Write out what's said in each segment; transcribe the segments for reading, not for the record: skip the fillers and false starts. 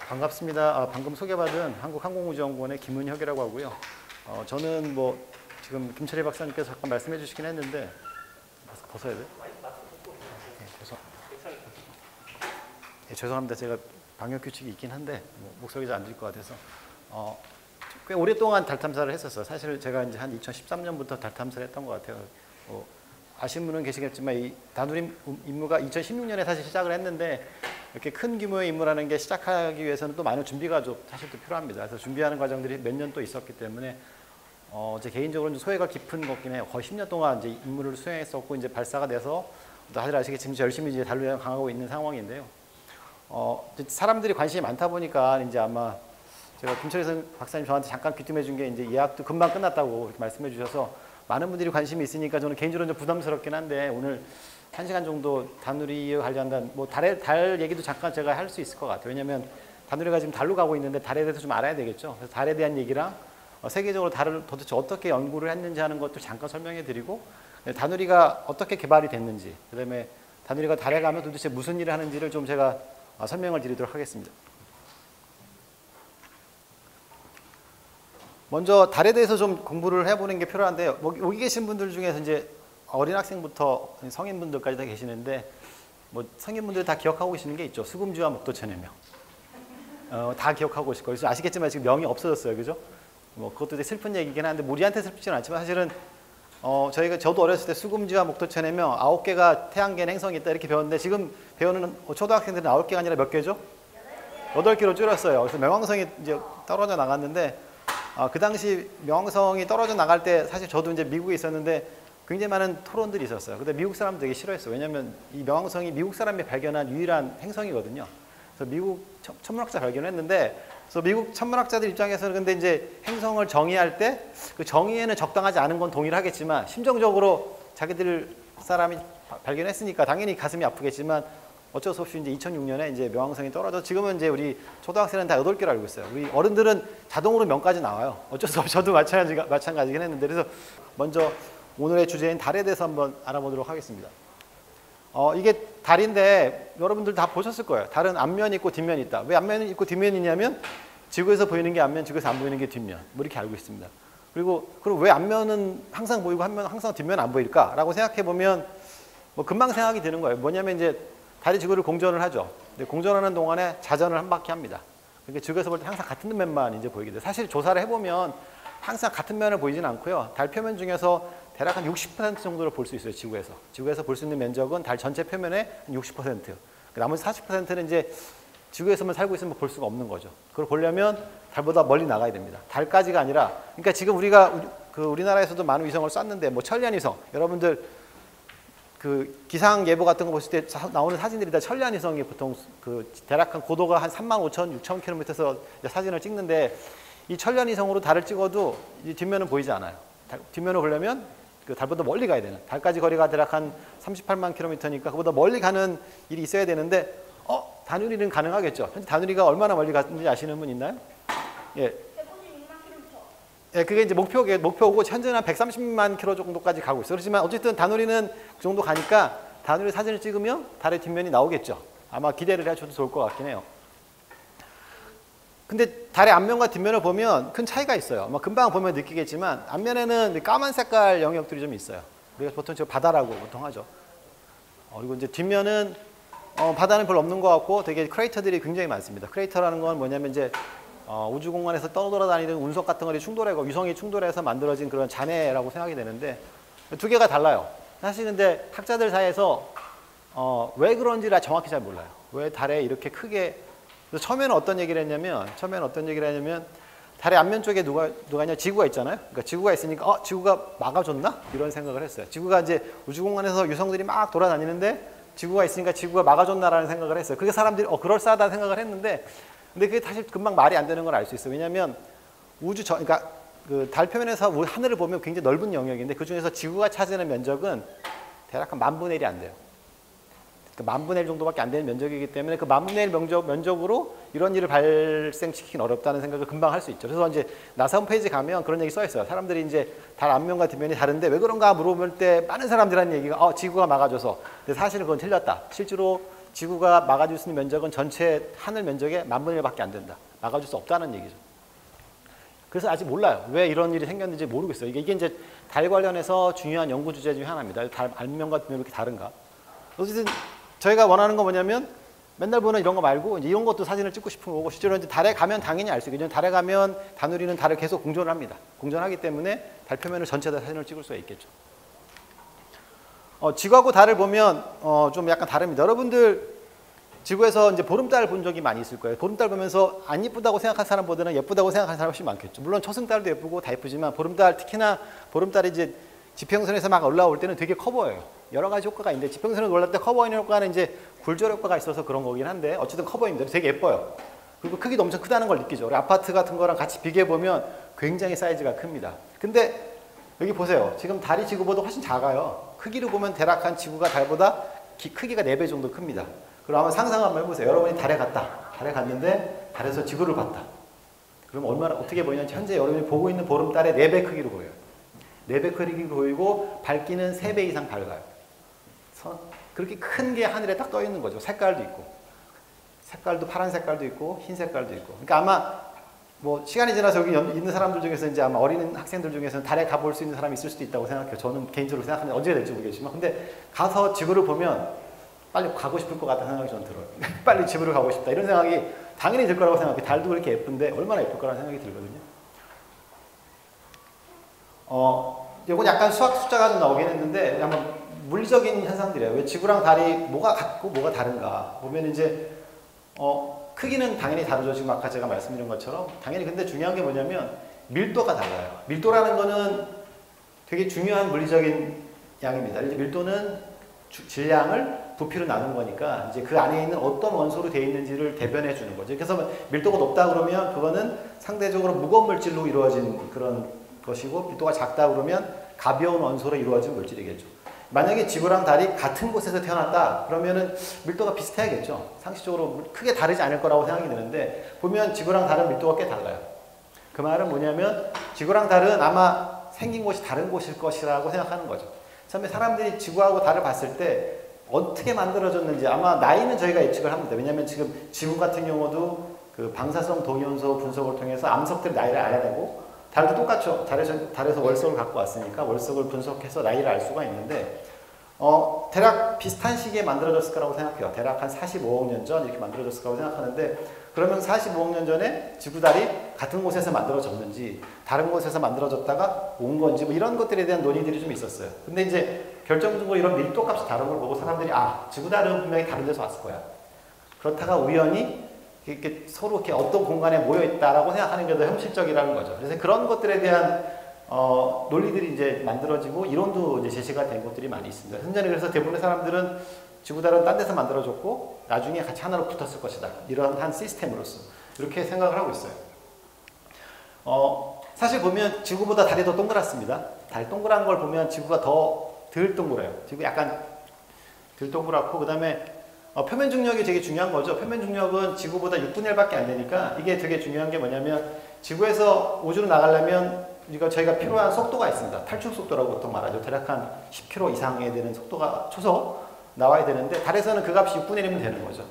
반갑습니다. 방금 소개받은 한국항공우주연구원의 김은혁이라고 하고요. 저는 뭐 지금 김철희 박사님께서 잠깐 말씀해 주시긴 했는데 마스크 벗어야 돼요? 네, 죄송합니다. 제가 방역 규칙이 있긴 한데 목소리가 잘 안 들릴 것 같아서 꽤 오랫동안 달 탐사를 했었어요. 사실 제가 이제 한 2013년부터 달 탐사를 했던 것 같아요. 아시는 분은 계시겠지만 이 다누리 임무가 2016년에 사실 시작을 했는데 이렇게 큰 규모의 임무라는 게 시작하기 위해서는 또 많은 준비가 좀 사실 또 필요합니다. 그래서 준비하는 과정들이 몇 년 또 있었기 때문에 제 개인적으로는 소외가 깊은 거긴 해요. 거의 10년 동안 이제 임무를 수행했었고 이제 발사가 돼서 다들 아시겠지만 열심히 이제 달로 향하고 있는 상황인데요. 사람들이 관심이 많다 보니까 이제 아마 제가 김철희 박사님 저한테 잠깐 귀띔해 준 게 이제 예약도 금방 끝났다고 이렇게 말씀해 주셔서 많은 분들이 관심이 있으니까 저는 개인적으로 좀 부담스럽긴 한데 오늘 1시간 정도 다누리에 관련된 뭐 달 얘기도 잠깐 제가 할 수 있을 것 같아요. 왜냐하면 다누리가 지금 달로 가고 있는데 달에 대해서 좀 알아야 되겠죠. 그래서 달에 대한 얘기랑 세계적으로 달을 도대체 어떻게 연구를 했는지 하는 것도 잠깐 설명해 드리고 다누리가 어떻게 개발이 됐는지 그다음에 다누리가 달에 가면 도대체 무슨 일을 하는지를 좀 제가 설명을 드리도록 하겠습니다. 먼저 달에 대해서 좀 공부를 해보는 게 필요한데요. 여기 계신 분들 중에서 이제 어린 학생부터 성인분들까지 다 계시는데 뭐 성인분들 다 기억하고 계시는 게 있죠. 수금주와 목도천의 명. 다 기억하고 계실 거예요. 아시겠지만 지금 명이 없어졌어요, 그죠? 뭐 그것도 되게 슬픈 얘기긴 한데 우리한테 슬프지는 않지만 사실은 저도 어렸을 때 수금주와 목도천의 명 9개가 태양계에 행성이 있다 이렇게 배웠는데 지금 배우는 초등학생들은 9개가 아니라 몇 개죠? 8개로 줄였어요. 그래서 명왕성이 이제 떨어져 나갔는데 그 당시 명왕성이 떨어져 나갈 때 사실 저도 이제 미국에 있었는데 굉장히 많은 토론들이 있었어요. 근데 미국 사람들 되게 싫어했어요. 왜냐하면 이 명왕성이 미국 사람이 발견한 유일한 행성이거든요. 그래서 미국 천문학자 발견했는데, 그래서 미국 천문학자들 입장에서는 근데 이제 행성을 정의할 때 그 정의에는 적당하지 않은 건 동의를 하겠지만 심정적으로 자기들 사람이 발견했으니까 당연히 가슴이 아프겠지만 어쩔 수 없이 이제 2006년에 이제 명왕성이 떨어져 지금은 이제 우리 초등학생은 다 8개로 알고 있어요. 우리 어른들은 자동으로 명까지 나와요. 어쩔 수 없이 저도 마찬가지긴 했는데 그래서 먼저 오늘의 주제인 달에 대해서 한번 알아보도록 하겠습니다. 이게 달인데 여러분들 다 보셨을 거예요. 달은 앞면이 있고 뒷면이 있다. 왜 앞면이 있고 뒷면이 있냐면 지구에서 보이는 게 앞면, 지구에서 안 보이는 게 뒷면. 뭐 이렇게 알고 있습니다. 그럼 왜 앞면은 항상 보이고 항상 뒷면은 안 보일까라고 생각해 보면 뭐 금방 생각이 드는 거예요. 뭐냐면 이제 달이 지구를 공전을 하죠. 근데 공전하는 동안에 자전을 한 바퀴 합니다. 그러니까 지구에서 볼 때 항상 같은 면만 이제 보이게 돼요. 사실 조사를 해보면 항상 같은 면을 보이진 않고요. 달 표면 중에서 대략 한 60% 정도를 볼 수 있어요. 지구에서 볼 수 있는 면적은 달 전체 표면의 60%. 나머지 40%는 이제 지구에서만 살고 있으면 볼 수가 없는 거죠. 그걸 보려면 달보다 멀리 나가야 됩니다. 달까지가 아니라, 그러니까 지금 우리나라에서도 많은 위성을 쐈는데 뭐 천리안위성, 여러분들 그 기상 예보 같은 거 보실 때 나오는 사진들이 다 천리안위성이 보통 그 대략 한 고도가 한 35,000, 6,000km에서 사진을 찍는데 이 천리안위성으로 달을 찍어도 이 뒷면은 보이지 않아요. 뒷면을 보려면 그 달보다 멀리 가야 되는, 달까지 거리가 대략 한 38만 킬로미터니까 그보다 멀리 가는 일이 있어야 되는데 다누리는 가능하겠죠. 현재 다누리가 얼마나 멀리 갔는지 아시는 분 있나요? 예. 156만 킬로미터. 예, 그게 이제 목표고 현재는 한 130만 킬로 정도까지 가고 있어요. 그렇지만 어쨌든 다누리는 그 정도 가니까 다누리 사진을 찍으면 달의 뒷면이 나오겠죠. 아마 기대를 해줘도 좋을 것 같긴 해요. 근데 달의 앞면과 뒷면을 보면 큰 차이가 있어요. 아마 금방 보면 느끼겠지만 앞면에는 까만 색깔 영역들이 좀 있어요. 우리가 보통 저 바다라고 보통 하죠. 그리고 이제 뒷면은 바다는 별로 없는 것 같고 되게 크레이터들이 굉장히 많습니다. 크레이터라는 건 뭐냐면 이제 우주공간에서 떠돌아다니는 운석 같은 것이 충돌하고 위성이 충돌해서 만들어진 그런 잔해라고 생각이 되는데 두 개가 달라요. 사실 근데 학자들 사이에서 왜 그런지를 정확히 잘 몰라요. 왜 달에 이렇게 크게 처음에는 어떤 얘기를 했냐면 달의 앞면 쪽에 누가 있냐? 지구가 있잖아요. 그러니까 지구가 있으니까 지구가 막아줬나? 이런 생각을 했어요. 지구가 이제 우주공간에서 유성들이 막 돌아다니는데 지구가 있으니까 지구가 막아줬나라는 생각을 했어요. 그게 사람들이 그럴싸하다는 생각을 했는데 근데 그게 사실 금방 말이 안 되는 걸 알 수 있어요. 왜냐하면 그러니까 그 달 표면에서 하늘을 보면 굉장히 넓은 영역인데 그 중에서 지구가 차지하는 면적은 대략 한 10,000분의 1이 안 돼요. 그 10,000분의 1 정도밖에 안 되는 면적이기 때문에 그 10,000분의 1 면적으로 이런 일을 발생시키긴 어렵다는 생각을 금방 할 수 있죠. 그래서 이제 나사 홈페이지 가면 그런 얘기 써 있어요. 사람들이 이제 달 앞면과 뒷면이 다른데 왜 그런가 물어볼 때 많은 사람들이 하는 얘기가 지구가 막아줘서. 근데 사실은 그건 틀렸다. 실제로 지구가 막아줄 수 있는 면적은 전체 하늘 면적의 10,000분의 1밖에 안 된다. 막아줄 수 없다는 얘기죠. 그래서 아직 몰라요. 왜 이런 일이 생겼는지 모르겠어요. 이게 이제 달 관련해서 중요한 연구 주제 중에 하나입니다. 달 알면과 왜 이렇게 다른가? 어쨌든 저희가 원하는 건 뭐냐면 맨날 보는 이런 거 말고 이제 이런 것도 사진을 찍고 싶은 거고, 실제로 이제 달에 가면 당연히 알 수 있겠죠. 달에 가면 다누리는 달을 계속 공전을 합니다. 공전하기 때문에 달 표면을 전체 다 사진을 찍을 수가 있겠죠. 지구하고 달을 보면 좀 약간 다릅니다. 여러분들 지구에서 이제 보름달 본 적이 많이 있을 거예요. 보름달 보면서 안 예쁘다고 생각한 사람보다는 예쁘다고 생각하는 사람이 훨씬 많겠죠. 물론 초승달도 예쁘고 다 예쁘지만 보름달, 특히나 보름달이 이제 지평선에서 막 올라올 때는 되게 커 보여요. 여러 가지 효과가 있는데 지평선에 올라올 때 커 보이는 효과는 이제 굴절 효과가 있어서 그런 거긴 한데 어쨌든 커 보입니다. 되게 예뻐요. 그리고 크기도 엄청 크다는 걸 느끼죠. 우리 아파트 같은 거랑 같이 비교해 보면 굉장히 사이즈가 큽니다. 근데 여기 보세요. 지금 달이 지구보다 훨씬 작아요. 크기로 보면 대략 한 지구가 달보다 크기가 4배 정도 큽니다. 그럼 한번 상상 한번 해보세요. 여러분이 달에 갔다. 달에 갔는데 달에서 지구를 봤다. 그럼 얼마나 어떻게 보이냐면 현재 여러분이 보고 있는 보름달의 4배 크기로 보여요. 4배 크기로 보이고 밝기는 3배 이상 밝아요. 그렇게 큰 게 하늘에 딱 떠 있는 거죠. 색깔도 있고. 색깔도 파란 색깔도 있고 흰 색깔도 있고. 그러니까 아마 뭐 시간이 지나서 여기 있는 사람들 중에서 이제 아마 어린 학생들 중에서는 달에 가볼 수 있는 사람이 있을 수도 있다고 생각해요. 저는 개인적으로 생각하는데 언제 될지 모르겠지만, 근데 가서 지구를 보면 빨리 가고 싶을 것 같다는 생각이 저는 들어요. 빨리 지구를 가고 싶다 이런 생각이 당연히 들 거라고 생각해요. 달도 그렇게 예쁜데 얼마나 예쁠 거라는 생각이 들거든요. 이건 약간 수학 숫자가 좀 나오긴 했는데 한번 물리적인 현상들이에요. 왜 지구랑 달이 뭐가 같고 뭐가 다른가 보면 이제 크기는 당연히 다르죠. 지금 아까 제가 말씀드린 것처럼 당연히. 근데 중요한 게 뭐냐면 밀도가 달라요. 밀도라는 거는 되게 중요한 물리적인 양입니다. 이제 밀도는 질량을 부피로 나눈 거니까 이제 그 안에 있는 어떤 원소로 되어 있는지를 대변해 주는 거죠. 그래서 밀도가 높다 그러면 그거는 상대적으로 무거운 물질로 이루어진 그런 것이고, 밀도가 작다 그러면 가벼운 원소로 이루어진 물질이겠죠. 만약에 지구랑 달이 같은 곳에서 태어났다 그러면은 밀도가 비슷해야겠죠. 상식적으로 크게 다르지 않을 거라고 생각이 드는데 보면 지구랑 달은 밀도가 꽤 달라요. 그 말은 뭐냐면 지구랑 달은 아마 생긴 곳이 다른 곳일 것이라고 생각하는 거죠. 처음에 사람들이 지구하고 달을 봤을 때 어떻게 만들어졌는지 아마 나이는 저희가 예측을 합니다. 왜냐하면 지금 지구 같은 경우도 그 방사성 동위원소 분석을 통해서 암석들의 나이를 알아야 되고, 달도 똑같죠. 달에서 월석을 갖고 왔으니까 월석을 분석해서 나이를 알 수가 있는데 대략 비슷한 시기에 만들어졌을 거라고 생각해요. 대략 한 45억 년 전 이렇게 만들어졌을 거라고 생각하는데, 그러면 45억 년 전에 지구달이 같은 곳에서 만들어졌는지 다른 곳에서 만들어졌다가 온 건지 뭐 이런 것들에 대한 논의들이 좀 있었어요. 근데 이제 결정적으로 이런 밀도 값이 다른 걸 보고 사람들이 지구달은 분명히 다른 데서 왔을 거야. 그렇다가 우연히 이렇게 서로 이렇게 어떤 공간에 모여 있다라고 생각하는 게 더 현실적이라는 거죠. 그래서 그런 것들에 대한 논리들이 이제 만들어지고 이론도 이제 제시가 된 것들이 많이 있습니다. 현재는 그래서 대부분의 사람들은 지구달은 딴 데서 만들어졌고 나중에 같이 하나로 붙었을 것이다. 이런 한 시스템으로서 이렇게 생각을 하고 있어요. 사실 보면 지구보다 달이 더 동그랗습니다. 달 동그란 걸 보면 지구가 더 덜 동그래요. 지구 약간 덜 동그랗고, 그 다음에 표면 중력이 되게 중요한 거죠. 표면 중력은 지구보다 6분의 1밖에 안 되니까 이게 되게 중요한 게 뭐냐면 지구에서 우주로 나가려면 저희가 필요한 속도가 있습니다. 탈출 속도라고 보통 말하죠. 대략 한 10km 이상에 되는 속도가 초속 나와야 되는데 달에서는 그 값이 6분의 1이면 되는 거죠.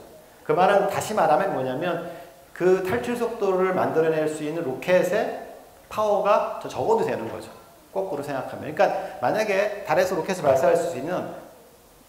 그 말은 다시 말하면 뭐냐면 그 탈출 속도를 만들어낼 수 있는 로켓의 파워가 더 적어도 되는 거죠. 거꾸로 생각하면. 그러니까 만약에 달에서 로켓을 발사할 수 있는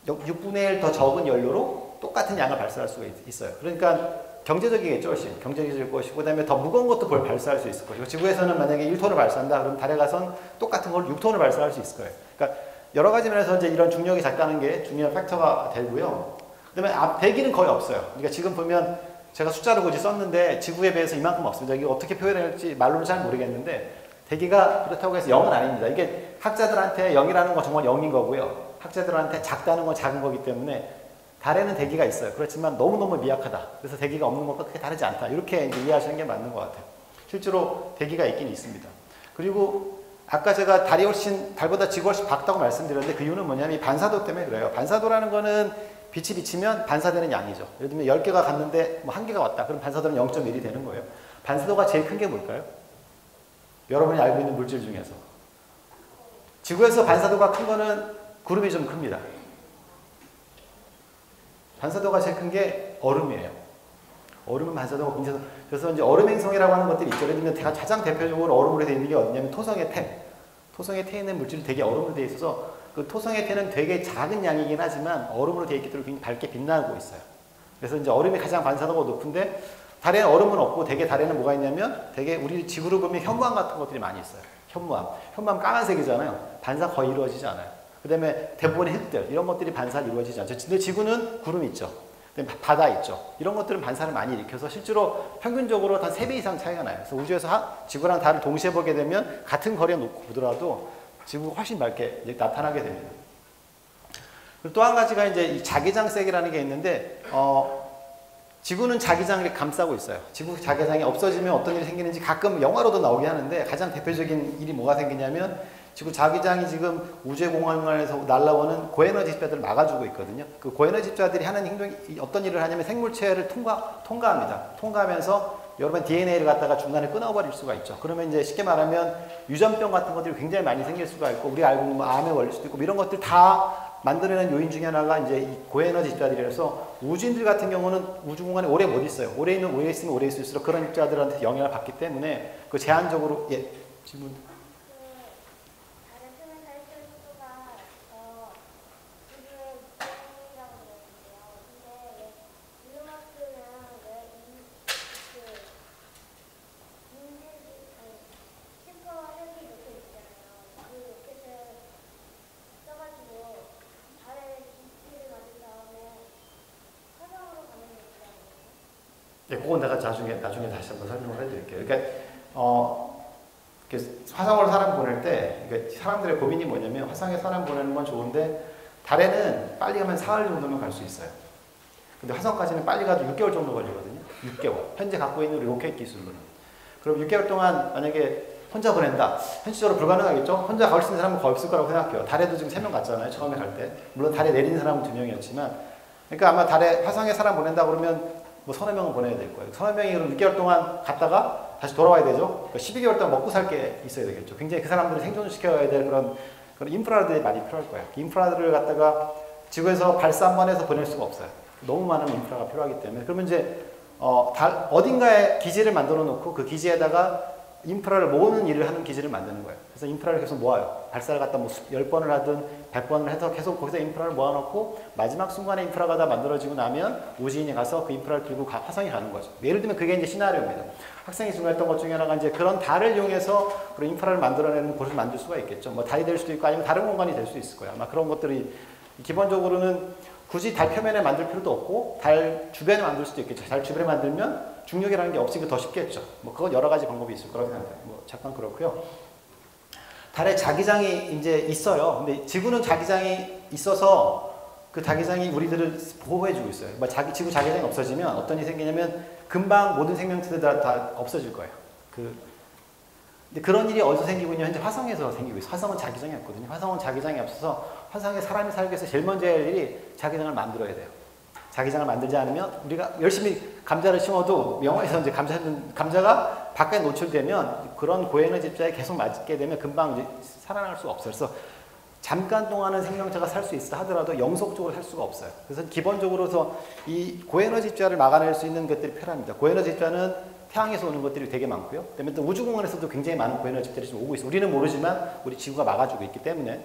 6분의 1 더 적은 연료로 똑같은 양을 발사할 수가 있어요. 그러니까 경제적이겠죠. 훨씬 경제적일 것이고, 그 다음에 더 무거운 것도 그걸 발사할 수 있을 것이고, 지구에서는 만약에 1톤을 발사한다 그러면 달에 가선 똑같은 걸 6톤을 발사할 수 있을 거예요. 그러니까 여러 가지 면에서 이제 이런 중력이 작다는 게 중요한 팩터가 되고요. 그 다음에 대기는 거의 없어요. 그러니까 지금 보면 제가 숫자로 굳이 썼는데 지구에 비해서 이만큼 없습니다. 이게 어떻게 표현할지 말로는 잘 모르겠는데 대기가 그렇다고 해서 0은 아닙니다. 이게 학자들한테 0이라는 건 정말 0인 거고요. 학자들한테 작다는 건 작은 거기 때문에 달에는 대기가 있어요. 그렇지만 너무너무 미약하다. 그래서 대기가 없는 것과 크게 다르지 않다. 이렇게 이제 이해하시는 게 맞는 것 같아요. 실제로 대기가 있긴 있습니다. 그리고 아까 제가 달보다 지구가 훨씬 밝다고 말씀드렸는데 그 이유는 뭐냐면 이 반사도 때문에 그래요. 반사도라는 거는 빛이 비치면 반사되는 양이죠. 예를 들면 10개가 갔는데 뭐 1개가 왔다. 그럼 반사도는 0.1이 되는 거예요. 반사도가 제일 큰 게 뭘까요? 여러분이 알고 있는 물질 중에서. 지구에서 반사도가 큰 거는 구름이 좀 큽니다. 반사도가 제일 큰 게 얼음이에요. 얼음은 반사도가 굉장히, 그래서 이제 얼음 행성이라고 하는 것들이 있죠. 예를 들면 가장 대표적으로 얼음으로 되어 있는 게 어디냐면 토성의 태. 토성의 태에 있는 물질이 되게 얼음으로 되어 있어서 그 토성의 태는 되게 작은 양이긴 하지만 얼음으로 되어 있기 때문에 굉장히 밝게 빛나고 있어요. 그래서 이제 얼음이 가장 반사도가 높은데 달에는 얼음은 없고 되게 달에는 뭐가 있냐면 되게 우리 지구로 보면 현무암 같은 것들이 많이 있어요. 현무암. 현무암 까만색이잖아요. 반사 거의 이루어지지 않아요. 그 다음에 대부분의 흙들 이런 것들이 반사가 이루어지지 않죠. 근데 지구는 구름이 있죠. 바다 있죠. 이런 것들은 반사를 많이 일으켜서 실제로 평균적으로 한 3배 이상 차이가 나요. 그래서 우주에서 지구랑 달을 동시에 보게 되면 같은 거리에 놓고 보더라도 지구가 훨씬 밝게 나타나게 됩니다. 그리고 또 한 가지가 이제 이 자기장색이라는 게 있는데, 지구는 자기장을 감싸고 있어요. 지구 자기장이 없어지면 어떤 일이 생기는지 가끔 영화로도 나오게 하는데 가장 대표적인 일이 뭐가 생기냐면 지구 자기장이 지금 우주공항에서 날아오는 고에너지 집자들을 막아주고 있거든요. 그 고에너지 집자들이 하는 행동이 어떤 일을 하냐면 생물체를 통과합니다. 통과하면서 여러분 DNA를 갖다가 중간에 끊어버릴 수가 있죠. 그러면 이제 쉽게 말하면 유전병 같은 것들이 굉장히 많이 생길 수가 있고 우리가 알고 있는 뭐 암에 걸릴 수도 있고 이런 것들 다 만들어내는 요인 중에 하나가 이제 이 고에너지 집자들이라서 우주인들 같은 경우는 우주공간에 오래 못 있어요. 오래 있으면 오래 있을수록 그런 집자들한테 영향을 받기 때문에 그 제한적으로 질문. 그건 내가 나중에 다시 한번 설명을 해드릴게요. 그러니까 화성으로 사람 보낼 때 그러니까 사람들의 고민이 뭐냐면 화성에 사람 보내는 건 좋은데 달에는 빨리 가면 사흘 정도면 갈 수 있어요. 근데 화성까지는 빨리 가도 6개월 정도 걸리거든요. 6개월. 현재 갖고 있는 우리 로켓 기술로는. 그럼 6개월 동안 만약에 혼자 보낸다. 현실적으로 불가능하겠죠? 혼자 갈 수 있는 사람은 거의 없을 거라고 생각해요. 달에도 지금 3명 갔잖아요. 처음에 갈 때. 물론 달에 내리는 사람은 2명이었지만 그러니까 아마 화성에 사람 보낸다 그러면 뭐 서너 명은 보내야 될 거예요. 서너 명이 그럼 6개월 동안 갔다가 다시 돌아와야 되죠. 그러니까 12개월 동안 먹고 살 게 있어야 되겠죠. 굉장히 그 사람들을 생존시켜야 될 그런 인프라들이 많이 필요할 거예요. 그 인프라들을 갖다가 지구에서 발사 한 번 해서 보낼 수가 없어요. 너무 많은 인프라가 필요하기 때문에. 그러면 이제 어딘가에 기지를 만들어 놓고 그 기지에다가 인프라를 모으는 일을 하는 기지를 만드는 거예요. 그래서 인프라를 계속 모아요. 발사를 갖다 뭐 10번을 하든 100번을 해서 계속 거기서 인프라를 모아놓고 마지막 순간에 인프라가 다 만들어지고 나면 우주인이 가서 그 인프라를 들고 화성에 가는 거죠. 예를 들면 그게 이제 시나리오입니다. 학생이 중요했던 것 중에 하나가 이제 그런 달을 이용해서 그런 인프라를 만들어내는 곳을 만들 수가 있겠죠. 뭐 달이 될 수도 있고 아니면 다른 공간이 될 수 있을 거예요. 아마 그런 것들이 기본적으로는 굳이 달 표면에 만들 필요도 없고 달 주변에 만들 수도 있겠죠. 달 주변에 만들면 중력이라는 게 없으니까 더 쉽겠죠. 뭐 그건 여러 가지 방법이 있을 거라고 생각해요. 뭐 잠깐 그렇고요. 달에 자기장이 이제 있어요. 근데 지구는 자기장이 있어서 그 자기장이 우리들을 보호해주고 있어요. 뭐 지구 자기장이 없어지면 어떤 일이 생기냐면 금방 모든 생명체들 다 없어질 거예요. 근데 그런 일이 어디서 생기고 있냐? 현재 화성에서 생기고 있어요. 화성은 자기장이 없거든요. 화성은 자기장이 없어서 화성에 사람이 살기 위해서 제일 먼저 할 일이 자기장을 만들어야 돼요. 자기장을 만들지 않으면 우리가 열심히 감자를 심어도 영화에서 이제 감자가 바깥에 노출되면 그런 고에너지 집자에 계속 맞게 되면 금방 이제 살아날 수가 없어요. 그래서 잠깐 동안은 생명체가 살 수 있다 하더라도 영속적으로 살 수가 없어요. 그래서 기본적으로서 이 고에너지 집자를 막아낼 수 있는 것들이 필요합니다. 고에너지 집자는 태양에서 오는 것들이 되게 많고요. 그다음에 또 우주공간에서도 굉장히 많은 고에너지 집자들이 지금 오고 있어요. 우리는 모르지만 우리 지구가 막아주고 있기 때문에.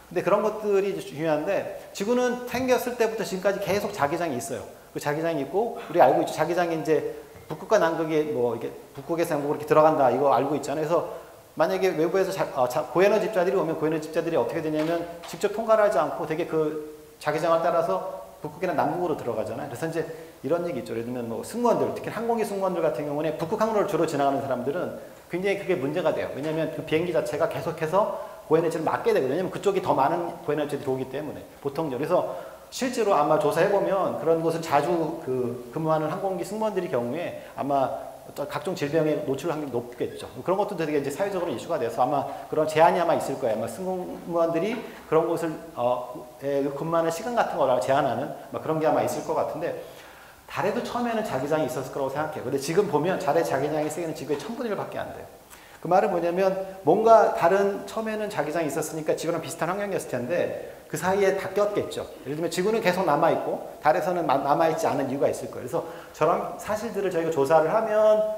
근데 그런 것들이 중요한데 지구는 생겼을 때부터 지금까지 계속 자기장이 있어요. 그 자기장이 있고 우리 알고 있죠. 자기장이 이제 북극과 남극이 뭐 이게 북극에서 남극으로 이렇게 들어간다 이거 알고 있잖아요. 그래서 만약에 외부에서 고에너지 집자들이 오면 고에너지 집자들이 어떻게 되냐면 직접 통과를 하지 않고 되게 그 자기장을 따라서 북극이나 남극으로 들어가잖아요. 그래서 이제 이런 얘기 있죠. 예를 들면 뭐 승무원들, 특히 항공기 승무원들 같은 경우는 북극 항로를 주로 지나가는 사람들은 굉장히 그게 문제가 돼요. 왜냐하면 그 비행기 자체가 계속해서 고에너지를 막게 되거든요. 왜냐하면 그쪽이 더 많은 고에너지들이 오기 때문에 보통 그래서 실제로 아마 조사해보면 그런 곳을 자주 근무하는 항공기 승무원들의 경우에 아마 각종 질병에 노출 확률이 높겠죠. 그런 것도 되게 이제 사회적으로 이슈가 돼서 아마 그런 제한이 아마 있을 거예요. 아마 승무원들이 그런 곳을 근무하는 시간 같은 거를 제한하는 그런 게 아마 있을 것 같은데 달에도 처음에는 자기장이 있었을 거라고 생각해요. 근데 지금 보면 달에 자기장이 세계는 지구의 1000분의 1밖에 안 돼요. 그 말은 뭐냐면 뭔가 다른 처음에는 자기장이 있었으니까 지구랑 비슷한 환경이었을 텐데 그 사이에 다 꼈겠죠. 예를 들면 지구는 계속 남아있고 달에서는 남아있지 않은 이유가 있을 거예요. 그래서 저런 사실들을 저희가 조사를 하면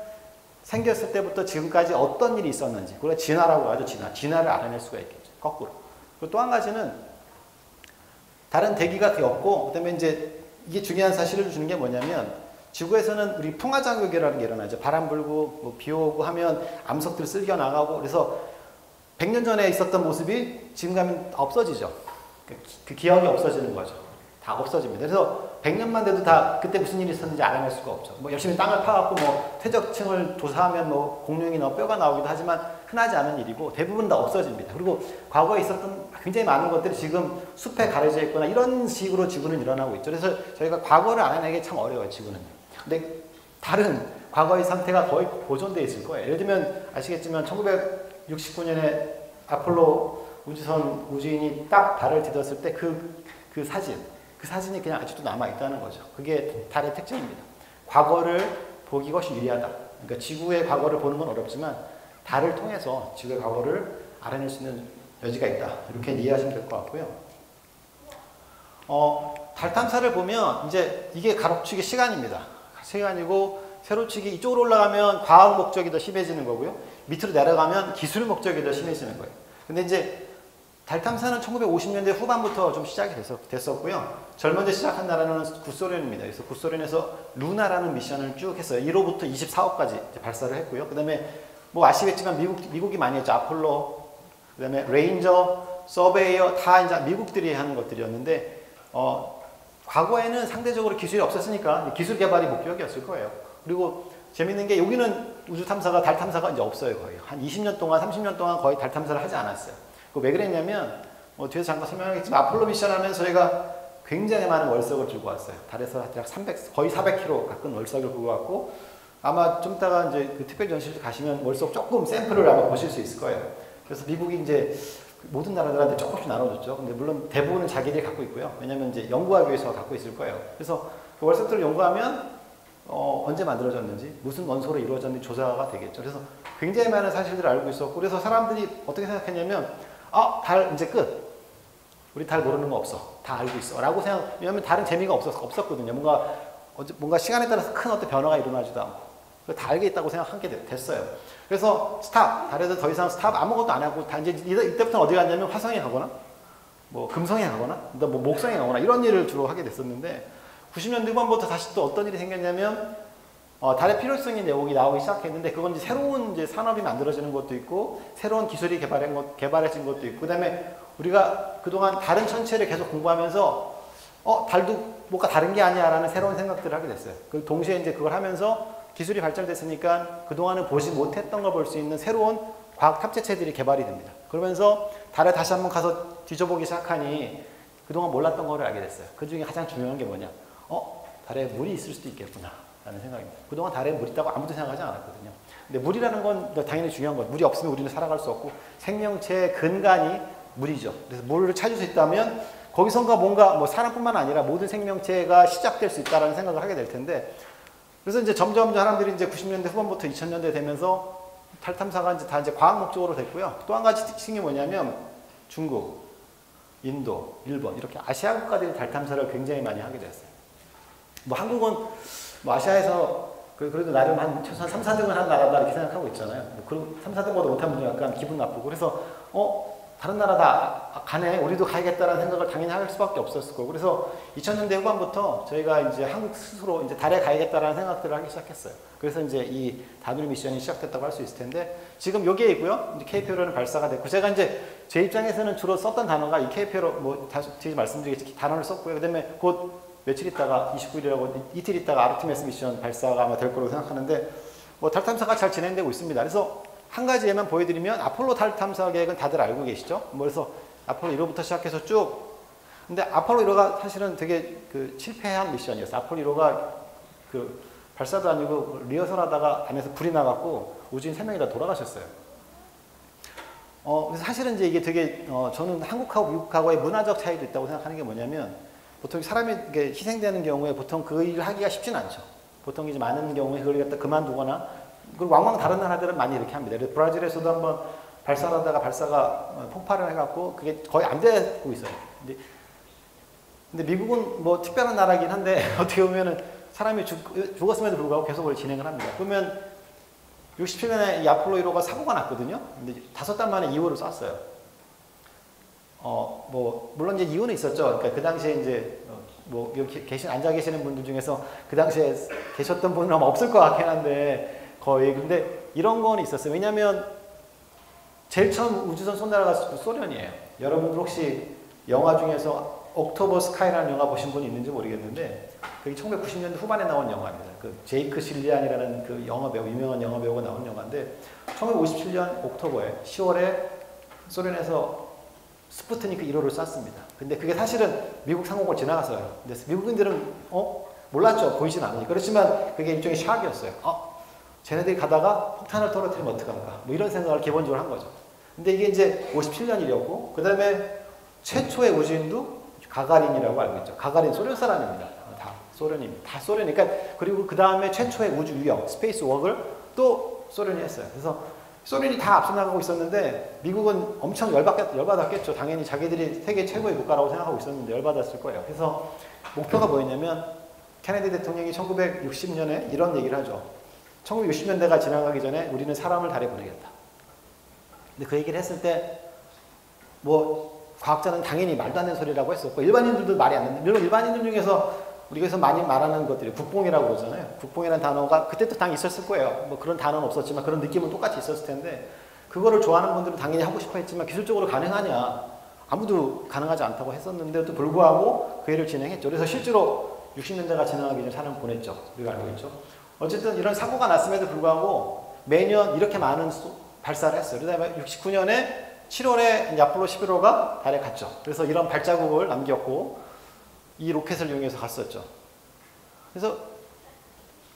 생겼을 때부터 지금까지 어떤 일이 있었는지, 그걸 진화라고 하죠. 진화를 알아낼 수가 있겠죠. 거꾸로. 그리고 또 한 가지는 다른 대기가 그게 없고, 그다음에 이제 이게 중요한 사실을 주는 게 뭐냐면, 지구에서는 우리 풍화장육이라는 게 일어나죠. 바람 불고 뭐 비 오고 하면 암석들 쓸겨 나가고, 그래서 100년 전에 있었던 모습이 지금 가면 없어지죠. 그 기억이 없어지는 거죠. 다 없어집니다. 그래서 100년만 돼도 다 그때 무슨 일이 있었는지 알아낼 수가 없죠. 뭐 열심히 땅을 파갖고 뭐 퇴적층을 조사하면 뭐 공룡이 뼈가 나오기도 하지만 흔하지 않은 일이고 대부분 다 없어집니다. 그리고 과거에 있었던 굉장히 많은 것들이 지금 숲에 가려져 있거나 이런 식으로 지구는 일어나고 있죠. 그래서 저희가 과거를 알아내기 참 어려워요, 지구는요. 근데 다른 과거의 상태가 거의 보존되어 있을 거예요. 예를 들면 아시겠지만 1969년에 아폴로 우주선 우주인이 딱 달을 디뎠을 때 그 사진이 그냥 아직도 남아있다는 거죠. 그게 달의 특징입니다. 과거를 보기 훨씬 유리하다. 그러니까 지구의 과거를 보는 건 어렵지만 달을 통해서 지구의 과거를 알아낼 수 있는 여지가 있다. 이렇게 이해하시면 될 것 같고요. 달 탐사를 보면 이제 이게 가로치기 시간입니다. 시간이고 세로치기 이쪽으로 올라가면 과학 목적이 더 심해지는 거고요. 밑으로 내려가면 기술 목적이 더 심해지는 거예요. 근데 이제 달 탐사는 1950년대 후반부터 좀 시작이 됐었고요. 제일 먼저 시작한 나라는 구소련입니다. 그래서 구소련에서 루나라는 미션을 쭉 했어요. 1호부터 24호까지 발사를 했고요. 그 다음에 뭐 아시겠지만 미국이 많이 했죠. 아폴로, 그 다음에 레인저, 서베이어 다 이제 미국들이 하는 것들이었는데 과거에는 상대적으로 기술이 없었으니까 기술 개발이 목적이었을 거예요. 그리고 재밌는 게 여기는 우주 탐사가 달 탐사가 이제 없어요. 거의 한 20년 동안 30년 동안 거의 달 탐사를 하지 않았어요. 왜 그랬냐면 뒤에서 잠깐 설명하겠지만 아폴로 미션 하면서 저희가 굉장히 많은 월석을 들고 왔어요. 달에서 약 300, 거의 400km 가까운 월석을 들고 왔고 아마 좀 이따가 이제 그 특별 전시실 가시면 월석 조금 샘플을 아마 보실 수 있을 거예요. 그래서 미국이 이제 모든 나라들한테 조금씩 나눠줬죠. 근데 물론 대부분은 자기들이 갖고 있고요. 왜냐면 이제 연구하기 위해서 갖고 있을 거예요. 그래서 그 월석들을 연구하면 언제 만들어졌는지, 무슨 원소로 이루어졌는지 조사가 되겠죠. 그래서 굉장히 많은 사실들을 알고 있었고, 그래서 사람들이 어떻게 생각했냐면, 달 이제 끝. 우리 달 모르는 거 없어. 다 알고 있어. 라고 왜냐면 다른 재미가 없었거든요. 뭔가 시간에 따라서 큰 어떤 변화가 일어나지도 않고. 다 알겠다고 생각한 게 됐어요. 그래서 스탑. 달에서 더 이상 스탑 아무것도 안 하고, 다 이제 이때부터 어디 갔냐면 화성에 가거나, 뭐 금성에 가거나, 뭐 목성에 가거나 이런 일을 주로 하게 됐었는데, 90년대 후반부터 다시 또 어떤 일이 생겼냐면 달의 필요성의 내용이 나오기 시작했는데 그건 이제 새로운 이제 산업이 만들어지는 것도 있고 새로운 기술이 개발해진 것도 있고 그다음에 우리가 그동안 다른 천체를 계속 공부하면서 달도 뭔가 다른 게 아니야라는 새로운 생각들을 하게 됐어요. 그 동시에 이제 그걸 하면서 기술이 발전됐으니까 그동안은 보지 못했던 걸 볼 수 있는 새로운 과학 탑재체들이 개발이 됩니다. 그러면서 달에 다시 한번 가서 뒤져보기 시작하니 그동안 몰랐던 거를 알게 됐어요. 그 중에 가장 중요한 게 뭐냐? 달에 물이 있을 수도 있겠구나 라는 생각입니다. 그동안 달에 물 있다고 아무도 생각하지 않았거든요. 근데 물이라는 건 당연히 중요한 거예요. 물이 없으면 우리는 살아갈 수 없고 생명체의 근간이 물이죠. 그래서 물을 찾을 수 있다면 거기선가 뭔가 뭐 사람뿐만 아니라 모든 생명체가 시작될 수 있다는 생각을 하게 될 텐데 그래서 이제 점점 사람들이 이제 90년대 후반부터 2000년대 되면서 달 탐사가 이제 다 이제 과학 목적으로 됐고요. 또 한 가지 특징이 뭐냐면 중국, 인도, 일본 이렇게 아시아 국가들이 달 탐사를 굉장히 많이 하게 됐어요. 뭐 한국은 뭐 아시아에서 그래도 나름 한 최소한 3, 4등을 한 나라다 이렇게 생각하고 있잖아요. 그 3, 4등보다 못하면 약간 기분 나쁘고 그래서 다른 나라 다 가네 우리도 가야겠다라는 생각을 당연히 할 수밖에 없었을 거고 그래서 2000년대 후반부터 저희가 이제 한국 스스로 이제 달에 가야겠다라는 생각들을 하기 시작했어요. 그래서 이제 이 다누리 미션이 시작됐다고 할 수 있을 텐데 지금 여기에 있고요. 이제 KPLO는 발사가 됐고 제가 이제 제 입장에서는 주로 썼던 단어가 이 KPLO 뭐 다시 뒤에 말씀드리겠지만 단어를 썼고요. 그다음에 곧 며칠 있다가 29일이라고 이틀 있다가 아르테미스 미션 발사가 아마 될 거라고 생각하는데 뭐 달 탐사가 잘 진행되고 있습니다. 그래서 한 가지 예만 보여드리면 아폴로 달 탐사 계획은 다들 알고 계시죠? 그래서 아폴로 1호부터 시작해서 쭉 근데 아폴로 1호가 사실은 되게 실패한 미션이었어요. 아폴로 1호가 발사도 아니고 리허설 하다가 안에서 불이 나갖고 우주인 3명이 다 돌아가셨어요. 그래서 사실은 이제 이게 되게 저는 한국하고 미국하고의 문화적 차이도 있다고 생각하는 게 뭐냐면 보통 사람이 희생되는 경우에 보통 그 일을 하기가 쉽진 않죠. 보통 이제 많은 경우에 그걸 갖다 그만두거나 그리고 왕왕 다른 나라들은 많이 이렇게 합니다. 브라질에서도 한번 발사를 하다가 발사가 폭발을 해갖고 그게 거의 안 되고 있어요. 근데 미국은 뭐 특별한 나라긴 한데 어떻게 보면은 사람이 죽었음에도 불구하고 계속 그걸 진행을 합니다. 그러면 67년에 이 아폴로 1호가 사고가 났거든요. 근데 5달 만에 2호를 쐈어요. 뭐 물론 이제 이유는 있었죠. 그러니까 그 당시에 이제 뭐 여기 앉아 계시는 분들 중에서 그 당시에 계셨던 분은 아마 없을 것 같긴 한데 거의 근데 이런 건 있었어요. 왜냐하면 제일 처음 우주선 쏜나라가 소련이에요. 여러분들 혹시 영화 중에서 옥토버 스카이라는 영화 보신 분이 있는지 모르겠는데 그게 1990년대 후반에 나온 영화입니다. 그 제이크 실리안이라는 그 영화 배우, 유명한 영화 배우가 나온 영화인데 1957년 옥토버에 10월에 소련에서 스푸트니크 1호를 쐈습니다. 근데 그게 사실은 미국 상공을 지나갔어요. 근데 미국인들은 몰랐죠. 보이진 않으니까. 그렇지만 그게 일종의 샥이었어요. 쟤네들이 가다가 폭탄을 떨어뜨리면 어떡한가. 뭐 이런 생각을 기본적으로 한 거죠. 근데 이게 이제 57년 일이었고 그 다음에 최초의 우주인도 가가린이라고 알고 있죠. 가가린 소련 사람입니다. 다 소련입니다. 다 소련이니까 그리고 그 다음에 최초의 우주 유영, 스페이스 웍을 또 소련이 했어요. 그래서 소련이 다 앞서 나가고 있었는데 미국은 엄청 열받았겠죠. 당연히 자기들이 세계 최고의 국가라고 생각하고 있었는데 열받았을 거예요. 그래서 목표가 뭐였냐면 케네디 대통령이 1960년에 이런 얘기를 하죠. 1960년대가 지나가기 전에 우리는 사람을 달에 보내겠다. 근데 그 얘기를 했을 때 뭐 과학자는 당연히 말도 안 되는 소리라고 했었고 일반인들도 말이 안 되는데 물론 일반인들 중에서 우리가 많이 말하는 것들이 국뽕이라고 그러잖아요. 국뽕이라는 단어가 그때도 당연히 있었을 거예요. 뭐 그런 단어는 없었지만 그런 느낌은 똑같이 있었을 텐데 그거를 좋아하는 분들은 당연히 하고 싶어 했지만 기술적으로 가능하냐 아무도 가능하지 않다고 했었는데도 불구하고 그 일을 진행했죠. 그래서 실제로 60년대가 지나가기 전에 사람 보냈죠. 우리가 알고 있죠. 어쨌든 이런 사고가 났음에도 불구하고 매년 이렇게 많은 발사를 했어요. 그다음에 69년에 7월에 아폴로 11호가 달에 갔죠. 그래서 이런 발자국을 남겼고 이 로켓을 이용해서 갔었죠. 그래서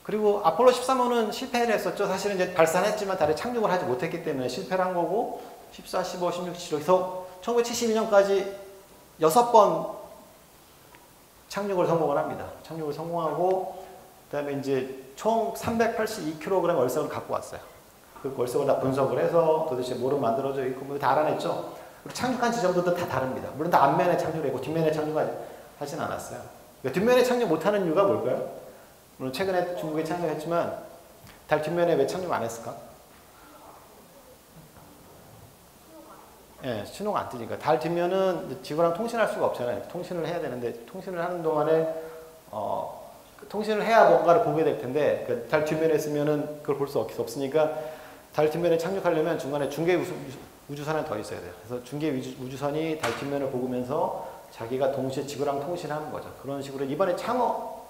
그리고 아폴로 13호는 실패를 했었죠. 사실은 이제 발사는 했지만 달에 착륙을 하지 못했기 때문에 실패를 한 거고 14, 15, 16, 17호 그래서 1972년까지 6번 착륙을 성공을 합니다. 착륙을 성공하고 그다음에 이제 총 382kg 월성을 갖고 왔어요. 그 월성을 다 분석을 해서 도대체 뭐로 만들어져 있고 뭐 다 알아냈죠. 그리고 착륙한 지점들도 다 다릅니다. 물론 다 앞면에 착륙했고 뒷면에 착륙하진 않았어요. 그러니까 뒷면에 착륙 못하는 이유가 뭘까요? 물론 최근에 중국에 착륙했지만 달 뒷면에 왜 착륙 안 했을까? 예, 신호가 안 뜨니까. 달 뒷면은 지구랑 통신할 수가 없잖아요. 통신을 해야 되는데 통신을 하는 동안에 통신을 해야 뭔가를 보게 될 텐데 그 달 뒷면에 있으면은 그걸 볼 수 없으니까 달 뒷면에 착륙하려면 중간에 중계 우주선이 더 있어야 돼요. 그래서 중계 우주선이 달 뒷면을 보면서 자기가 동시에 지구랑 통신하는 거죠. 그런 식으로 이번에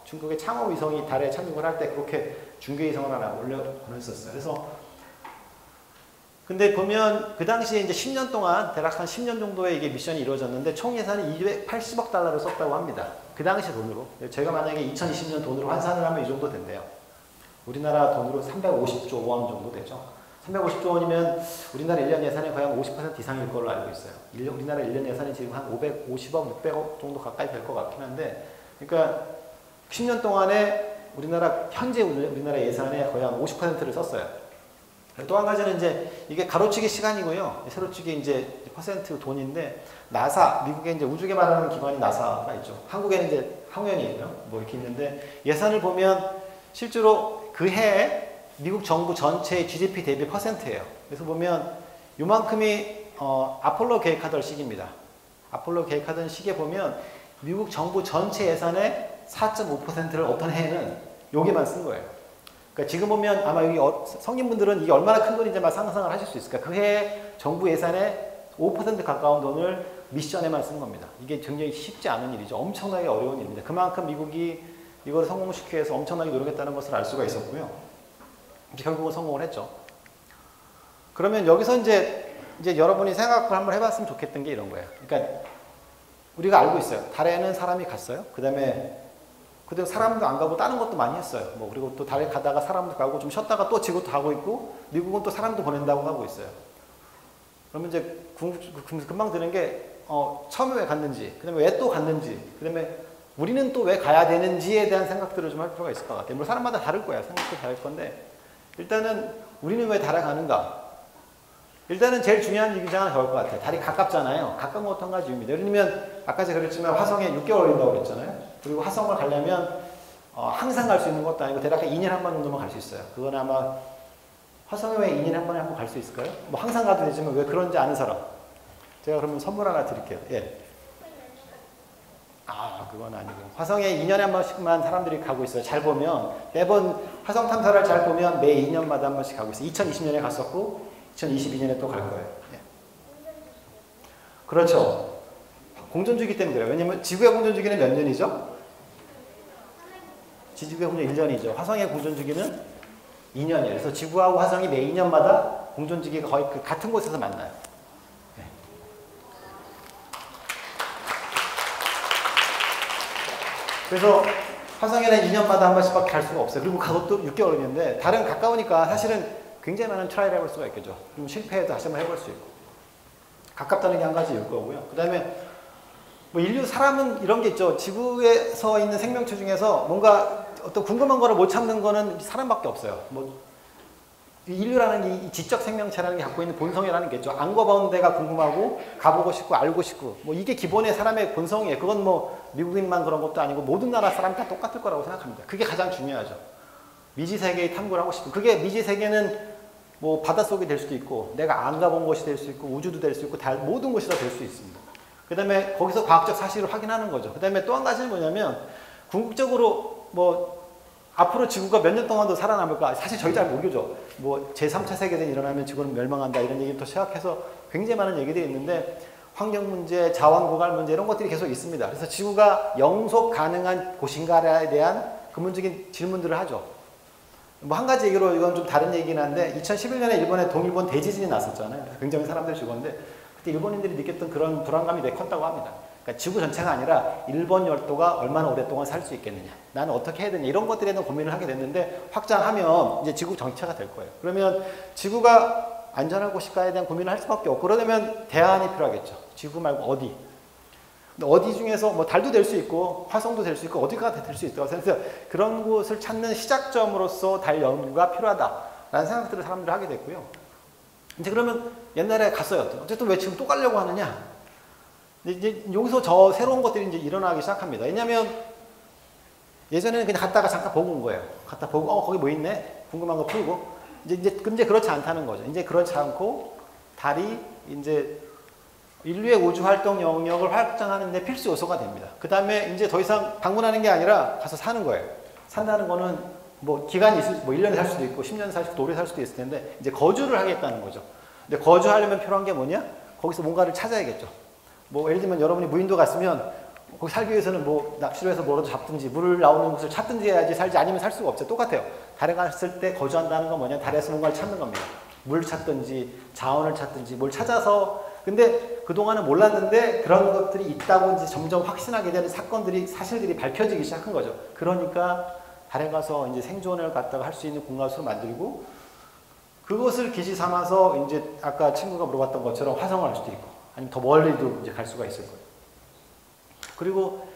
중국의 창어 위성이 달에 착륙을 할 때 그렇게 중계 위성을 하나 보냈었어요. 그래서 근데 보면 그 당시에 이제 10년 동안 대략 한 10년 정도의 이게 미션이 이루어졌는데 총 예산이 280억 달러를 썼다고 합니다. 그 당시 돈으로. 제가 만약에 2020년 돈으로 환산을 하면 이 정도 된대요. 우리나라 돈으로 350조 원 정도 되죠. 350조 원이면 우리나라 1년 예산의 거의 한 50% 이상일 걸로 알고 있어요. 우리나라 1년 예산이 지금 한 550억, 600억 정도 가까이 될 것 같긴 한데 그러니까 10년 동안에 현재 우리나라 예산의 거의 한 50%를 썼어요. 또 한 가지는 이제 이게 가로치기 시간이고요. 세로치기 이제 퍼센트 돈인데 나사, 미국에 이제 우주 개발하는 기관이 나사가 있죠. 한국에는 이제 항공연이에요. 뭐 이렇게 있는데 예산을 보면 실제로 그 해에 미국 정부 전체의 GDP 대비 퍼센트예요. 그래서 보면 요만큼이 아폴로 계획하던 시기입니다. 아폴로 계획하던 시기에 보면 미국 정부 전체 예산의 4.5%를 어떤 해에는 여기만 쓴 거예요. 그러니까 지금 보면 아마 여기 성인분들은 이게 얼마나 큰 돈인지만 상상을 하실 수 있을까. 그 해에 정부 예산의 5% 가까운 돈을 미션에만 쓴 겁니다. 이게 굉장히 쉽지 않은 일이죠. 엄청나게 어려운 일입니다. 그만큼 미국이 이걸 성공시키기 위해서 엄청나게 노력했다는 것을 알 수가 있었고요. 결국은 성공을 했죠. 그러면 여기서 이제 여러분이 생각을 한번 해봤으면 좋겠던 게 이런 거예요. 그러니까 우리가 알고 있어요. 달에는 사람이 갔어요. 그다음에 사람도 안 가고 다른 것도 많이 했어요. 뭐 그리고 또 달에 가다가 사람도 가고 좀 쉬었다가 또 지구도 가고 있고 미국은 또 사람도 보낸다고 하고 있어요. 그러면 이제 금방 드는 게 처음에 왜 갔는지, 그다음에 왜 또 갔는지, 그다음에 우리는 또 왜 가야 되는지에 대한 생각들을 좀 할 필요가 있을 것 같아요. 물론 사람마다 다를 거야. 생각도 다를 건데 일단은 우리는 왜 달에 가는가? 일단은 제일 중요한 이유 중에 하나 적을 것 같아요. 달이 가깝잖아요. 가까운 것도 한 가지 이유입니다. 예를 들면 아까 제가 그랬지만 화성에 6개월 걸린다고 그랬잖아요. 그리고 화성을 가려면 항상 갈 수 있는 것도 아니고 대략 2년에 한 번 정도만 갈 수 있어요. 그건 아마 화성에 왜 2년에 한 번에 한 번 갈 수 있을까요? 뭐 항상 가도 되지만 왜 그런지 아는 사람. 제가 그러면 선물 하나 드릴게요. 예. 그건 아니고 화성에 2년에 한 번씩만 사람들이 가고 있어요. 잘 보면 매번 화성 탐사를 잘 보면 매 2년마다 한 번씩 가고 있어요. 2020년에 갔었고 2022년에 또 갈 거예요. 예. 그렇죠. 공전주기 때문에 그래요. 왜냐면 지구의 공전주기는 몇 년이죠? 지구의 공전 1년이죠. 화성의 공전주기는 2년이에요. 그래서 지구하고 화성이 매 2년마다 공전주기가 거의 같은 곳에서 만나요. 네. 그래서 화성에는 2년마다 한 번씩밖에 갈 수가 없어요. 그리고 그것도 6개월인데 달은 가까우니까 사실은 굉장히 많은 트라이를 해볼 수가 있겠죠. 그럼 실패해도 다시 한번 해볼 수 있고. 가깝다는 게 한 가지 이유일 거고요. 그 다음에 뭐 인류 사람은 이런 게 있죠. 지구에서 있는 생명체 중에서 뭔가 어떤 궁금한 거를 못 참는 거는 사람밖에 없어요. 뭐 인류라는 이 지적 생명체라는 게 갖고 있는 본성이라는 게 있죠. 안 가본 데가 궁금하고 가보고 싶고 알고 싶고 뭐 이게 기본의 사람의 본성이에요. 그건 뭐 미국인만 그런 것도 아니고 모든 나라 사람 다 똑같을 거라고 생각합니다. 그게 가장 중요하죠. 미지 세계의 탐구를 하고 싶은. 그게 미지 세계는 뭐 바닷속이 될 수도 있고 내가 안 가본 곳이 될 수 있고 우주도 될 수 있고 다 모든 곳이 다 될 수 있습니다. 그 다음에 거기서 과학적 사실을 확인하는 거죠. 그 다음에 또 한 가지는 뭐냐면 궁극적으로 뭐 앞으로 지구가 몇 년 동안 더 살아남을까? 사실 저희 잘 모르죠. 뭐 제3차 세계대전이 일어나면 지구는 멸망한다 이런 얘기부터 시작해서 굉장히 많은 얘기들이 있는데 환경 문제, 자원 고갈 문제 이런 것들이 계속 있습니다. 그래서 지구가 영속 가능한 곳인가에 대한 근본적인 질문들을 하죠. 뭐 한 가지 얘기로 이건 좀 다른 얘기긴 한데 2011년에 일본에 동일본 대지진이 났었잖아요. 굉장히 사람들이 죽었는데 그때 일본인들이 느꼈던 그런 불안감이 되게 컸다고 합니다. 그러니까 지구 전체가 아니라 일본 열도가 얼마나 오랫동안 살 수 있겠느냐, 나는 어떻게 해야 되냐 이런 것들에 대한 고민을 하게 됐는데 확장하면 이제 지구 정체가 될 거예요. 그러면 지구가 안전한 곳일까에 대한 고민을 할 수밖에 없고 그러려면 대안이 필요하겠죠. 지구 말고 어디? 근데 어디 중에서 뭐 달도 될 수 있고 화성도 될 수 있고 어디가 될 수 있다고 생각해서 그런 곳을 찾는 시작점으로서 달 연구가 필요하다라는 생각들을 사람들이 하게 됐고요. 이제 그러면 옛날에 갔어요. 어쨌든 왜 지금 또 가려고 하느냐? 이제 여기서 저 새로운 것들이 이제 일어나기 시작합니다. 왜냐하면 예전에는 그냥 갔다가 잠깐 보고 온 거예요. 갔다 보고 거기 뭐 있네? 궁금한 거 풀고 근데 그렇지 않다는 거죠. 이제 그렇지 않고 달이 이제 인류의 우주 활동 영역을 확장하는 데 필수 요소가 됩니다. 그 다음에 이제 더 이상 방문하는 게 아니라 가서 사는 거예요. 산다는 거는 뭐 기간이 있을 뭐 1년에 살 수도 있고 10년 살 수도 있고 오래 살 수도 있을 텐데 이제 거주를 하겠다는 거죠. 근데 거주하려면 필요한 게 뭐냐? 거기서 뭔가를 찾아야겠죠. 뭐 예를 들면 여러분이 무인도 갔으면 거기 살기 위해서는 뭐 낚시로 해서 뭐라도 잡든지 물 나오는 곳을 찾든지 해야지 살지 아니면 살 수가 없어요. 똑같아요. 달에 갔을 때 거주한다는 건 뭐냐? 달에서 뭔가를 찾는 겁니다. 물 찾든지 자원을 찾든지 뭘 찾아서 근데 그동안은 몰랐는데 그런 것들이 있다고 이제 점점 확신하게 되는 사실들이 밝혀지기 시작한 거죠. 그러니까 달에 가서 이제 생존을 갖다가 할 수 있는 공간으로 만들고 그것을 기지 삼아서 이제 아까 친구가 물어봤던 것처럼 화성을 할 수도 있고 아니면 더 멀리도 이제 갈 수가 있을 거예요. 그리고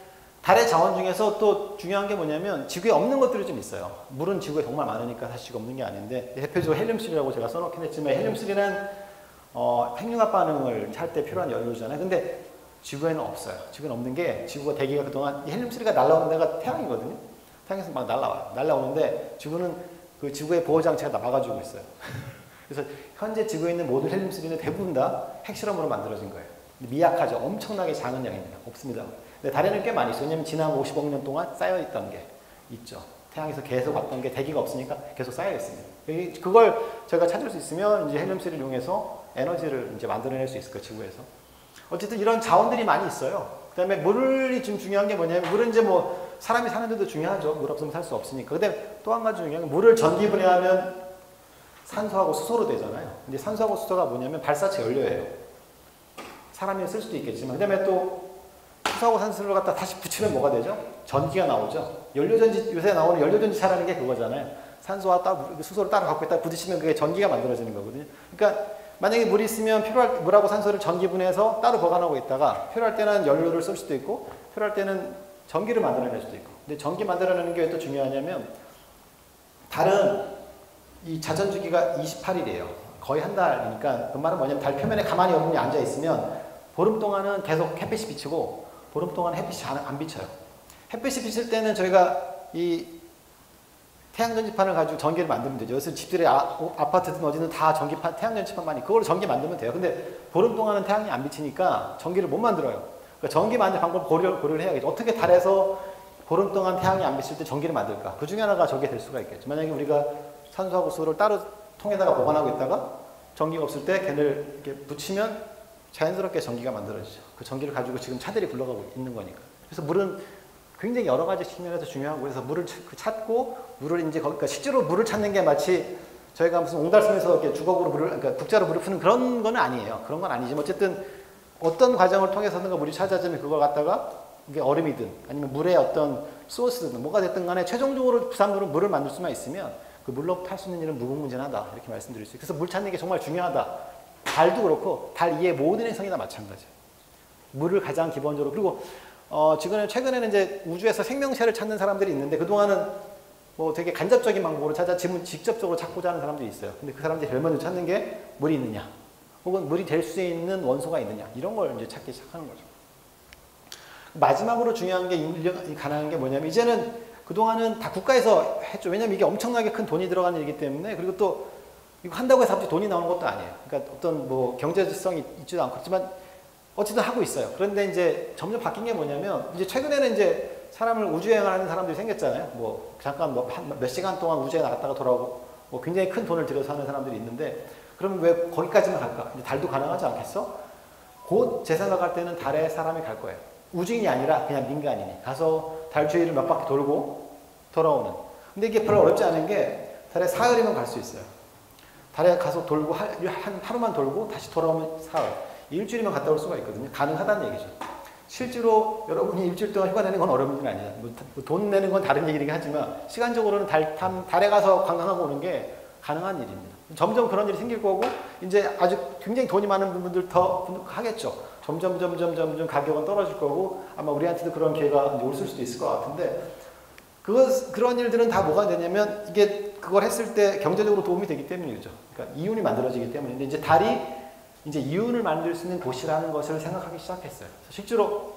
달의 자원 중에서 또 중요한 게 뭐냐면 지구에 없는 것들이 좀 있어요. 물은 지구에 정말 많으니까 사실 없는 게 아닌데 대표적으로 헬륨3라고 제가 써놓긴 했지만 헬륨3는 핵융합 반응을 할 때 필요한 연료잖아요. 근데 지구에는 없어요. 지구에는 없는 게 지구가 대기가 그동안 헬륨3가 날아오는 데가 태양이거든요. 태양에서 막 날아와요. 날아오는데 지구는 그 지구의 보호 장치가 다 막아주고 있어요. 그래서 현재 지구에 있는 모든 헬륨3는 대부분 다 핵실험으로 만들어진 거예요. 미약하죠. 엄청나게 작은 양입니다. 없습니다. 근데 달에는 꽤 많이 있어요. 왜냐면 지난 50억 년 동안 쌓여있던 게 있죠. 태양에서 계속 왔던 게 대기가 없으니까 계속 쌓여있습니다. 그걸 저희가 찾을 수 있으면 이제 헬륨3를 이용해서 에너지를 이제 만들어낼 수 있을 거예요. 지구에서. 어쨌든 이런 자원들이 많이 있어요. 그 다음에 물이 좀 중요한 게 뭐냐면 물은 이제 뭐 사람이 사는 데도 중요하죠. 물 없으면 살 수 없으니까. 근데 또 한 가지 중요한 게 물을 전기 분해하면 산소하고 수소로 되잖아요. 근데 산소하고 수소가 뭐냐면 발사체 연료예요. 사람이 쓸 수도 있겠지만. 그 다음에 또 수소하고 산소를 갖다 다시 붙이면 뭐가 되죠? 전기가 나오죠. 연료전지, 요새 나오는 연료전지차라는 게 그거잖아요. 산소와 수소를 따로 갖고 있다가 부딪히면 그게 전기가 만들어지는 거거든요. 그러니까 만약에 물이 있으면 물하고 산소를 전기 분해해서 따로 보관하고 있다가 필요할 때는 연료를 쓸 수도 있고 필요할 때는 전기를 만들어낼 수도 있고. 근데 전기 만들어내는 게 왜 또 중요하냐면 달은 이 자전주기가 28일이에요. 거의 한 달이니까 그 말은 뭐냐면 달 표면에 가만히 여러분이 앉아 있으면 보름 동안은 계속 햇빛이 비치고 보름 동안 햇빛이 안 비쳐요. 햇빛이 비칠 때는 저희가 이 태양전지판을 가지고 전기를 만들면 되죠. 요새 집들이 아파트든 어디든 다 전기판, 태양전지판 많이 그걸 전기 만들면 돼요. 근데 보름 동안은 태양이 안 비치니까 전기를 못 만들어요. 그러니까 전기 만들 방법을 고려를 해야겠죠. 어떻게 달에서 보름 동안 태양이 안 비칠 때 전기를 만들까? 그 중에 하나가 저게 될 수가 있겠죠. 만약에 우리가 산소하고 수소를 따로 통에다가 보관하고 있다가 전기가 없을 때 걔를 이렇게 붙이면 자연스럽게 전기가 만들어지죠. 그 전기를 가지고 지금 차들이 굴러가고 있는 거니까. 그래서 물은 굉장히 여러 가지 측면에서 중요하고 그래서 물을 찾고 물을 이제 그러니까 실제로 물을 찾는 게 마치 저희가 무슨 옹달샘에서 이렇게 주걱으로 물을 그러니까 국자로 물을 푸는 그런 건 아니에요. 그런 건 아니지만 어쨌든 어떤 과정을 통해서든가 물이 찾아지면 그걸 갖다가 이게 얼음이든 아니면 물의 어떤 소스든 뭐가 됐든 간에 최종적으로 부산물은 물을 만들 수만 있으면 그 물로 탈 수 있는 일은 무궁무진하다 이렇게 말씀드릴 수 있어요. 그래서 물 찾는 게 정말 중요하다. 달도 그렇고 달 이외의 모든 행성이나 마찬가지예요. 물을 가장 기본적으로 그리고 최근에는 이제 우주에서 생명체를 찾는 사람들이 있는데 그동안은 뭐 되게 간접적인 방법으로 직접적으로 찾고자 하는 사람들이 있어요. 근데 그 사람들이 제일 먼저 찾는 게 물이 있느냐, 혹은 물이 될 수 있는 원소가 있느냐, 이런 걸 이제 찾기 시작하는 거죠. 마지막으로 중요한 게 가능한 게 뭐냐면 이제는 그동안은 다 국가에서 했죠. 왜냐면 이게 엄청나게 큰 돈이 들어가는 일이기 때문에 그리고 또 이거 한다고 해서 갑자기 돈이 나오는 것도 아니에요. 그러니까 어떤 뭐 경제성이 있지도 않고 그렇지만 어쨌든 하고 있어요. 그런데 이제 점점 바뀐 게 뭐냐면 이제 최근에는 이제 사람을 우주여행을 하는 사람들이 생겼잖아요. 뭐 잠깐 몇 시간 동안 우주에 나갔다가 돌아오고 뭐 굉장히 큰 돈을 들여서 하는 사람들이 있는데 그러면 왜 거기까지만 갈까? 이제 달도 가능하지 않겠어? 곧 제 생각할 때는 달에 사람이 갈 거예요. 우주인이 아니라 그냥 민간인이 가서 달 주위를 몇 바퀴 돌고 돌아오는. 근데 이게 별로 어렵지 않은 게 달에 사흘이면 갈 수 있어요. 달에 가서 돌고 하루만 돌고 다시 돌아오면 사흘. 일주일이면 갔다 올 수가 있거든요. 가능하다는 얘기죠. 실제로 여러분이 일주일 동안 휴가 내는 건 어려운 일이 아니에요. 돈 내는 건 다른 얘기긴 하지만 시간적으로는 달에 가서 관광하고 오는 게 가능한 일입니다. 점점 그런 일이 생길 거고 이제 아주 굉장히 돈이 많은 분들 더 하겠죠. 점점 가격은 떨어질 거고 아마 우리한테도 그런 기회가 올 수도 있을 것 같은데 그런 일들은 다 뭐가 되냐면 이게 그걸 했을 때 경제적으로 도움이 되기 때문이죠. 그러니까 이윤이 만들어지기 때문인데 이제 달이 이제 이윤을 만들 수 있는 곳이라는 것을 생각하기 시작했어요. 실제로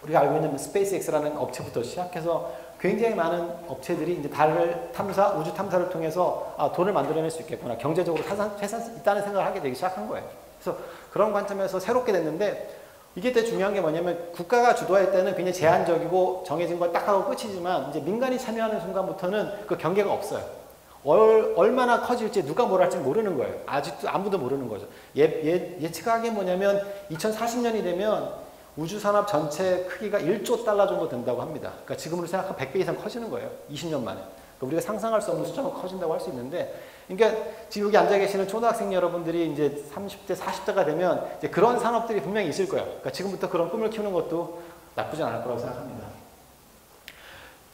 우리가 알고 있는 스페이스X라는 업체부터 시작해서 굉장히 많은 업체들이 이제 달 탐사, 우주 탐사를 통해서 돈을 만들어낼 수 있겠구나. 경제적으로 있다는 생각을 하게 되기 시작한 거예요. 그래서 그런 관점에서 새롭게 됐는데 이게 되게 중요한 게 뭐냐면 국가가 주도할 때는 굉장히 제한적이고 정해진 걸 딱 하고 끝이지만 이제 민간이 참여하는 순간부터는 그 경계가 없어요. 얼마나 커질지 누가 뭘 할지 모르는 거예요. 아직도 아무도 모르는 거죠. 예측하는 게 뭐냐면 2040년이 되면 우주산업 전체 크기가 1조 달러 정도 된다고 합니다. 그러니까 지금으로 생각하면 100배 이상 커지는 거예요. 20년 만에. 그러니까 우리가 상상할 수 없는 숫자가 커진다고 할 수 있는데 그러니까 지금 여기 앉아 계시는 초등학생 여러분들이 이제 30대, 40대가 되면 이제 그런 산업들이 분명히 있을 거예요. 그러니까 지금부터 그런 꿈을 키우는 것도 나쁘지 않을 거라고 생각합니다.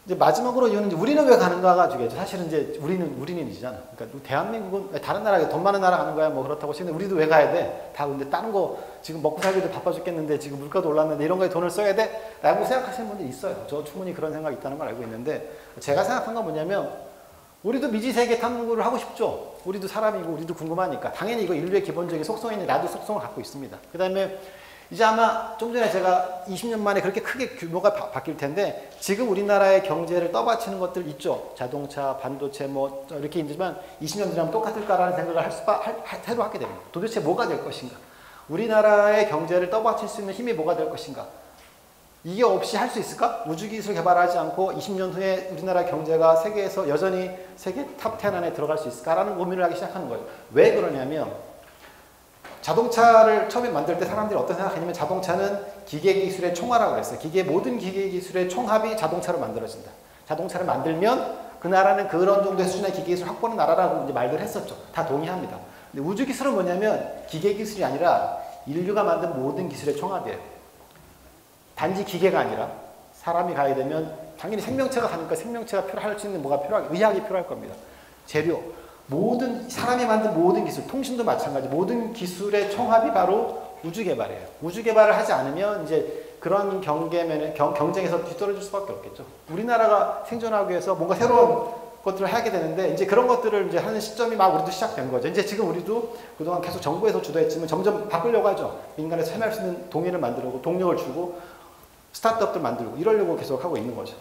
이제 마지막으로 이유는 이제 우리는 왜 가는가가 중요하죠. 사실은 이제 우리는이잖아. 그러니까 그러니까 다른 나라, 돈 많은 나라 가는 거야 뭐 그렇다고 치는데 우리도 왜 가야 돼? 다 근데 다른 거 지금 먹고 살기도 바빠 죽겠는데 지금 물가도 올랐는데 이런 거에 돈을 써야 돼? 라고 생각하시는 분들이 있어요. 저 충분히 그런 생각이 있다는 걸 알고 있는데 제가 생각한 건 뭐냐면 우리도 미지세계 탐구를 하고 싶죠. 우리도 사람이고 우리도 궁금하니까. 당연히 이거 인류의 기본적인 속성인데 나도 속성을 갖고 있습니다. 그 다음에 이제 아마 좀 전에 제가 20년 만에 그렇게 크게 규모가 바뀔 텐데 지금 우리나라의 경제를 떠받치는 것들 있죠. 자동차, 반도체 뭐 이렇게 있지만 20년 지나면 똑같을까라는 생각을 새로 하게 됩니다. 도대체 뭐가 될 것인가? 우리나라의 경제를 떠받칠 수 있는 힘이 뭐가 될 것인가? 이게 없이 할 수 있을까? 우주기술 개발하지 않고 20년 후에 우리나라 경제가 세계에서 여전히 세계 탑 10 안에 들어갈 수 있을까라는 고민을 하기 시작하는 거예요. 왜 그러냐면 자동차를 처음에 만들 때 사람들이 어떤 생각했냐면 자동차는 기계기술의 총화라고 그랬어요. 모든 기계기술의 총합이 자동차로 만들어진다. 자동차를 만들면 그 나라는 그런 정도의 수준의 기계기술 확보하는 나라라고 이제 말들 했었죠. 다 동의합니다. 근데 우주기술은 뭐냐면 기계기술이 아니라 인류가 만든 모든 기술의 총합이에요. 단지 기계가 아니라 사람이 가야 되면 당연히 생명체가 가니까 생명체가 할 수 있는 뭐가 의학이 필요할 겁니다. 재료, 사람이 만든 모든 기술, 통신도 마찬가지, 모든 기술의 총합이 바로 우주 개발이에요. 우주 개발을 하지 않으면 이제 그런 경쟁에서 뒤떨어질 수밖에 없겠죠. 우리나라가 생존하기 위해서 뭔가 새로운 것들을 하게 되는데 이제 그런 것들을 이제 하는 시점이 막 우리도 시작된 거죠. 이제 지금 우리도 그동안 계속 정부에서 주도했지만 점점 바꾸려고 하죠. 민간에서 참여할 수 있는 동의를 만들고 동력을 주고 스타트업들 만들고 이러려고 계속 하고 있는 거죠.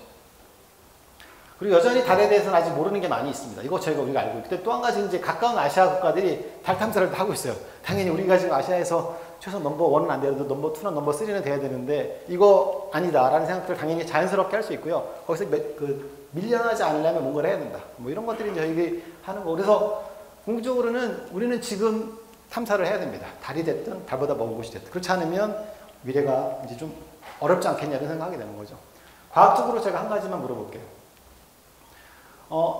그리고 여전히 달에 대해서는 아직 모르는 게 많이 있습니다. 이거 우리가 알고 있고. 근데 또 한 가지 이제 가까운 아시아 국가들이 달 탐사를 하고 있어요. 당연히 우리가 지금 아시아에서 최소 넘버 1은 안 되어도 넘버 2나 넘버 3는 돼야 되는데 이거 아니다라는 생각들을 당연히 자연스럽게 할 수 있고요. 거기서 밀려나지 않으려면 뭔가를 해야 된다. 뭐 이런 것들이 이제 저희들이 하는 거. 그래서 궁극적으로는 우리는 지금 탐사를 해야 됩니다. 달이 됐든 달보다 먼 곳이 됐든. 그렇지 않으면 미래가 이제 좀 어렵지 않겠냐는 생각하게 되는 거죠. 과학적으로 제가 한 가지만 물어볼게요.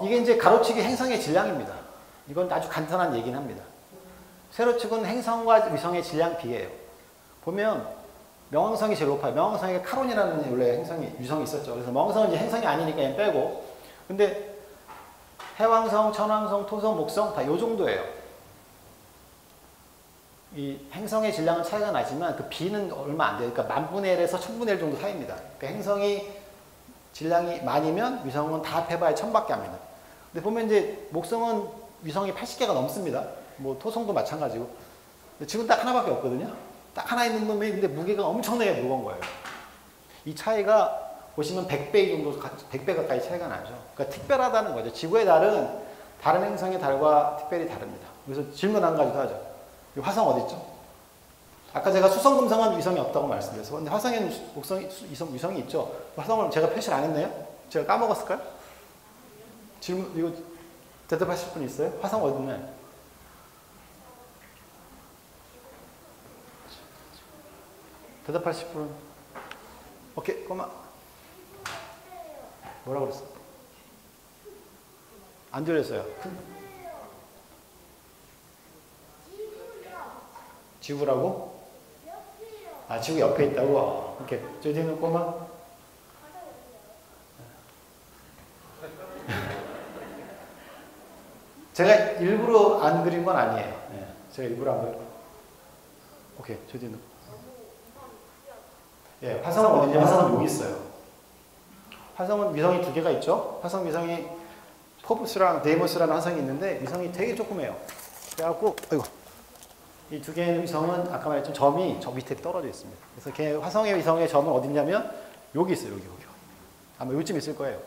이게 이제 가로치기 행성의 질량입니다. 이건 아주 간단한 얘기는 합니다. 세로축은 행성과 위성의 질량 비례예요. 보면 명왕성이 제일 높아요. 명왕성에 카론이라는 원래 위성이 있었죠. 그래서 명왕성은 이제 행성이 아니니까 얘는 빼고. 근데 해왕성, 천왕성, 토성, 목성 다 이 정도예요. 이 행성의 질량은 차이가 나지만 그 비는 얼마 안 돼요. 그러니까 만분의 1에서 천분의 1 정도 사이입니다. 그러니까 행성이 질량이 만이면 위성은 다 합해봐야 1000밖에 안 됩니다. 근데 보면 이제 목성은 위성이 80개가 넘습니다. 뭐 토성도 마찬가지고. 근데 지금 딱 하나밖에 없거든요. 딱 하나 있는 놈이 근데 무게가 엄청나게 무거운 거예요. 이 차이가 보시면 100배 정도, 100배 가까이 차이가 나죠. 그러니까 특별하다는 거죠. 지구의 달은 다른 행성의 달과 특별히 다릅니다. 그래서 질문 한 가지 더 하죠. 화성 어디 있죠? 아까 제가 수성, 금성은 위성이 없다고 말씀드렸어요. 근데 화성에는 위성이 있죠. 화성을 제가 표시를 안 했나요? 제가 까먹었을까요? 질문, 이거 대답하실 분 있어요? 화성 어디 있나요? 대답하실 분? 오케이, 꼬마. 뭐라고 그랬어? 안 들렸어요. 지구라고? 아, 지구 옆에 있다고? 오케이. 저 뒤에는 꼬마? 제가 일부러 안 그린 건 아니에요. 네, 제가 일부러 안 그린 거. 오케이. 저 뒤에는. 예, 화성은 어디냐? 화성은 여기 있어요. 화성은 위성이 2개가 있죠. 화성 위성이 포브스랑 데이모스라는 화성이 있는데 위성이 되게 조그매요. 그래갖고 아이고 이 2개의 위성은 아까 말했지만 점이 저 밑에 떨어져 있습니다. 그래서 화성의 위성의 점은 어디 있냐면 여기 있어요. 여기. 아마 요쯤 있을 거예요.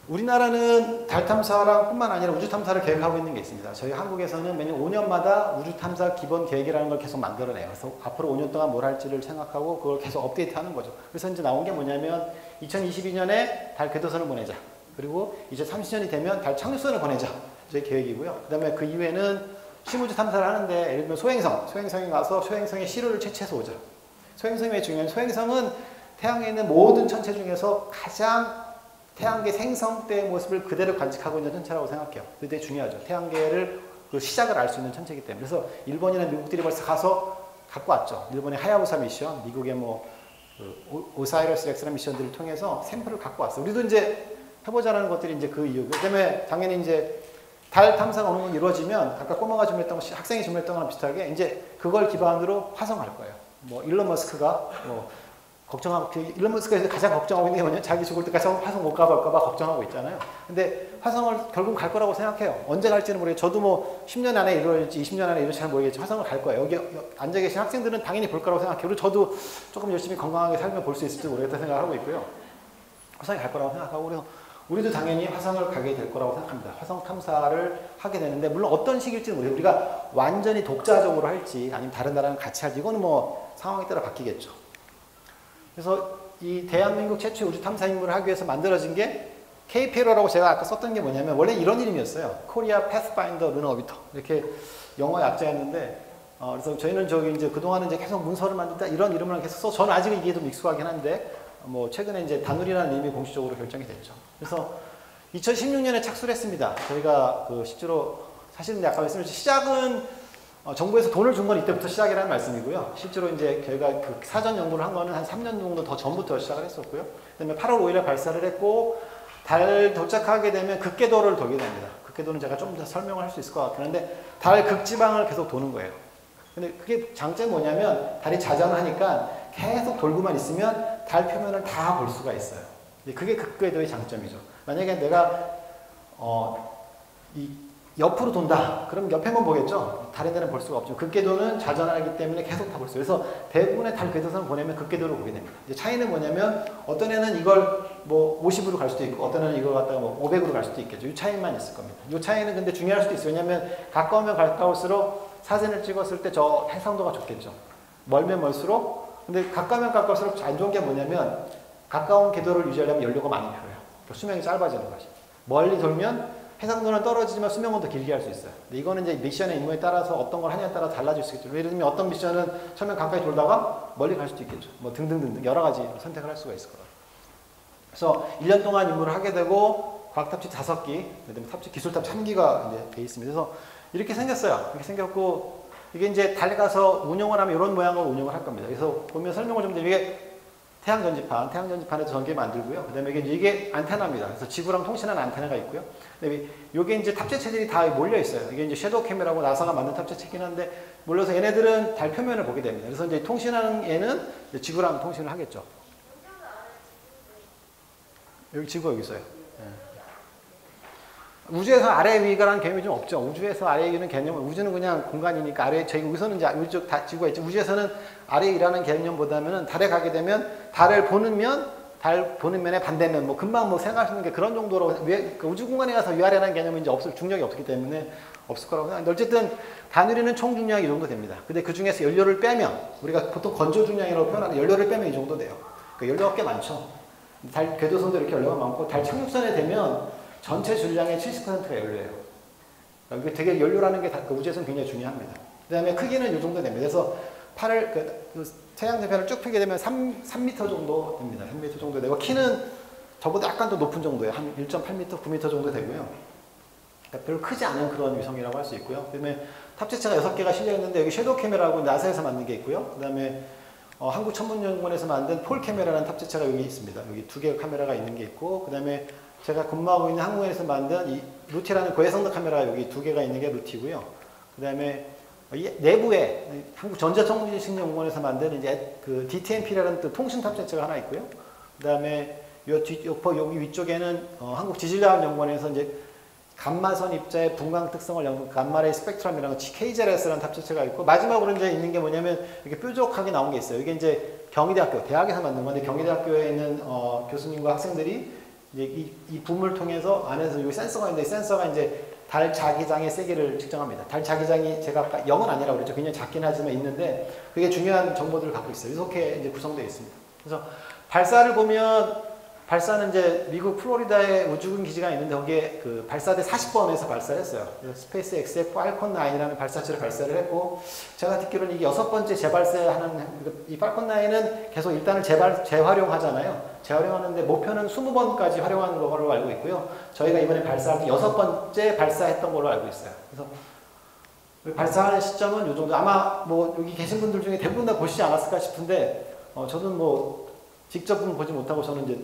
우리나라는 달 탐사랑 뿐만 아니라 우주 탐사를 계획하고 있는 게 있습니다. 저희 한국에서는 매년 5년마다 우주 탐사 기본 계획이라는 걸 계속 만들어내요. 그래서 앞으로 5년 동안 뭘 할지를 생각하고 그걸 계속 업데이트하는 거죠. 그래서 이제 나온 게 뭐냐면 2022년에 달 궤도선을 보내자. 그리고 이제 30년이 되면 달 착륙선을 보내자. 저희 계획이고요. 그 다음에 그 이후에는 심우주 탐사를 하는데 예를 들면 소행성에 가서 소행성의 시료를 채취해서 오자. 소행성이 왜 중요해요? 소행성은 태양에 있는 모든 천체 중에서 가장 태양계 생성 때의 모습을 그대로 관측하고 있는 천체라고 생각해요. 그게 중요하죠. 태양계를 그 시작을 알 수 있는 천체이기 때문에. 그래서 일본이나 미국들이 벌써 가서 갖고 왔죠. 일본의 하야부사 미션, 미국의 오사이러스 렉스라는 미션들을 통해서 샘플을 갖고 왔어요. 우리도 이제 해보자라는 것들이 이제 그 이유고. 그 다음에 당연히 이제 달 탐사가 어느 정도 이루어지면 아까 꼬마가 질문했던 거, 학생이 질문했던 거랑 비슷하게 이제 그걸 기반으로 화성 갈 거예요. 일론 머스크가 일론 머스크가 가장 걱정하고 있는 게 뭐냐면 자기 죽을 때까지 화성 못 가볼까봐 걱정하고 있잖아요. 근데 화성을 결국 갈 거라고 생각해요. 언제 갈지는 모르겠어요. 저도 10년 안에 이루어질지 20년 안에 이루어질지 잘 모르겠지만 화성을 갈 거예요. 여기 앉아 계신 학생들은 당연히 볼 거라고 생각해요. 그리고 저도 조금 열심히 건강하게 살면 볼 수 있을지 모르겠다 생각하고 있고요. 화성에 갈 거라고 생각하고 그래서 우리도 당연히 화성을 가게 될 거라고 생각합니다. 화성 탐사를 하게 되는데 물론 어떤 식일지는 모르겠어요. 우리가 완전히 독자적으로 할지 아니면 다른 나라랑 같이 할지 이거는 상황에 따라 바뀌겠죠. 그래서 이 대한민국 최초의 우주 탐사 임무를 하기 위해서 만들어진 게 KPLO라고 제가 아까 썼던 게 뭐냐면 원래 이런 이름이었어요. Korea Pathfinder Lunar Orbiter 이렇게 영어 약자였는데 그래서 저희는 이제 그동안은 이제 계속 문서를 만든다 이런 이름을 계속 써. 저는 아직은 이게 좀 익숙하긴 한데 최근에 이제 다누리라는 이름이 공식적으로 결정이 됐죠. 그래서 2016년에 착수를 했습니다. 저희가 실제로 사실은 아까 말씀드렸듯이 시작은 정부에서 돈을 준 건 이때부터 시작이라는 말씀이고요. 실제로 이제 저희가 그 사전 연구를 한 거는 한 3년 정도 더 전부터 시작을 했었고요. 그다음에 8월 5일에 발사를 했고 달 도착하게 되면 극궤도를 돌게 됩니다. 극궤도는 제가 좀 더 설명을 할 수 있을 것 같긴 한데 달 극지방을 계속 도는 거예요. 근데 그게 장점이 뭐냐면 달이 자전하니까 계속 돌고만 있으면 달 표면을 다 볼 수가 있어요. 그게 극궤도의 장점이죠. 만약에 내가 이 옆으로 돈다. 그럼 옆에만 보겠죠. 다른 데는 볼 수가 없죠. 극궤도는 자전하기 때문에 계속 다 볼 수 있어요. 그래서 대부분의 달 궤도선을 보내면 극궤도로 보게 됩니다. 이제 차이는 뭐냐면 어떤 애는 이걸 뭐 50으로 갈 수도 있고 어떤 애는 이걸 갖다가 뭐 500으로 갈 수도 있겠죠. 이 차이만 있을 겁니다. 이 차이는 근데 중요할 수도 있어요. 왜냐하면 가까우면 가까울수록 사진을 찍었을 때 저 해상도가 좋겠죠. 멀면 멀수록 근데 가까우면 가까울수록 안 좋은 게 뭐냐면 가까운 궤도를 유지하려면 연료가 많이 필요해요. 수명이 짧아지는 거지. 멀리 돌면 해상도는 떨어지지만 수명은 더 길게 할 수 있어요. 근데 이거는 이제 미션의 임무에 따라서 어떤 걸 하냐에 따라 달라질 수 있겠죠. 예를 들면 어떤 미션은 처음에 가까이 돌다가 멀리 갈 수도 있겠죠. 뭐 등등등등 여러 가지 선택을 할 수가 있을 거라고. 그래서 1년 동안 임무를 하게 되고 과학탑재 5기, 그다음에 탑재 기술탑 3기가 이제 돼 있습니다. 그래서 이렇게 생겼어요. 이렇게 생겼고 이게 이제 달에 가서 운영을 하면 이런 모양으로 운영을 할 겁니다. 그래서 보면 설명을 좀 드리면 이게 태양전지판에서 전기 만들고요. 그 다음에 이게 안테나입니다. 그래서 지구랑 통신하는 안테나가 있고요. 그다음에 이게 이제 탑재 체들이 다 몰려 있어요. 이게 이제 섀도우 캠이라고 나사가 만든 탑재 체긴 한데 몰려서 얘네들은 달 표면을 보게 됩니다. 그래서 이제 통신하는 얘는 이제 지구랑 통신을 하겠죠. 여기 지구가 여기 있어요. 네. 우주에서 아래 위가라는 개념이 좀 없죠. 우주에서 아래 위는 개념은 우주는 그냥 공간이니까 아래 저희 여기서는 이제 이쪽 지구가 있죠. 우주에서는 아래 위라는 개념보다는 달에 가게 되면 달을 보는 면의 반대면 뭐 금방 뭐 생각할 수 있는 게 그런 정도로 우주 공간에 가서 위아래라는 개념은 이제 없을 중력이 없기 때문에 없을 거라고 생각하는데 어쨌든 다누리는 총 중량이 이 정도 됩니다. 근데 그 중에서 연료를 빼면 우리가 보통 건조 중량이라고 표현하는 연료를 빼면 이 정도 돼요. 그러니까 연료가 꽤 많죠. 달 궤도선도 이렇게 연료가 많고 달 착륙선에 되면 전체 줄량의 70%가 연료예요. 그러니까 이게 되게 연료라는 게 우주에서는 굉장히 중요합니다. 그 다음에 크기는 이 정도 됩니다. 그래서 태양대편을 쭉 펴게 되면 3m 정도 됩니다. 3m 정도 되고 키는 저보다 약간 더 높은 정도예요. 한 1.8m, 9m 정도 되고요. 그러니까 별로 크지 않은 그런 위성이라고 할 수 있고요. 그 다음에 탑재체가 6개가 실려있는데 여기 섀도우 카메라고 나사에서 만든 게 있고요. 그 다음에 한국천문연구원에서 만든 폴 카메라라는 탑재체가 여기 있습니다. 여기 2개의 카메라가 있는 게 있고 그 다음에 제가 근무하고 있는 항공에서 만든 이 루티라는 고해성도 카메라가 여기 2개가 있는 게 루티고요. 그 다음에 내부에 한국전자통신연구원에서 만든 이제 그 DTMP라는 또 통신 탑재체가 하나 있고요. 그 다음에 여기 위쪽에는 한국지질과학연구원에서 이제 감마선 입자의 분광 특성을 연구 감마레이 스펙트럼이라는 KZRS라는 탑재체가 있고 마지막으로 이제 있는 게 뭐냐면 이렇게 뾰족하게 나온 게 있어요. 이게 이제 경희대학교 대학에서 만든 건데 경희대학교에 있는 교수님과 학생들이 이제 이 붐을 통해서 안에서 여기 센서가 있는데 이 센서가 이제 달 자기장의 세기를 측정합니다. 달 자기장이 제가 아까 0은 아니라고 그랬죠. 굉장히 작긴 하지만 있는데 그게 중요한 정보들을 갖고 있어요. 이렇게 이제 구성되어 있습니다. 그래서 발사를 보면 발사는 이제 미국 플로리다에 우주군 기지가 있는데 거기에 그 발사대 40번에서 발사를 했어요. 그래서 스페이스 X의 팔콘 9이라는 발사체를 발사를 했고 제가 듣기로는 이게 6번째 재발사하는 이 팔콘 9은 계속 일단은 재활용하잖아요. 재활용하는데 목표는 20번까지 활용하는 걸로 알고 있고요. 저희가 이번에 발사할 때 6번째 발사했던 걸로 알고 있어요. 그래서 발사하는 시점은 이 정도. 아마 뭐 여기 계신 분들 중에 대부분 다 보시지 않았을까 싶은데 저는 뭐 직접 보지 못하고 저는 이제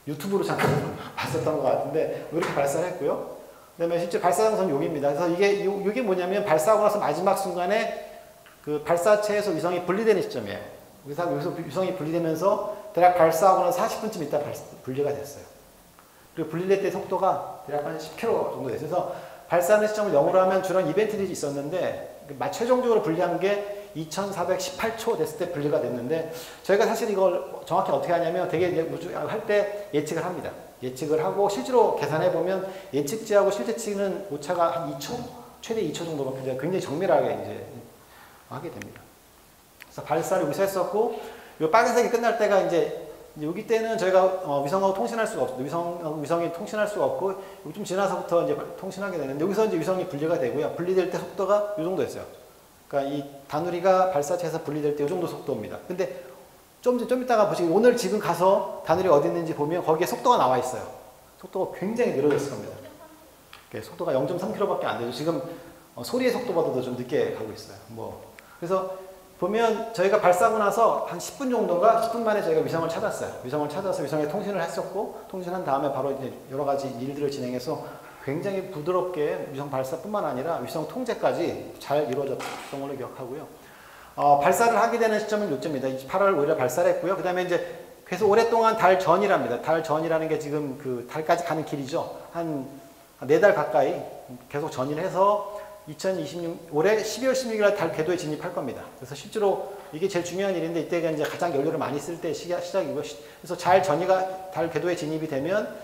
유튜브로 잠깐 봤었던 것 같은데 이렇게 발사를 했고요. 그 다음에 실제 발사 장소는 여기입니다. 그래서 이게 뭐냐면 발사하고 나서 마지막 순간에 그 발사체에서 위성이 분리되는 시점이에요. 여기서 위성이 분리되면서 대략 발사하고 나서 40분쯤 있다 분리가 됐어요. 그리고 분리될 때 속도가 대략 한 10km 정도 됐어요. 그래서 발사하는 시점을 0으로 하면 주로 이벤트들이 있었는데 최종적으로 분리한 게 2418초 됐을 때 분리가 됐는데 저희가 사실 이걸 정확히 어떻게 하냐면 되게 이제 우주 할 때 예측을 합니다. 예측을 하고 실제로 계산해 보면 예측치하고 실제치는 오차가 한 2초, 최대 2초 정도밖에 굉장히 정밀하게 이제 하게 됩니다. 그래서 발사를 여기서 했었고 이 빨간색이 끝날 때가 이제 여기 때는 저희가 위성하고 통신할 수가 없어요. 위성이 통신할 수가 없고 여기 좀 지나서부터 이제 통신하게 되는데 여기서 이제 위성이 분리가 되고요. 분리될 때 속도가 이 정도였어요. 그러니까 이 다누리가 발사체에서 분리될 때 이 정도 속도입니다. 근데 좀 이따가 보시면 오늘 지금 가서 다누리가 어디 있는지 보면 거기에 속도가 나와 있어요. 속도가 굉장히 느려졌을 겁니다. 속도가 0.3km밖에 안 되죠. 지금 소리의 속도보다도 좀 늦게 가고 있어요. 그래서 보면 저희가 발사하고 나서 한 10분 정도인가 10분 만에 저희가 위성을 찾았어요. 위성을 찾아서 위성에 통신을 했었고 통신한 다음에 바로 이제 여러 가지 일들을 진행해서 굉장히 부드럽게 위성 발사뿐만 아니라 위성 통제까지 잘 이루어졌던 걸로 기억하고요. 발사를 하게 되는 시점은 요점입니다. 8월 5일에 발사를 했고요. 그 다음에 이제 계속 오랫동안 달 전이랍니다. 달 전이라는 게 지금 그 달까지 가는 길이죠. 한 4달 가까이 계속 전이를 해서 2026 올해 12월 16일 날 달 궤도에 진입할 겁니다. 그래서 실제로 이게 제일 중요한 일인데 이때가 이제 가장 연료를 많이 쓸 때 시작이고, 그래서 잘 전이가 달 궤도에 진입이 되면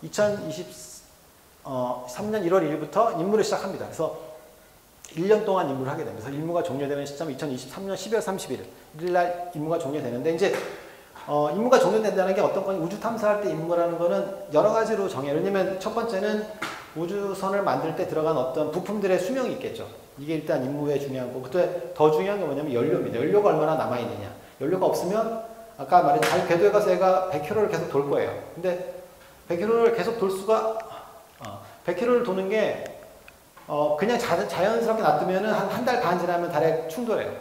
2023년 1월 1일부터 임무를 시작합니다. 그래서 1년 동안 임무를 하게 됩니다. 그래서 임무가 종료되는 시점 2023년 12월 31일 날 임무가 종료되는데, 이제 임무가 종료된다는 게 어떤 거니, 우주 탐사할 때 임무라는 거는 여러 가지로 정해요. 왜냐면 첫 번째는 우주선을 만들 때 들어간 어떤 부품들의 수명이 있겠죠. 이게 일단 임무에 중요한 거고, 그때 더 중요한 게 뭐냐면 연료입니다. 연료가 얼마나 남아있느냐. 연료가 없으면 아까 말한 달 궤도에 가서 얘가 100km를 계속 돌 거예요. 근데 100km를 계속 돌 수가 100km를 도는 게 그냥 자연스럽게 놔두면은 한 달 반 지나면 달에 충돌해요.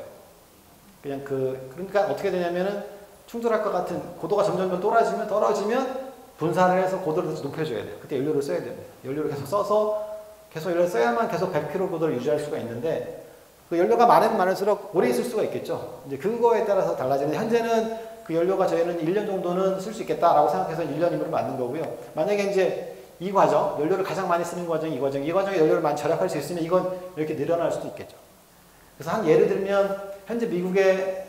그냥 그러니까 어떻게 되냐면은 충돌할 것 같은 고도가 점점 떨어지면 분산을 해서 고도를 더 높여줘야 돼요. 그때 연료를 써야 됩니다. 연료를 계속 써서 계속 연료를 써야만 계속 100km 고도를 유지할 수가 있는데, 그 연료가 많으면 많을수록 오래 있을 수가 있겠죠. 이제 그거에 따라서 달라지는데, 현재는 그 연료가 저희는 1년 정도는 쓸 수 있겠다라고 생각해서 1년 임무를 만든 거고요. 만약에 이제 이 과정, 연료를 가장 많이 쓰는 과정이 이 과정에 연료를 많이 절약할 수 있으면 이건 이렇게 늘어날 수도 있겠죠. 그래서 한 예를 들면 현재 미국의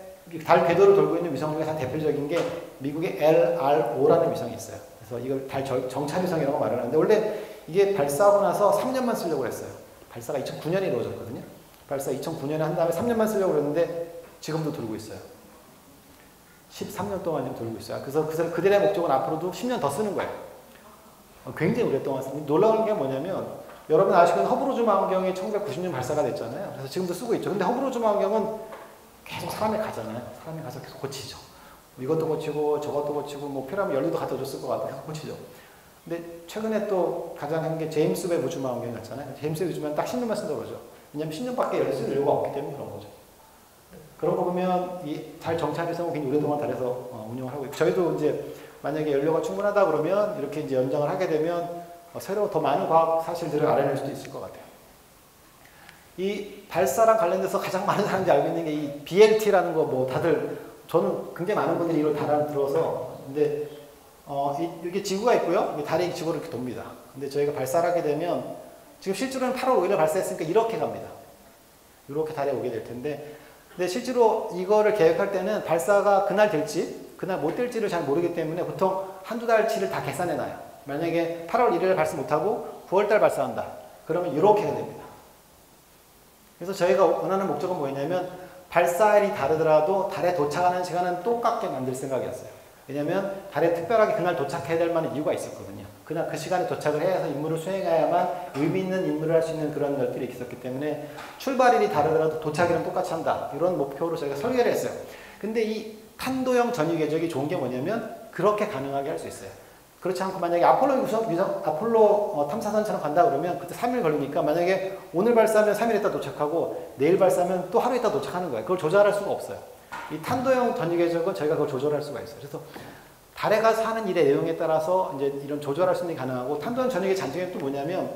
달 궤도를 돌고 있는 위성 중에 한 대표적인 게 미국의 LRO라는 위성이 있어요. 그래서 이걸 달 정찰 위성이라고 말을 하는데, 원래 이게 발사하고 나서 3년만 쓰려고 했어요. 발사가 2009년에 이루어졌거든요. 발사 2009년에 한 다음에 3년만 쓰려고 그랬는데 지금도 돌고 있어요. 13년 동안 돌고 있어요. 그래서 그들의 목적은 앞으로도 10년 더 쓰는 거예요. 굉장히 오랫동안 쓰는. 놀라운 게 뭐냐면, 여러분 아시는 허블 우주 망원경이 1990년 발사가 됐잖아요. 그래서 지금도 쓰고 있죠. 근데 허블 우주 망원경은 계속 사람이 가잖아요. 사람이 가서 계속 고치죠. 이것도 고치고 저것도 고치고, 뭐 필요하면 연료도 갖다 줬을 것 같아요. 계속 고치죠. 근데 최근에 또 가장 한 게 제임스 웹 우주 망원경이 났잖아요. 제임스 웹 우주만 딱 10년만 쓴다고 그러죠. 왜냐면 10년밖에 연료 쓸 여유가 없기 때문에 그런 거죠. 그런 거 보면 이 달 정찰 위성은 굉장히 오랫동안 달에서 운영을 하고 있고, 저희도 이제 만약에 연료가 충분하다 그러면 이렇게 이제 연장을 하게 되면 새로 더 많은 과학 사실들을 알아낼 수도 있을 것 같아요. 이 발사랑 관련돼서 가장 많은 사람들이 알고 있는 게 이 BLT라는 거, 뭐 다들, 저는 굉장히 많은 분들이 이걸 다 들어서, 근데 이게 지구가 있고요. 달이 지구를 이렇게 돕니다. 근데 저희가 발사를 하게 되면, 지금 실제로는 8월 5일에 발사했으니까 이렇게 갑니다. 이렇게 달에 오게 될 텐데, 근데 실제로 이거를 계획할 때는 발사가 그날 될지 그날 못 될지를 잘 모르기 때문에 보통 한두 달치를 다 계산해 놔요. 만약에 8월 1일에 발사 못하고 9월달 발사한다. 그러면 이렇게 해야 됩니다. 그래서 저희가 원하는 목적은 뭐였냐면, 발사일이 다르더라도 달에 도착하는 시간은 똑같게 만들 생각이었어요. 왜냐면 달에 특별하게 그날 도착해야 될 만한 이유가 있었거든요. 그날 그 시간에 도착을 해서 임무를 수행해야만 의미 있는 임무를 할 수 있는 그런 것들이 있었기 때문에, 출발일이 다르더라도 도착일은 똑같이 한다. 이런 목표로 저희가 설계를 했어요. 근데 이 탄도형 전위 궤적이 좋은 게 뭐냐면, 그렇게 가능하게 할 수 있어요. 그렇지 않고 만약에 아폴로 탐사선처럼 간다 그러면 그때 3일 걸리니까, 만약에 오늘 발사하면 3일 있다 도착하고 내일 발사하면 또 하루 있다 도착하는 거예요. 그걸 조절할 수가 없어요. 이 탄도형 전위 궤적은 저희가 그걸 조절할 수가 있어요. 그래서 달에 가서 하는 일의 내용에 따라서 이제 이런 조절할 수 있는 게 가능하고, 탄도형 전위의 장점이 또 뭐냐면,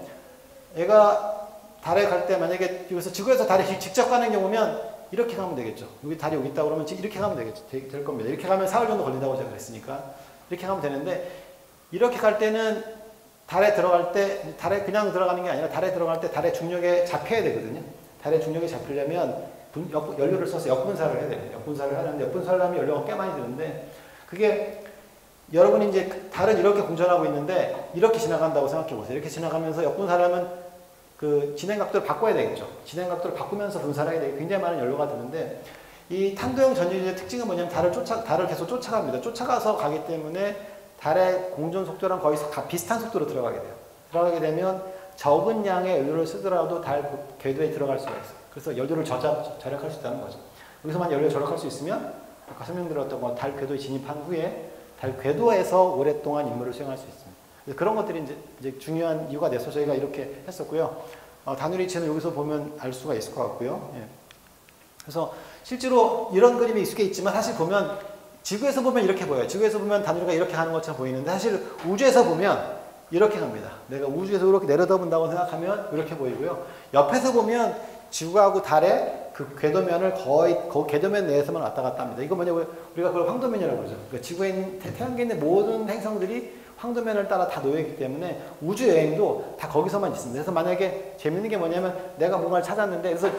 얘가 달에 갈 때 만약에 여기서 지구에서 달에 직접 가는 경우면 이렇게 가면 되겠죠. 여기 달이 여기 있다 그러면 이렇게 가면 되겠죠. 될 겁니다. 이렇게 가면 4일 정도 걸린다고 제가 그랬으니까 이렇게 가면 되는데, 이렇게 갈 때는 달에 들어갈 때, 달에 그냥 들어가는 게 아니라 달에 들어갈 때 달의 중력에 잡혀야 되거든요. 달의 중력에 잡히려면 연료를 써서 역분사를 해야 돼요. 역분사를 하는데, 역분사를 하면 연료가 꽤 많이 드는데, 그게 여러분이 이제 달은 이렇게 공전하고 있는데 이렇게 지나간다고 생각해 보세요. 이렇게 지나가면서 역분사를 하면 그 진행각도를 바꿔야 되겠죠. 진행각도를 바꾸면서 분사를 하게 되게 굉장히 많은 연료가 드는데, 이 탄도형 전위의 특징은 뭐냐면 달을 계속 쫓아갑니다. 쫓아가서 가기 때문에 달의 공전 속도랑 거의 비슷한 속도로 들어가게 돼요. 들어가게 되면 적은 양의 연료를 쓰더라도 달 궤도에 들어갈 수가 있어요. 그래서 연료를 절약할 수 있다는 거죠. 여기서만 연료를 절약할 수 있으면 아까 설명드렸던 거 달 궤도에 진입한 후에 달 궤도에서 오랫동안 임무를 수행할 수 있습니다. 그런 것들이 이제 중요한 이유가 돼서 저희가 이렇게 했었고요. 단위리치는 여기서 보면 알 수가 있을 것 같고요. 예. 그래서 실제로 이런 그림이 익숙해 있지만, 사실 보면 지구에서 보면 이렇게 보여요. 지구에서 보면 단위가 이렇게 가는 것처럼 보이는데, 사실 우주에서 보면 이렇게 갑니다. 내가 우주에서 이렇게 내려다본다고 생각하면 이렇게 보이고요. 옆에서 보면 지구하고 달의 그 궤도면을 거의 그 궤도면 내에서만 왔다 갔다 합니다. 이거 뭐냐면 우리가 그걸 황도면이라고 그러죠. 그러니까 지구에 있는 태양계에 있는 모든 행성들이 황도면을 따라 다 놓여 있기 때문에 우주 여행도 다 거기서만 있습니다. 그래서 만약에 재밌는 게 뭐냐면 내가 뭔가를 찾았는데 그래서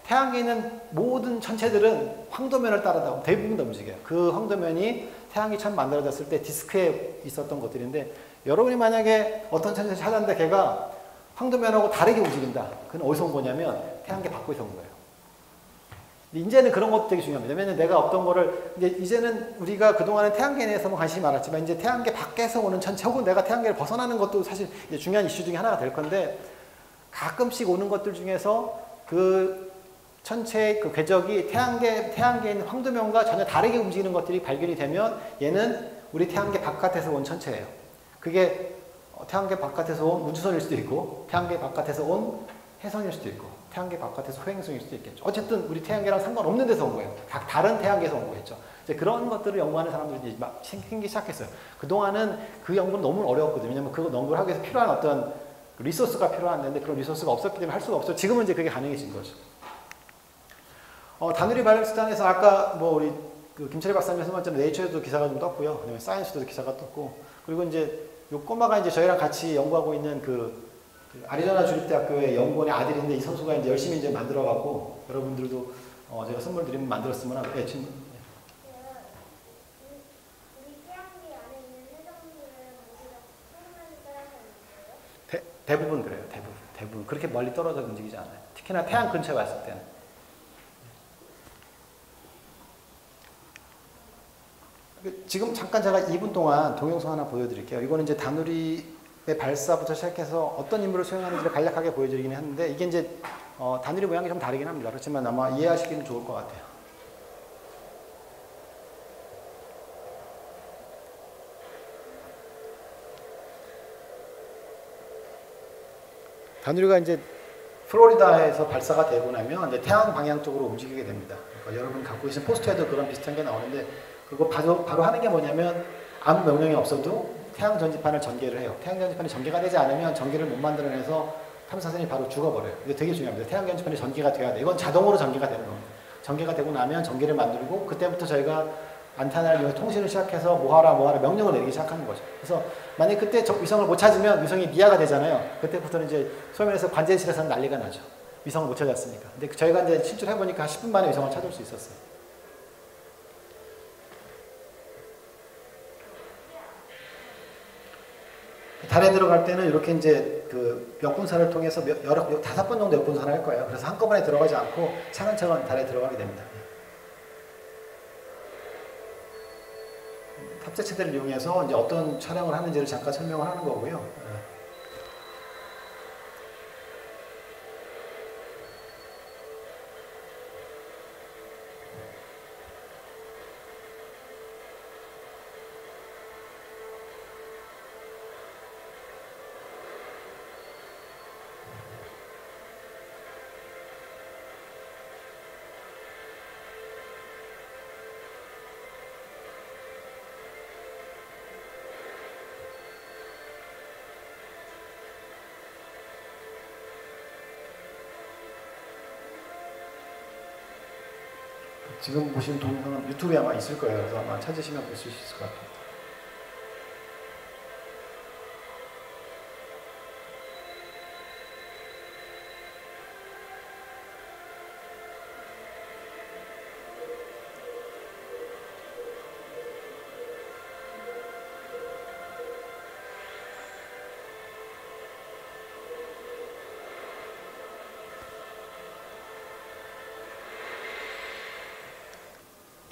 태양계에 있는 모든 천체들은 황도면을 따라 대부분 다 움직여요. 그 황도면이 태양이 처음 만들어졌을 때 디스크에 있었던 것들인데 여러분이 만약에 어떤 천체를 찾았는데 걔가 황도면하고 다르게 움직인다. 그건 어디서 온 거냐면 태양계 밖에서 온 거예요. 이제는 그런 것도 되게 중요합니다. 왜냐면 내가 어떤 거를 이제는 우리가 그동안은 태양계 내에서만 관심이 많았지만 이제 태양계 밖에서 오는 천체 혹은 내가 태양계를 벗어나는 것도 사실 이제 중요한 이슈 중에 하나가 될 건데 가끔씩 오는 것들 중에서 그 천체의 그 궤적이 태양계에 있는 황도면과 전혀 다르게 움직이는 것들이 발견이 되면 얘는 우리 태양계 바깥에서 온 천체예요. 그게 태양계 바깥에서 온 우주선일 수도 있고 태양계 바깥에서 온 해성일 수도 있고 태양계 바깥에서 소행성일 수도 있겠죠. 어쨌든 우리 태양계랑 상관없는 데서 온 거예요. 각 다른 태양계에서 온 거겠죠. 이제 그런 것들을 연구하는 사람들이 이제 막 생기기 시작했어요. 그동안은 그 연구는 너무 어려웠거든요. 왜냐면 그 연구를 하기 위해서 필요한 어떤 리소스가 필요한데 그런 리소스가 없었기 때문에 할 수가 없어요. 지금은 이제 그게 가능해진 거죠. 다누리 발열수단에서 아까 뭐 우리 그 김철희 박사님 말씀하셨지만 네이처에도 기사가 좀 떴고요. 그다음에 사이언스도 기사가 떴고 그리고 이제 요 꼬마가 이제 저희랑 같이 연구하고 있는 그 아리조나 주립대학교의 연구원의 아들인데 이 선수가 이제 열심히 이제 만들어갖고 여러분들도 제가 선물 드리면 만들었으면 하고 예, 지금 대부분 그래요. 대부분 그렇게 멀리 떨어져 움직이지 않아요. 특히나 태양 근처에 왔을 때는. 지금 잠깐 제가 2분 동안 동영상 하나 보여드릴게요. 이거는 이제 다누리의 발사부터 시작해서 어떤 임무를 수행하는지를 간략하게 보여드리긴 했는데 이게 이제 다누리 모양이 좀 다르긴 합니다. 그렇지만 아마 이해하시기는 좋을 것 같아요. 다누리가 이제 플로리다에서 발사가 되고 나면 이제 태양 방향 쪽으로 움직이게 됩니다. 그러니까 여러분 갖고 계신 포스터에도 그런 비슷한 게 나오는데 그거 바로 하는 게 뭐냐면 아무 명령이 없어도 태양 전지판을 전개를 해요. 태양 전지판이 전개가 되지 않으면 전기를 못 만들어내서 탐사선이 바로 죽어버려요. 이게 되게 중요합니다. 태양 전지판이 전개가 돼야 돼. 이건 자동으로 전개가 되는 겁니다. 전개가 되고 나면 전기를 만들고 그때부터 저희가 안테나를 이용해서 통신을 시작해서 뭐하라 명령을 내리기 시작하는 거죠. 그래서 만약 그때 위성을 못 찾으면 위성이 미아가 되잖아요. 그때부터는 이제 소면에서 관제실에서는 난리가 나죠. 위성을 못 찾았으니까. 근데 저희가 이제 실제로 해보니까 10분 만에 위성을 찾을 수 있었어요. 달에 들어갈 때는 이렇게 이제 그 역분사를 통해서 5번 정도 역분사를 할 거예요. 그래서 한꺼번에 들어가지 않고 차근차근 달에 들어가게 됩니다. 탑재체들을 이용해서 이제 어떤 촬영을 하는지를 잠깐 설명을 하는 거고요. 지금 보시는 동영상은 유튜브에 아마 있을 거예요. 그래서 아마 찾으시면 볼 수 있을 것 같아요.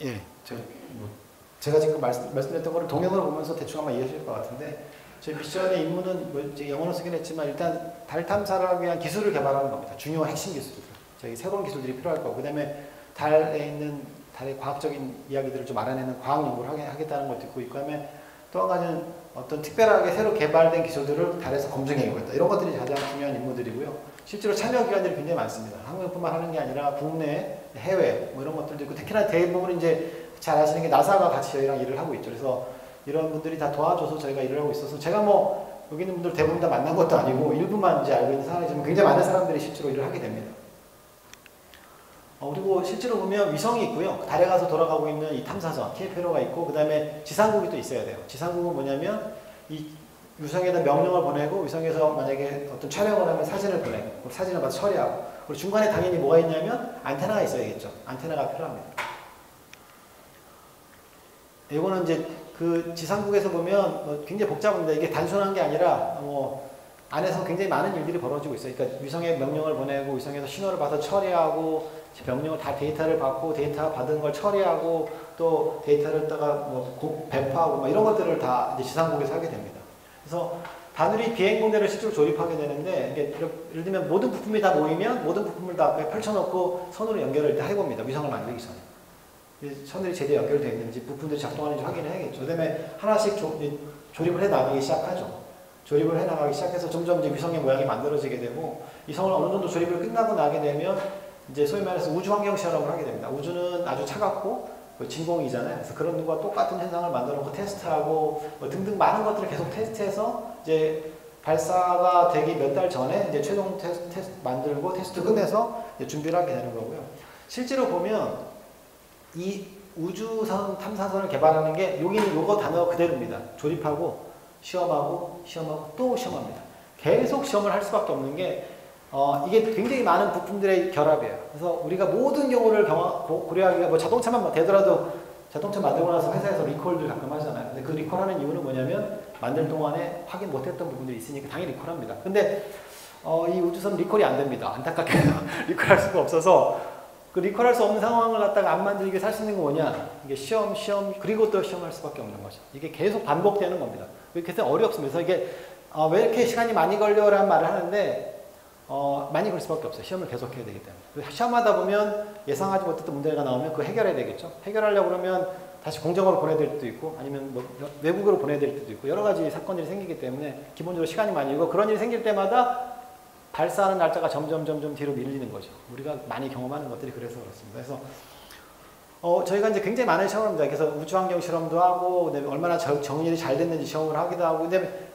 예, 제가 지금 말씀드렸던 거를 동영상을 보면서 대충 아마 이해하실 것 같은데 저희 미션의 임무는 뭐 이제 영어로 쓰긴 했지만 일단 달 탐사를 위한 기술을 개발하는 겁니다. 중요한 핵심 기술들. 저희 새로운 기술들이 필요할 거고 그 다음에 달에 있는 달의 과학적인 이야기들을 좀 알아내는 과학 연구를 하겠다는 것도 있고 그 다음에 또 한 가지는 어떤 특별하게 새로 개발된 기술들을 달에서 검증해 보겠다. 이런 것들이 가장 중요한 임무들이고요. 실제로 참여 기관들이 굉장히 많습니다. 한국뿐만 하는 게 아니라 국내, 해외 뭐 이런 것들도 있고 특히나 대부분 이제 잘 아시는 게 나사가 같이 저희랑 일을 하고 있죠. 그래서 이런 분들이 다 도와줘서 저희가 일을 하고 있어서 제가 뭐 여기 있는 분들 대부분 다 만난 것도 아니고 일부만 이제 알고 있는 상황이지만 굉장히 많은 사람들이 실제로 일을 하게 됩니다. 그리고 실제로 보면 위성이 있고요. 달에 가서 돌아가고 있는 이 탐사선, TFLO가 있고, 그 다음에 지상국이 또 있어야 돼요. 지상국은 뭐냐면, 이 위성에다 명령을 보내고, 위성에서 만약에 어떤 촬영을 하면 사진을 보내고, 사진을 봐서 처리하고, 그리고 중간에 당연히 뭐가 있냐면, 안테나가 있어야겠죠. 안테나가 필요합니다. 이거는 이제 그 지상국에서 보면 뭐 굉장히 복잡합니다. 이게 단순한 게 아니라, 안에서 굉장히 많은 일들이 벌어지고 있어요. 그러니까 위성에 명령을 보내고, 위성에서 신호를 받아 처리하고, 명령을 다 데이터를 받고, 데이터 받은 걸 처리하고, 또 데이터를 다가 배포하고, 이런 것들을 다 이제 지상국에서 하게 됩니다. 그래서 다누리 비행 모델을 실제로 조립하게 되는데, 이게 예를 들면 모든 부품이 다 모이면 모든 부품을 다 앞에 펼쳐놓고 선으로 연결을 일단 해봅니다. 위성을 만들기 전에. 선들이 제대로 연결되어 있는지, 부품들이 작동하는지 확인을 해야겠죠. 그 다음에 하나씩 조립을 해 나가기 시작하죠. 조립을 해 나가기 시작해서 점점 이제 위성의 모양이 만들어지게 되고, 위성을 어느 정도 조립을 끝나고 나게 되면 이제 소위 말해서 우주 환경 실험을 하게 됩니다. 우주는 아주 차갑고 진공이잖아요. 그래서 그런 것과 똑같은 현상을 만들어 놓고 테스트하고 등등 많은 것들을 계속 테스트해서 이제 발사가 되기 몇 달 전에 이제 최종 테스트 만들고 테스트 끝내서 이제 준비를 하게 되는 거고요. 실제로 보면 이 우주선 탐사선을 개발하는 게 여기는 요거 단어 그대로입니다. 조립하고 시험하고 또 시험합니다. 계속 시험을 할 수밖에 없는 게 이게 굉장히 많은 부품들의 결합이에요. 그래서 우리가 모든 경우를 고려하기가 뭐 자동차만 되더라도 자동차 만들고 나서 회사에서 리콜들 가끔 하잖아요. 근데 그 리콜하는 이유는 뭐냐면 만들 동안에 확인 못했던 부분들이 있으니까 당연히 리콜합니다. 근데 이 우주선 리콜이 안 됩니다. 안타깝게도 리콜할 수가 없어서 그 리콜할 수 없는 상황을 갖다가 안 만들기 위해서 할 수 있는 게 뭐냐? 이게 시험 그리고 또 시험할 수밖에 없는 거죠. 이게 계속 반복되는 겁니다. 그래서 어렵습니다. 그래서 이게 왜 이렇게 시간이 많이 걸려라는 말을 하는데 많이 걸 수밖에 없어요. 시험을 계속 해야 되기 때문에. 시험하다 보면 예상하지 못했던 문제가 나오면 그거 해결해야 되겠죠. 해결하려고 그러면 다시 공정으로 보내야 될 때도 있고 아니면 뭐 외국으로 보내야 될 때도 있고 여러 가지 사건들이 생기기 때문에 기본적으로 시간이 많이 들고 그런 일이 생길 때마다 발사하는 날짜가 점점 뒤로 밀리는 거죠. 우리가 많이 경험하는 것들이 그래서 그렇습니다. 그래서 저희가 이제 굉장히 많은 시험을 합니다. 그래서 우주환경 실험도 하고 얼마나 정렬이 잘 됐는지 시험을 하기도 하고 근데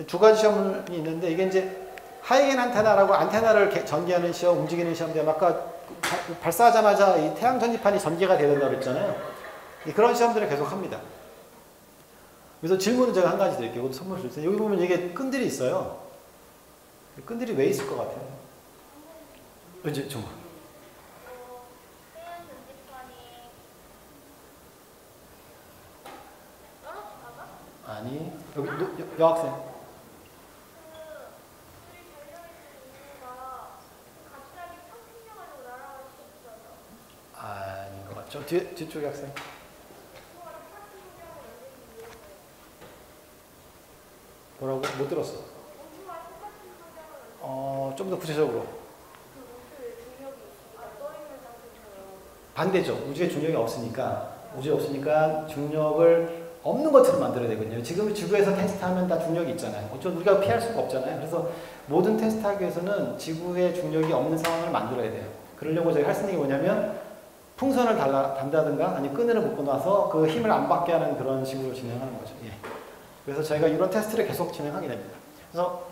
두 가지 시험이 있는데 이게 이제 하이겐 안테나라고 안테나를 전개하는 시험, 움직이는 시험인데 아까 발사하자마자 이 태양 전지판이 전개가 돼야 된다고 그랬잖아요. 그런 시험들을 계속 합니다. 그래서 질문은 제가 한 가지 드릴게요. 이것도 선물 줄 텐데 여기 보면 이게 끈들이 있어요. 끈들이 왜 있을 것 같아요? 이제 좀 아니 여기 여학생 아닌 것 같죠? 뒤쪽에 학생 뭐라고? 못 들었어. 좀 더 구체적으로. 반대죠. 우주에 중력이 없으니까 중력을 없는 것처럼 만들어야 되거든요. 지금 지구에서 테스트하면 다 중력이 있잖아요. 우리가 피할 수가 없잖아요. 그래서 모든 테스트하기 위해서는 지구에 중력이 없는 상황을 만들어야 돼요. 그러려고 저희가 할 수 있는 게 뭐냐면 풍선을 단다든가 아니면 끈을 묶고 나서 그 힘을 안 받게 하는 그런 식으로 진행하는 거죠. 예. 그래서 저희가 이런 테스트를 계속 진행하게 됩니다. 그래서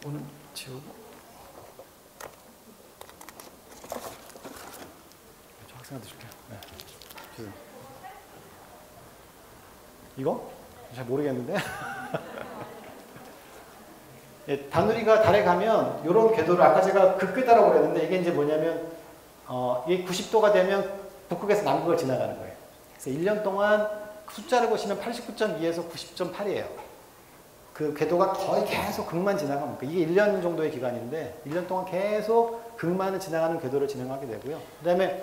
오늘 지우고 저 학생한테 줄게요. 네. 이거? 잘 모르겠는데. 예, 다누리가 달에 가면 이런 궤도를 아까 제가 극궤다라고 그랬는데 이게 이제 뭐냐면 이게 90도가 되면 북극에서 남극을 지나가는 거예요. 그래서 1년 동안 숫자를 보시면 89.2에서 90.8이에요. 그 궤도가 거의 계속 극만 지나갑니다. 이게 1년 정도의 기간인데 1년 동안 계속 극만을 지나가는 궤도를 진행하게 되고요. 그 다음에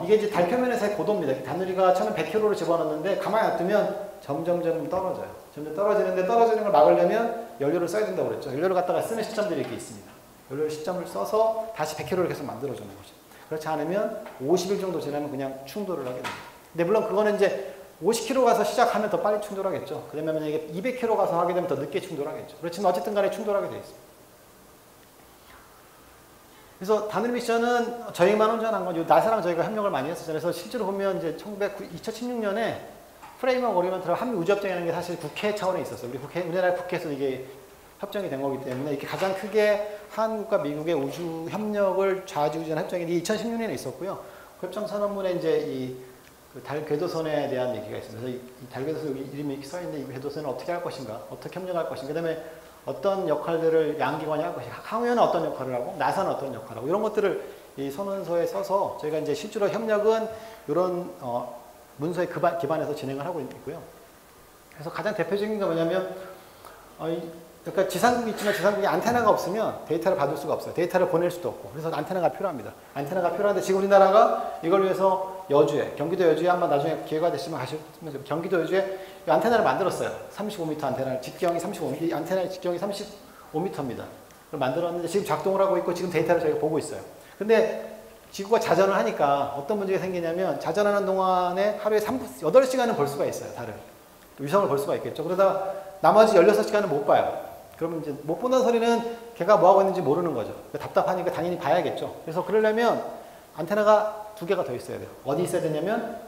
이게 이제 달 표면에서의 고도입니다. 다누리가 처음에 100km를 집어넣는데 가만히 놔두면 점점 떨어져요. 점점 떨어지는데 떨어지는 걸 막으려면 연료를 써야 된다고 그랬죠. 연료를 갖다가 쓰는 시점들이 이렇게 있습니다. 연료 시점을 써서 다시 100km를 계속 만들어주는 거죠. 그렇지 않으면 50일 정도 지나면 그냥 충돌을 하게 됩니다. 근데 물론 그거는 이제 50km 가서 시작하면 더 빨리 충돌하겠죠. 그러면 만약에 200km 가서 하게 되면 더 늦게 충돌하겠죠. 그렇지만 어쨌든 간에 충돌하게 되어 있습니다. 그래서 다누리 미션은 저희만 운전한 거죠. 나사랑 저희가 협력을 많이 했었잖아요. 그래서 실제로 보면 이제 2016년에 프레임워크 어그리먼트로 한미 우주협정이라는 게 사실 국회 차원에 있었어요. 우리나라 국회에서 이게 협정이 된 거기 때문에 이렇게 가장 크게 한국과 미국의 우주 협력을 좌지우지하는 협정이 2016년에 있었고요. 협정 선언문에 이제 달 궤도선에 대한 얘기가 있습니다. 그래서 이 달 궤도선 이름이 이렇게 써 있는데 이 궤도선을 어떻게 할 것인가, 어떻게 협력할 것인가, 그다음에 어떤 역할들을 양기관이 할 것인가, 항우연은 어떤 역할을 하고 나사는 어떤 역할을 하고 이런 것들을 이 선언서에 써서 저희가 이제 실제로 협력은 이런 문서에 기반해서 진행을 하고 있고요. 그래서 가장 대표적인 게 뭐냐면 그러니까 지상국이 있지만 지상국에 안테나가 없으면 데이터를 받을 수가 없어요. 데이터를 보낼 수도 없고. 그래서 안테나가 필요합니다. 안테나가 필요한데 지금 우리나라가 이걸 위해서 여주에, 경기도 여주에 한번 나중에 기회가 되시면 가시면 경기도 여주에 안테나를 만들었어요. 35m 안테나를, 직경이 35m, 이 안테나의 직경이 35m입니다. 그걸 만들었는데 지금 작동을 하고 있고 지금 데이터를 저희가 보고 있어요. 근데 지구가 자전을 하니까 어떤 문제가 생기냐면 자전하는 동안에 하루에 8시간은 볼 수가 있어요. 달을. 위성을 볼 수가 있겠죠. 그러다 나머지 16시간은 못 봐요. 그러면 이제 못 본다는 소리는 걔가 뭐하고 있는지 모르는 거죠. 답답하니까 당연히 봐야겠죠. 그래서 그러려면 안테나가 2개가 더 있어야 돼요. 어디 있어야 되냐면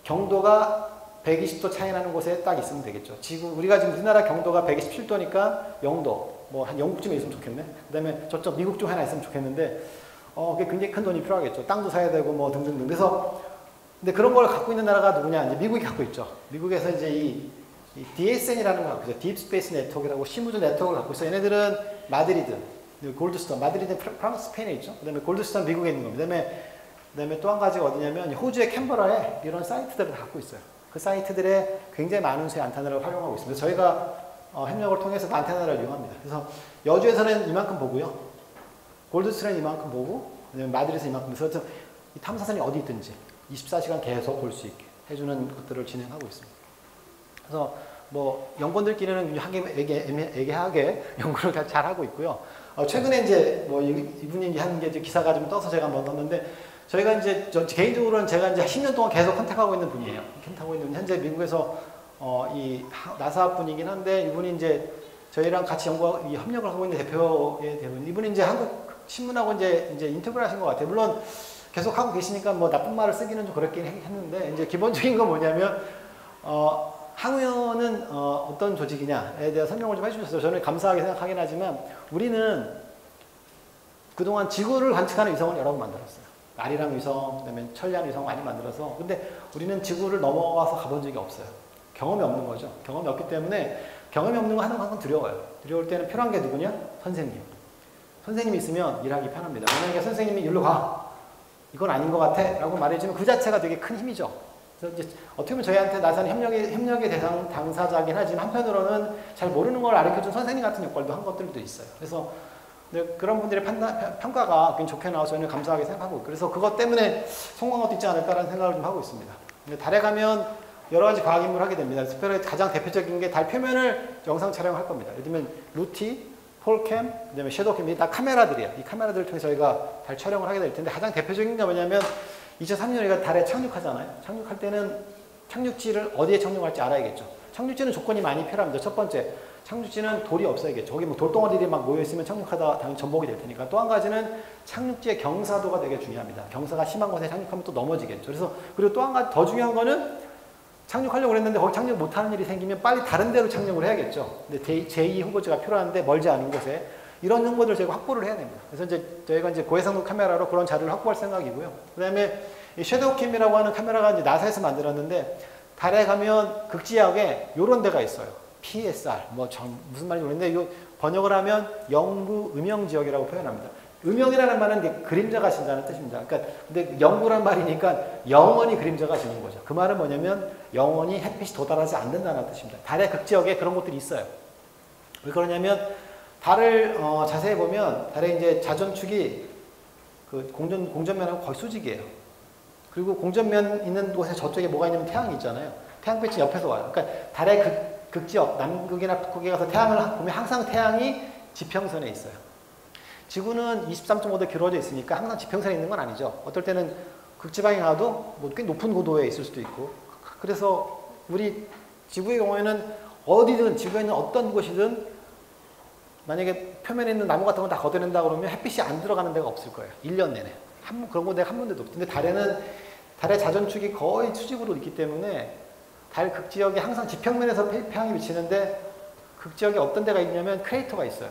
경도가 120도 차이 나는 곳에 딱 있으면 되겠죠. 우리가 지금 우리나라 경도가 127도니까 영도, 뭐 한 영국쯤에 있으면 좋겠네. 그 다음에 저쪽 미국 쪽 하나 있으면 좋겠는데 그게 굉장히 큰 돈이 필요하겠죠. 땅도 사야 되고 뭐 등등등. 그래서 근데 그런 걸 갖고 있는 나라가 누구냐? 이제 미국이 갖고 있죠. 미국에서 이제 이 DSN이라는 걸 갖고 있어요. 딥 스페이스 네트워크라고 시무드 네트워크를 갖고 있어요. 얘네들은 마드리드, 골드스톤, 마드리드는 프랑스 스페인에 있죠. 그 다음에 골드스톤 미국에 있는 겁니다. 그 다음에 또 한 가지가 어디냐면 호주의 캔버라에 이런 사이트들을 갖고 있어요. 그 사이트들에 굉장히 많은 수의 안테나를 활용하고 있습니다. 저희가 협력을 통해서 안테나를 이용합니다. 그래서 여주에서는 이만큼 보고요. 골드스톤은 이만큼 보고, 그다음에 마드리드에서 이만큼. 그래서 이 탐사선이 어디 있든지 24시간 계속 볼 수 있게 해주는 것들을 진행하고 있습니다. 그래서 뭐 연구원들끼리는 애매하게 연구를 잘 하고 있고요. 최근에 이제 뭐 이분이 하는 게 이제 기사가 좀 떠서 제가 한번 봤는데 저희가 이제 개인적으로는 제가 이제 10년 동안 계속 컨택하고 있는 분이에요. 컨택하고 있는 현재 미국에서 이 나사 분이긴 한데 이분이 이제 저희랑 같이 협력을 하고 있는 대표의 대분. 이분이 이제 한국 신문하고 이제 인터뷰를 하신 것 같아요. 물론 계속 하고 계시니까 뭐 나쁜 말을 쓰기는 좀 그렇긴 했는데 이제 기본적인 건 뭐냐면 항우연은 어떤 조직이냐에 대한 설명을 좀 해주셨어요. 저는 감사하게 생각하긴 하지만 우리는 그동안 지구를 관측하는 위성을 여러 번 만들었어요. 아리랑 위성, 그다음에 천리안 위성 많이 만들어서. 근데 우리는 지구를 넘어가서 가본 적이 없어요. 경험이 없는 거죠. 경험이 없기 때문에 경험이 없는 거 하는 건 항상 두려워요. 두려울 때는 필요한 게 누구냐? 선생님. 선생님이 있으면 일하기 편합니다. 만약에 선생님이 일로 가. 이건 아닌 것 같아. 라고 말해주면 그 자체가 되게 큰 힘이죠. 그래서 이제 어떻게 보면 저희한테 나사는 협력의 당사자긴 하지만 한편으로는 잘 모르는 걸 가르쳐준 선생님 같은 역할도 한 것들도 있어요. 그래서 그런 분들의 평가가 굉장히 좋게 나와서 저는 감사하게 생각하고 있고 그래서 그것 때문에 성공한 것도 있지 않을까라는 생각을 좀 하고 있습니다. 근데 달에 가면 여러 가지 과학 임무를 하게 됩니다. 특별히 가장 대표적인 게 달 표면을 영상 촬영할 겁니다. 예를 들면 루티, 폴캠, 그다음에 섀도우캠, 다 카메라들이에요. 이 카메라들을 통해 저희가 달 촬영을 하게 될 텐데 가장 대표적인 게 뭐냐면 2003년에 우리가 달에 착륙하잖아요. 착륙할 때는 착륙지를 어디에 착륙할지 알아야겠죠. 착륙지는 조건이 많이 필요합니다. 첫 번째, 착륙지는 돌이 없어야겠죠. 거기 뭐 돌덩어리들이 막 모여있으면 착륙하다 당연히 전복이 될 테니까. 또 한 가지는 착륙지의 경사도가 되게 중요합니다. 경사가 심한 곳에 착륙하면 또 넘어지겠죠. 그래서 그리고 또 한 가지 더 중요한 거는 착륙하려고 그랬는데 거기 착륙 못하는 일이 생기면 빨리 다른 데로 착륙을 해야겠죠. 근데 제2 후보지가 필요한데 멀지 않은 곳에 이런 정보들을 저희가 확보를 해야 됩니다. 그래서 이제 저희가 이제 고해상도 카메라로 그런 자료를 확보할 생각이고요. 그 다음에 이 섀도우캠이라고 하는 카메라가 이제 나사에서 만들었는데 달에 가면 극지역에 이런 데가 있어요. PSR 무슨 말인지 모르겠는데 이거 번역을 하면 영구 음영 지역이라고 표현합니다. 음영이라는 말은 이제 그림자가 진다는 뜻입니다. 그러니까 근데 영구란 말이니까 영원히 그림자가 지는 거죠. 그 말은 뭐냐면 영원히 햇빛이 도달하지 않는다는 뜻입니다. 달의 극지역에 그런 곳들이 있어요. 왜 그러냐면 달을 자세히 보면 달의 이제 자전축이 그 공전면하고 거의 수직이에요. 그리고 공전면 있는 곳에 저쪽에 뭐가 있냐면 태양이 있잖아요. 태양빛이 옆에서 와요. 그러니까 달의 극지역 남극이나 북극에 가서 태양을 보면 항상 태양이 지평선에 있어요. 지구는 23.5도 기울어져 있으니까 항상 지평선에 있는 건 아니죠. 어떨 때는 극지방에 가도 뭐 꽤 높은 고도에 있을 수도 있고. 그래서 우리 지구의 경우에는 어디든 지구에 있는 어떤 곳이든 만약에 표면에 있는 나무 같은 거 다 걷어낸다 그러면 햇빛이 안 들어가는 데가 없을 거예요. 1년 내내. 그런 거 내가 한 번도 없어요. 근데 달의 자전축이 거의 수직으로 있기 때문에 달 극지역이 항상 지평면에서 태양이 비치는데 극지역에 어떤 데가 있냐면 크레이터가 있어요.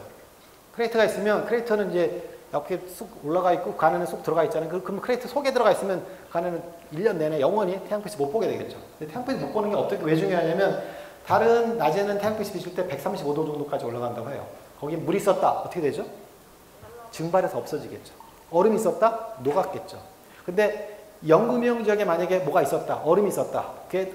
크레이터가 있으면 크레이터는 이제 이렇게 쑥 올라가 있고 그 안에는 쏙 들어가 있잖아요. 그럼 크레이터 속에 들어가 있으면 그 안에는 1년 내내 영원히 태양빛을 못 보게 되겠죠. 근데 태양빛을 못 보는 게 어떻게 왜 중요하냐면 달은 낮에는 태양빛이 비칠 때 135도 정도까지 올라간다고 해요. 거기 물이 있었다. 어떻게 되죠? 증발해서 없어지겠죠. 얼음이 있었다? 녹았겠죠. 근데 영구명 지역에 만약에 뭐가 있었다. 얼음이 있었다. 그게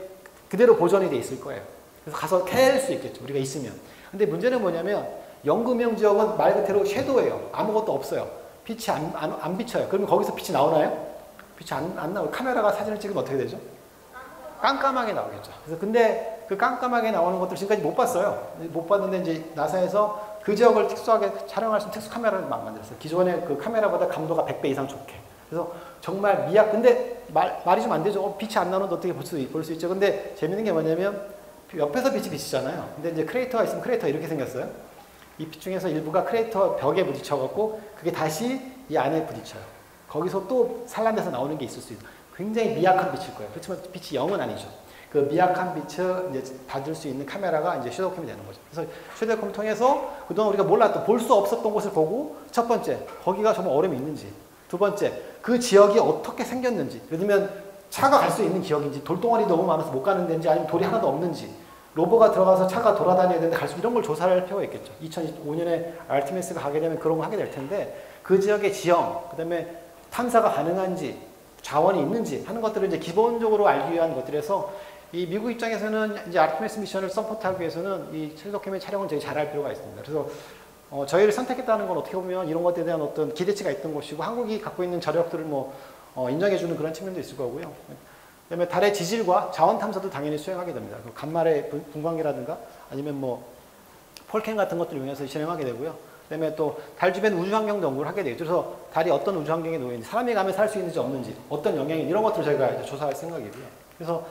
그대로 보존이 돼 있을 거예요. 그래서 가서 캘 수 있겠죠. 우리가 있으면. 근데 문제는 뭐냐면 영구명 지역은 말 그대로 섀도우예요. 아무것도 없어요. 빛이 안 비쳐요. 그러면 거기서 빛이 나오나요? 빛이 안 나오고 카메라가 사진을 찍으면 어떻게 되죠? 깜깜하게 나오겠죠. 그래서 근데 그 깜깜하게 나오는 것들 지금까지 못 봤어요. 못 봤는데 이제 나사에서 그 지역을 특수하게 촬영할 수 있는 특수 카메라를 막 만들었어요. 기존의 그 카메라보다 감도가 100배 이상 좋게. 그래서 정말 근데 말이 좀 안 되죠. 빛이 안 나오는데 어떻게 볼 수 있죠. 근데 재밌는 게 뭐냐면 옆에서 빛이 비치잖아요. 근데 이제 크레이터가 있으면 크레이터 이렇게 생겼어요. 이 빛 중에서 일부가 크레이터 벽에 부딪혀갖고 그게 다시 이 안에 부딪혀요. 거기서 또 산란돼서 나오는 게 있을 수 있어요. 굉장히 미약한 빛일 거예요. 그렇지만 빛이 0은 아니죠. 그 미약한 빛을 이제 받을 수 있는 카메라가 이제 섀도우캠이 되는 거죠. 그래서 섀도우캠을 통해서 그동안 우리가 몰랐던, 볼 수 없었던 곳을 보고, 첫 번째, 거기가 정말 얼음이 있는지, 두 번째, 그 지역이 어떻게 생겼는지, 예를 들면 차가 갈 수 있는 지역인지, 돌덩어리 너무 많아서 못 가는 데인지, 아니면 돌이 하나도 없는지, 로버가 들어가서 차가 돌아다녀야 되는데 갈 수 이런 걸 조사를 할 필요가 있겠죠. 2025년에 아르테미스가 가게 되면 그런 거 하게 될 텐데 그 지역의 지형, 그 다음에 탐사가 가능한지, 자원이 있는지 하는 것들을 이제 기본적으로 알기 위한 것들에서 이 미국 입장에서는 이제 아르테미스 미션을 서포트하기 위해서는 이 섀도우캠의 촬영을 되게 잘할 필요가 있습니다. 그래서 저희를 선택했다는 건 어떻게 보면 이런 것에 대한 어떤 기대치가 있던 것이고 한국이 갖고 있는 저력들을 인정해주는 그런 측면도 있을 거고요. 그다음에 달의 지질과 자원 탐사도 당연히 수행하게 됩니다. 간말의 분광기라든가 아니면 폴캠 같은 것들을 이용해서 진행하게 되고요. 그다음에 또 달 주변 우주 환경 연구를 하게 되죠. 그래서 달이 어떤 우주 환경에 놓여 있는지, 사람이 가면 살 수 있는지 없는지, 어떤 영향이 이런 것들을 저희가 이제 조사할 생각이고요. 그래서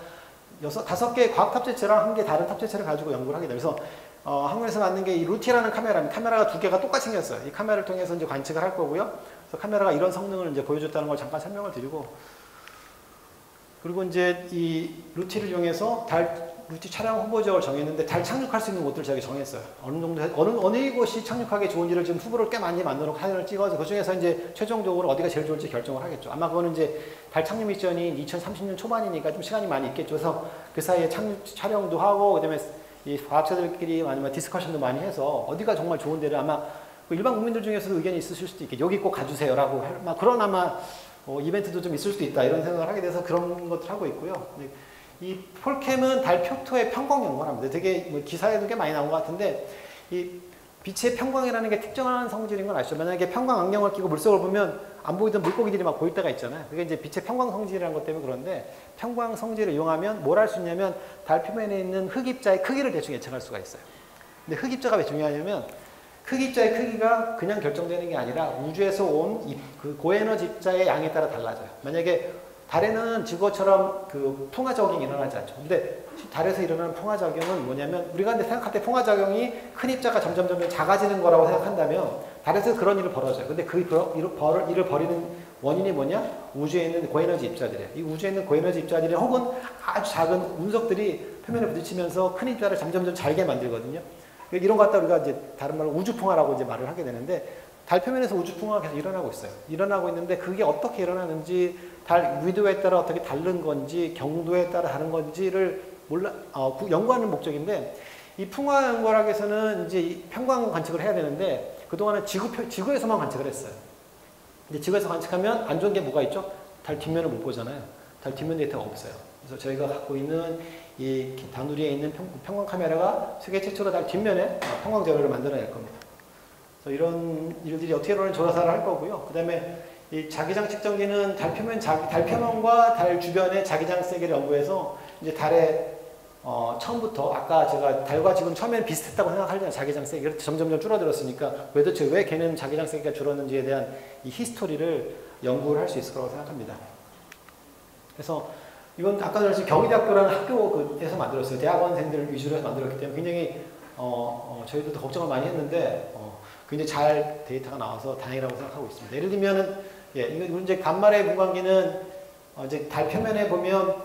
5개의 과학 탑재체랑 1개 다른 탑재체를 가지고 연구를 하게 돼요. 그래서 한국에서 만든 게 이 루티라는 카메라입니다. 카메라가 2개가 똑같이 생겼어요. 이 카메라를 통해서 이제 관측을 할 거고요. 그래서 카메라가 이런 성능을 이제 보여줬다는 걸 잠깐 설명을 드리고, 그리고 이제 이 루티를 이용해서 루티 촬영 후보 지역을 정했는데 달 착륙할 수 있는 곳들을 저희가 정했어요. 어느 곳이 착륙하기 좋은지를 지금 후보를 꽤 많이 만들어 사진을 찍어서 그 중에서 이제 최종적으로 어디가 제일 좋을지 결정을 하겠죠. 아마 그거는 이제 달 착륙 미션이 2030년 초반이니까 좀 시간이 많이 있겠죠. 그래서 그 사이에 촬영도 하고 그다음에 이 과학자들끼리 아니면 디스커션도 많이 해서 어디가 정말 좋은 데를 아마 일반 국민들 중에서도 의견이 있으실 수도 있겠죠. 여기 꼭 가주세요라고 그런 아마 이벤트도 좀 있을 수도 있다 이런 생각을 하게 돼서 그런 것들 하고 있고요. 이 폴캠은 달 표토의 평광 연구를 합니다. 되게 기사에도 꽤 많이 나온 것 같은데 이 빛의 평광이라는 게 특정한 성질인 건 아시죠? 만약에 평광 안경을 끼고 물속을 보면 안 보이던 물고기들이 막 보일 때가 있잖아요. 그게 이제 빛의 평광 성질이라는 것 때문에 그런데 평광 성질을 이용하면 뭘 할 수 있냐면 달 표면에 있는 흑입자의 크기를 대충 예측할 수가 있어요. 근데 흑입자가 왜 중요하냐면 흑입자의 크기가 그냥 결정되는 게 아니라 우주에서 온 그 고에너지 입자의 양에 따라 달라져요. 만약에 달에는 지구처럼 그 풍화작용이 일어나지 않죠. 근데 달에서 일어나는 풍화작용은 뭐냐면 우리가 근데 생각할 때 풍화작용이 큰 입자가 점점 작아지는 거라고 생각한다면 달에서 그런 일을 벌어져요. 근데 그 일을 벌이는 원인이 뭐냐? 우주에 있는 고에너지 입자들이에요. 이 우주에 있는 고에너지 입자들이 혹은 아주 작은 운석들이 표면에 부딪히면서 큰 입자를 점점 잘게 만들거든요. 이런 것 갖다 우리가 이제 다른 말로 우주풍화라고 이제 말을 하게 되는데 달 표면에서 우주풍화가 계속 일어나고 있어요. 일어나고 있는데 그게 어떻게 일어나는지 달 위도에 따라 어떻게 다른 건지 경도에 따라 다른 건지를 연구하는 목적인데 이 풍화 연구학에서는 이제 이 평광 관측을 해야 되는데 그동안은 지구에서만 관측을 했어요. 근데 지구에서 관측하면 안 좋은 게 뭐가 있죠? 달 뒷면을 못 보잖아요. 달 뒷면 데이터가 없어요. 그래서 저희가 갖고 있는 이 다누리에 있는 평광 카메라가 세계 최초로 달 뒷면에 평광 자료를 만들어낼 겁니다. 그래서 이런 일들이 어떻게 일어나는지 조사를 할 거고요. 그 다음에 이 자기장 측정기는 달 표면과 달 주변의 자기장 세기를 연구해서 이제 달에 처음부터 아까 제가 달과 지금 처음에는 비슷했다고 생각하려면 자기장 세기가 점점 줄어들었으니까 도대체 왜 걔는 자기장 세기가 줄었는지에 대한 이 히스토리를 연구를 할 수 있을 거라고 생각합니다. 그래서 이건 아까 전에 경희대학교라는 학교에서 만들었어요. 대학원생들 위주로 해서 만들었기 때문에 굉장히 저희도 걱정을 많이 했는데 굉장히 잘 데이터가 나와서 다행이라고 생각하고 있습니다. 예를 들면은 이거 이제 간말의 분광기는 이제 달 표면에 보면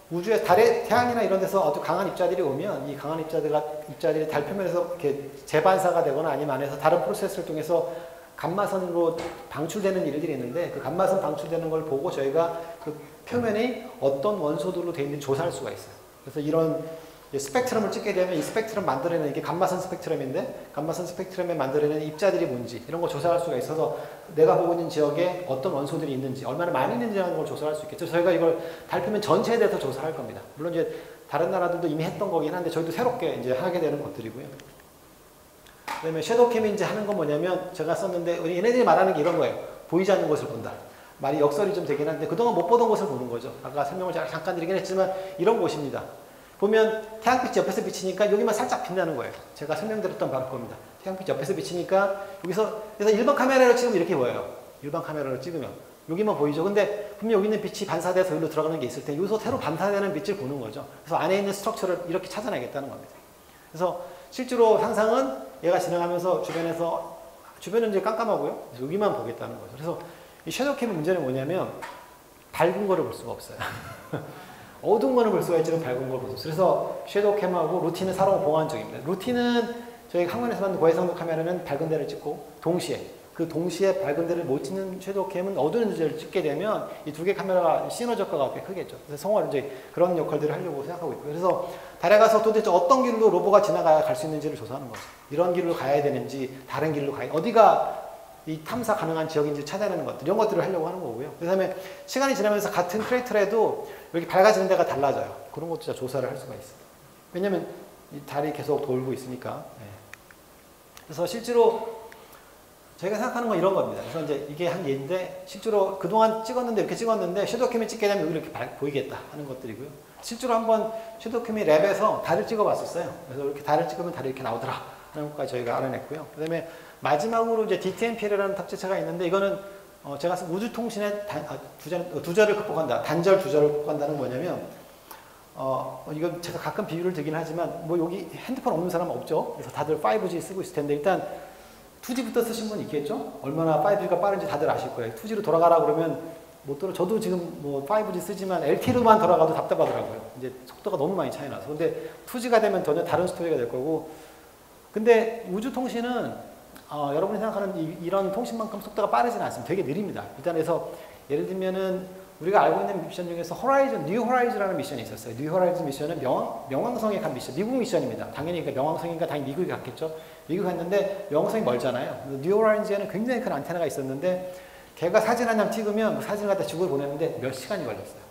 우주에 태양이나 이런 데서 아주 강한 입자들이 오면 이 강한 입자들이 달 표면에서 이렇게 재반사가 되거나 아니면 안에서 다른 프로세스를 통해서 감마선으로 방출되는 일들이 있는데 그 감마선 방출되는 걸 보고 저희가 그 표면이 어떤 원소들로 되어 있는지 조사할 수가 있어요. 그래서 이런 스펙트럼을 찍게 되면 이 스펙트럼 만들어내는 이게 감마선 스펙트럼인데 감마선 스펙트럼에 만들어내는 입자들이 뭔지 이런 걸 조사할 수가 있어서 내가 보고 있는 지역에 어떤 원소들이 있는지 얼마나 많이 있는지라는 걸 조사할 수 있겠죠. 저희가 이걸 달표면 전체에 대해서 조사할 겁니다. 물론 이제 다른 나라들도 이미 했던 거긴 한데 저희도 새롭게 이제 하게 되는 것들이고요. 그다음에 섀도우 캠이 이제 하는 건 뭐냐면 제가 썼는데 우리 얘네들이 말하는 게 이런 거예요. 보이지 않는 것을 본다. 말이 역설이 좀 되긴 한데 그동안 못 보던 것을 보는 거죠. 아까 설명을 잠깐 드리긴 했지만 이런 곳입니다. 보면 태양빛이 옆에서 비치니까 여기만 살짝 빛나는 거예요. 제가 설명드렸던 바로 겁니다. 태양빛이 옆에서 비치니까 여기서 그래서 일반 카메라로 찍으면 이렇게 보여요. 일반 카메라로 찍으면 여기만 보이죠. 근데 분명 여기 있는 빛이 반사돼서 여기로 들어가는 게 있을 때 여기서 새로 반사되는 빛을 보는 거죠. 그래서 안에 있는 스트럭처를 이렇게 찾아내겠다는 겁니다. 그래서 실제로 상상은 얘가 진행하면서 주변은 이제 깜깜하고요. 그래서 여기만 보겠다는 거죠. 그래서 이 섀도우 캠의 문제는 뭐냐면 밝은 거를 볼 수가 없어요. 어두운 거는 볼 수가 있지만 밝은 걸 볼 수 없어요. 그래서 섀도우 캠하고 루틴은 서로 보완적입니다. 루틴은 저희 학원에서 만든 고해상도 카메라는 밝은 데를 찍고 동시에 밝은 데를 못 찍는 섀도우 캠은 어두운 데를 찍게 되면 이 두 개 카메라가 시너지 효과가 꽤 크겠죠. 그래서 성화를 이제 그런 역할들을 하려고 생각하고 있고요. 그래서 달에 가서 도대체 어떤 길로 로버가 지나가야 갈 수 있는지를 조사하는 거죠. 이런 길로 가야 되는지 다른 길로 가야 어디가 이 탐사 가능한 지역인지 찾아내는 것들 이런 것들을 하려고 하는 거고요. 그 다음에 시간이 지나면서 같은 크레이터라도 여기 밝아지는 데가 달라져요. 그런 것도 진짜 조사를 할 수가 있어요. 왜냐면 이 달이 계속 돌고 있으니까. 네. 그래서 실제로 저희가 생각하는 건 이런 겁니다. 그래서 이제 이게 한 예인데 실제로 그동안 찍었는데 이렇게 찍었는데 섀도우 캠이 찍게 되면 여기 이렇게 보이겠다 하는 것들이고요. 실제로 한번 섀도우 캠이 랩에서 달을 찍어봤었어요. 그래서 이렇게 달을 찍으면 달이 이렇게 나오더라 하는 것까지 저희가 알아냈고요. 그 다음에 마지막으로 이제 DTMPL이라는 탑재체가 있는데 이거는 제가 쓴 우주통신의 두절을 극복한다. 단절 두절을 극복한다는 뭐냐면 이건 제가 가끔 비유를 드긴 하지만 뭐 여기 핸드폰 없는 사람 없죠. 그래서 다들 5G 쓰고 있을 텐데 일단 2G부터 쓰신 분 있겠죠? 얼마나 5G가 빠른지 다들 아실 거예요. 2G로 돌아가라 그러면 못 돌아. 저도 지금 뭐 5G 쓰지만 LTE로만 돌아가도 답답하더라고요. 이제 속도가 너무 많이 차이 나서. 근데 2G가 되면 전혀 다른 스토리가 될 거고. 근데 우주통신은 여러분이 생각하는 이런 통신만큼 속도가 빠르지는 않습니다. 되게 느립니다. 일단 그래서 예를 들면은 우리가 알고 있는 미션 중에서 뉴 호라이즌이라는 미션이 있었어요. 뉴 호라이즌 미션은 명왕성에 간 미션, 미국 미션입니다. 당연히 명왕성이니까 당연히 미국에 갔겠죠. 미국 갔는데 명왕성이 멀잖아요. 뉴 호라이즌에는 굉장히 큰 안테나가 있었는데 걔가 사진 한 장 찍으면 그 사진을 갖다 지구에 보내는데 몇 시간이 걸렸어요.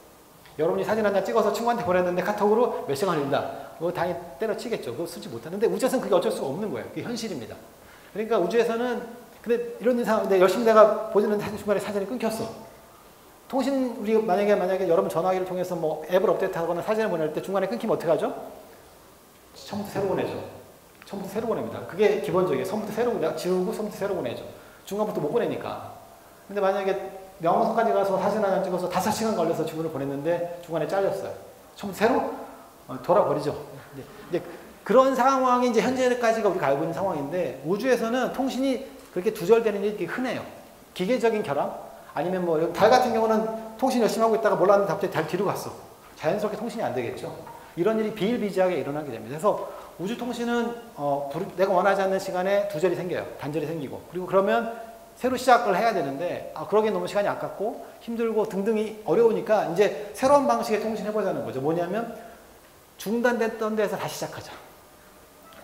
여러분이 사진 한 장 찍어서 친구한테 보냈는데 카톡으로 몇 시간 걸린다. 그거 당연히 때려치겠죠. 그거 쓰지 못하는데 우주에서는 그게 어쩔 수가 없는 거예요. 그게 현실입니다. 그러니까 우주에서는 근데 이런 상황인데 열심히 내가 보는 중간에 사진이 끊겼어. 우리 만약에 여러분 전화기를 통해서 뭐 앱을 업데이트하거나 사진을 보낼 때 중간에 끊기면 어떻게 하죠? 처음부터 새로 보내죠. 처음부터 새로 보냅니다. 그게 기본적이에요. 처음부터 새로 지우고 처음부터 새로 보내죠. 중간부터 못 보내니까. 근데 만약에 명왕성까지 가서 사진 하나 찍어서 5시간 걸려서 지구를 보냈는데 중간에 잘렸어요. 처음부터 새로 돌아버리죠. 근데 그런 상황이 이제 현재까지가 우리가 알고 있는 상황인데 우주에서는 통신이 그렇게 두절되는 일이 흔해요. 기계적인 결함? 아니면 뭐 달 같은 경우는 통신 열심히 하고 있다가 몰랐는데 갑자기 달 뒤로 갔어. 자연스럽게 통신이 안 되겠죠. 이런 일이 비일비재하게 일어나게 됩니다. 그래서 우주통신은 내가 원하지 않는 시간에 두절이 생겨요. 단절이 생기고. 그리고 그러면 새로 시작을 해야 되는데 그러기엔 너무 시간이 아깝고 힘들고 등등이 어려우니까 이제 새로운 방식의 통신해보자는 거죠. 뭐냐면 중단됐던 데서 다시 시작하자.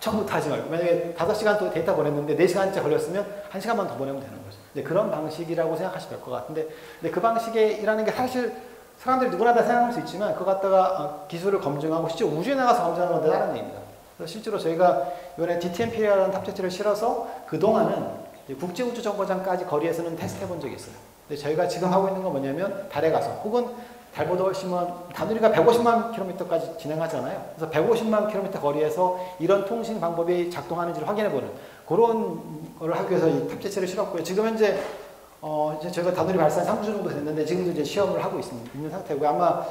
처음부터 하지 말고. 만약에 5시간 또 데이터 보냈는데 4시간째 걸렸으면 1시간만 더 보내면 되는 거죠. 이제 그런 방식이라고 생각하시면 될 것 같은데 근데 그 방식이라는 게 사실 사람들이 누구나 다 생각할 수 있지만 그거 갖다가 기술을 검증하고 실제 우주에 나가서 검증하는 건 다른 얘기입니다. 그래서 실제로 저희가 이번에 DTMP라는 탑재체를 실어서 그동안은 국제우주정거장까지 거리에서는 테스트 해본 적이 있어요. 근데 저희가 지금 하고 있는 건 뭐냐면 달에 가서 혹은 달보다 훨씬 단우리가 150만 킬로미터까지 진행하잖아요. 그래서 150만 킬로미터 거리에서 이런 통신 방법이 작동하는지를 확인해보는 그런 걸 하기 위해서 이 탑재체를 실었고요. 지금 현재 이제 저희가 단우리 발사한 3주 정도 됐는데 지금도 이제 시험을 하고 있는 상태고요. 아마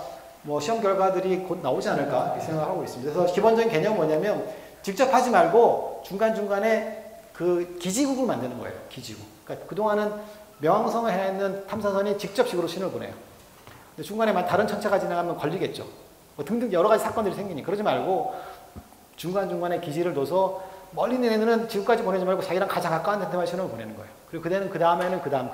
뭐 시험 결과들이 곧 나오지 않을까 이렇게 생각하고 있습니다. 그래서 기본적인 개념은 뭐냐면 직접 하지 말고 중간중간에 그 기지국을 만드는 거예요. 기지국. 그러니까 그동안은 명왕성을 해야 하는 탐사선이 직접 지구로 신호를 보내요. 근데 중간에 다른 천체가 지나가면 걸리겠죠. 뭐 등등 여러 가지 사건들이 생기니 그러지 말고 중간중간에 기지를 둬서 멀리 있는 애들은 지구까지 보내지 말고 자기랑 가장 가까운 데만 신호를 보내는 거예요. 그리고 그대는 그 다음에는 그 다음.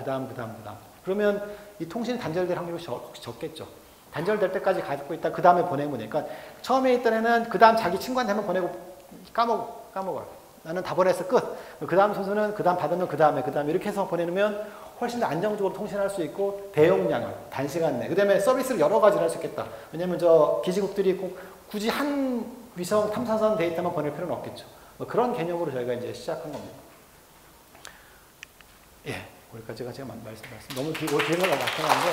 그러면 이 통신이 단절될 확률이 적겠죠. 단절될 때까지 갖고 있다 그 다음에 보내면 되니까 처음에 있던 애는 그 다음 자기 친구한테만 보내고 까먹어요. 나는 다 보냈어 끝. 그 다음 순서는 그 다음 받으면 그 다음에 이렇게 해서 보내면 훨씬 더 안정적으로 통신할 수 있고 대용량을 단시간 내에 그 다음에 서비스를 여러 가지를 할 수 있겠다. 왜냐면 저 기지국들이 굳이 한 위성 탐사선 데이터만 보낼 필요는 없겠죠. 뭐 그런 개념으로 저희가 이제 시작한 겁니다. 예, 거기까지가 제가 말씀 너무 길고 길어서 막혀가는데.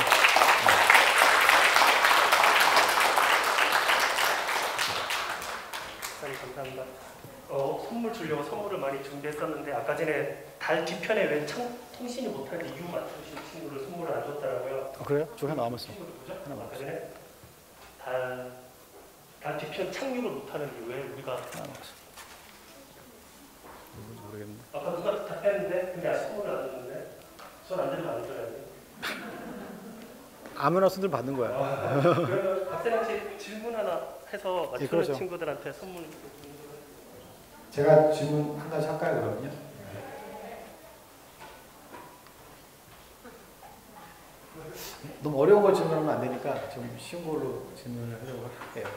감사합니다. 선물 주려고 선물을 많이 준비했었는데 아까 전에 달 뒤편에 왜 통신이 못하는 이유 맞추신 친구를 선물을 안 줬더라고요. 그래요? 저 하나 남았어. 친구도 보죠? 하나 아까 남았어. 전에 달 뒤편 착륙을 못하는 이유에 우리가 하나 남았어. 누군지 모르겠는데. 아까 누가 답했는데 근데 아직 선물을 안 줬는데 손 안 들면 안 줘야 돼. 아무나 손들 받는 거야. 그러면 박사님 혹시 질문 하나 해서 맞추는 그렇죠. 친구들한테 선물 제가 질문 한 가지 할까요, 그러면요? 너무 어려운 걸 질문하면 안 되니까 좀 쉬운 걸로 질문을 하려고 할게요.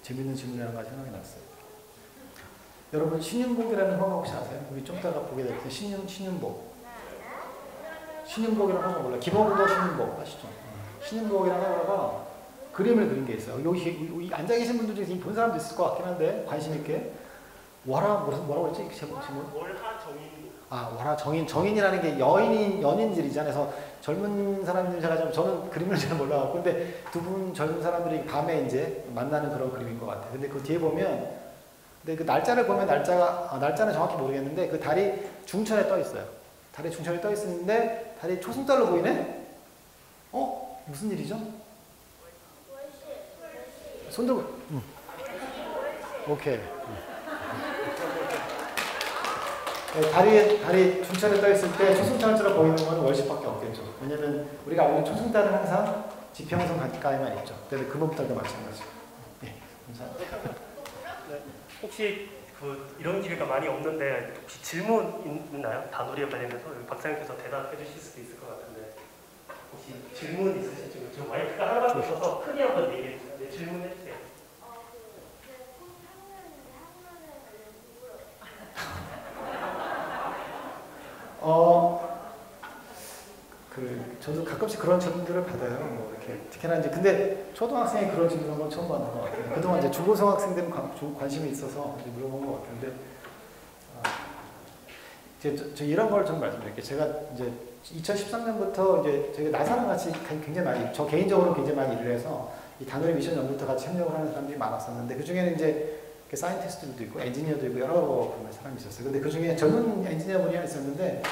재밌는 질문이 하나 생각이 났어요. 여러분 신윤복이라는 화가 혹시 아세요? 우리 좀 이따가 보게 될 때 신윤복. 신윤복이라는 화가 몰라요. 기본부터 신윤복 아시죠? 신윤복이라는 화가가 그림을 그린 게 있어요. 여기 앉아 계신 분들 중에 본 사람도 있을 것 같긴 한데 관심 있게 뭐라고 했지? 제목? 월하정인. 월하정인이라는 게 연인들이잖아요. 그래서 젊은 사람들 저는 그림을 잘 몰라갖고 근데 두 분 젊은 사람들이 밤에 이제 만나는 그런 그림인 것 같아요. 근데 그 뒤에 보면 근데 그 날짜를 보면 날짜는 정확히 모르겠는데 그 달이 중천에 떠 있어요. 달이 중천에 떠 있는데 달이 초승달로 보이네? 무슨 일이죠? 손 들고. 오케이. 달이 중천에 떠 있을 때 초승달처럼 보이는 건 월식밖에 없겠죠. 왜냐면 우리가 알고 있는 초승달은 항상 지평선 가까이만 있죠. 그래서 금음달도 마찬가지고. 예, 감사합니다. 네. 혹시 이런 기회가 많이 없는데 혹시 질문 있나요? 다누리에 관련해서 박사님께서 대답해 주실 수도 있을 것 같은데 혹시 질문 있으신지 저 마이크가 하나밖에 없어서 크게 한번 얘기해 주세요. 네, 질문해 주세요. 저도 가끔씩 그런 질문들을 받아요. 뭐 이렇게 특히나 이제 근데 초등학생이 그런 질문을 건 처음 받는 것 같아요. 그동안 이제 중고등 학생들은 관심이 있어서 이제 물어본 것 같은데 이제 이런 걸 좀 말씀드릴게요. 제가 이제 2013년부터 이제 저희가 나사랑 같이 굉장히 많이 저 개인적으로 굉장히 많이 일을 해서 이 다누리 미션 연구부터 같이 협력을 하는 사람들이 많았었는데 그 중에는 이제 사이언티스트도 있고 엔지니어도 있고 여러 분의 사람이 있었어요. 근데 그 중에 젊은 엔지니어 분이 있었는데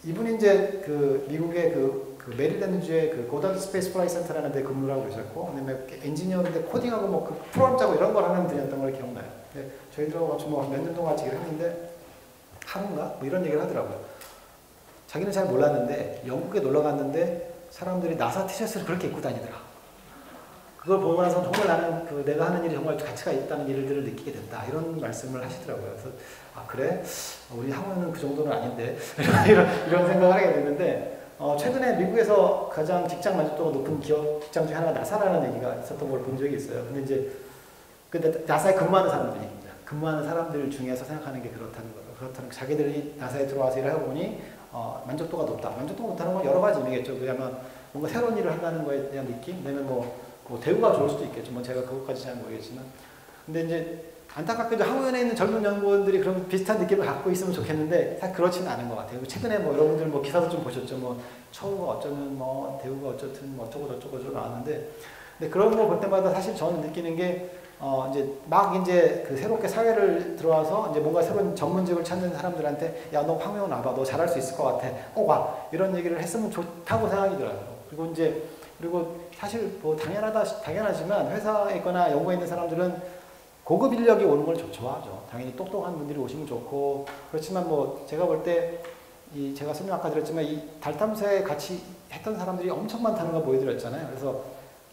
이분이 이제 그 미국의 그 메릴랜드주의 그 고다드 스페이스 플라이 센터라는 데 근무를 하고 계셨고, 그다음에 엔지니어인데 코딩하고 뭐 그 프로그램 짜고 이런 걸 하는 분이었던 걸 기억나요. 근데 저희들하고 같이 뭐 몇 년 동안 같이 일을 했는데 하루인가 뭐 이런 얘기를 하더라고요. 자기는 잘 몰랐는데 영국에 놀러 갔는데 사람들이 나사 티셔츠를 그렇게 입고 다니더라. 그걸 보고 나서 정말 나는 내가 하는 일이 정말 가치가 있다는 일들을 느끼게 된다. 이런 말씀을 하시더라고요. 그래서 그래? 우리 학원은 그 정도는 아닌데 이런 생각을 하게 됐는데 최근에 미국에서 가장 직장 만족도가 높은 기업 직장 중에 하나가 나사라는 얘기가 있었던 걸 본 적이 있어요. 근데 이제 나사에 근무하는 사람들입니다. 근무하는 사람들 중에서 생각하는 게 그렇다는 거예요. 그렇다는 자기들이 나사에 들어와서 일을 하고 보니 만족도가 높다. 만족도가 높다는 건 여러 가지 의미겠죠. 그야말로 뭔가 새로운 일을 한다는 거에 대한 느낌, 그다음에 뭐 대우가 좋을 수도 있겠죠. 뭐 제가 그것까지 잘 모르겠지만, 근데 이제 안타깝게도 학원에 있는 젊은 연구원들이 그런 비슷한 느낌을 갖고 있으면 좋겠는데 사실 그렇지는 않은 것 같아요. 최근에 뭐 여러분들 뭐 기사도 좀 보셨죠. 뭐 처우가 어쩌면 뭐 대우가 어쩌든 뭐 어쩌고 저쩌고 나왔는데, 근데 그런 거 볼 때마다 사실 저는 느끼는 게 이제 그 새롭게 사회를 들어와서 이제 뭔가 새로운 전문직을 찾는 사람들한테 야, 너 황명훈 와봐, 너 잘할 수 있을 것 같아, 와, 이런 얘기를 했으면 좋다고 생각이 들어요. 그리고 사실 뭐 당연하지만 회사에 있거나 연구에 있는 사람들은 고급 인력이 오는 걸 좋아하죠. 당연히 똑똑한 분들이 오시면 좋고, 그렇지만 뭐 제가 볼 때 제가 설명 아까 드렸지만 이 달 탐사에 같이 했던 사람들이 엄청 많다는 거 보여드렸잖아요. 그래서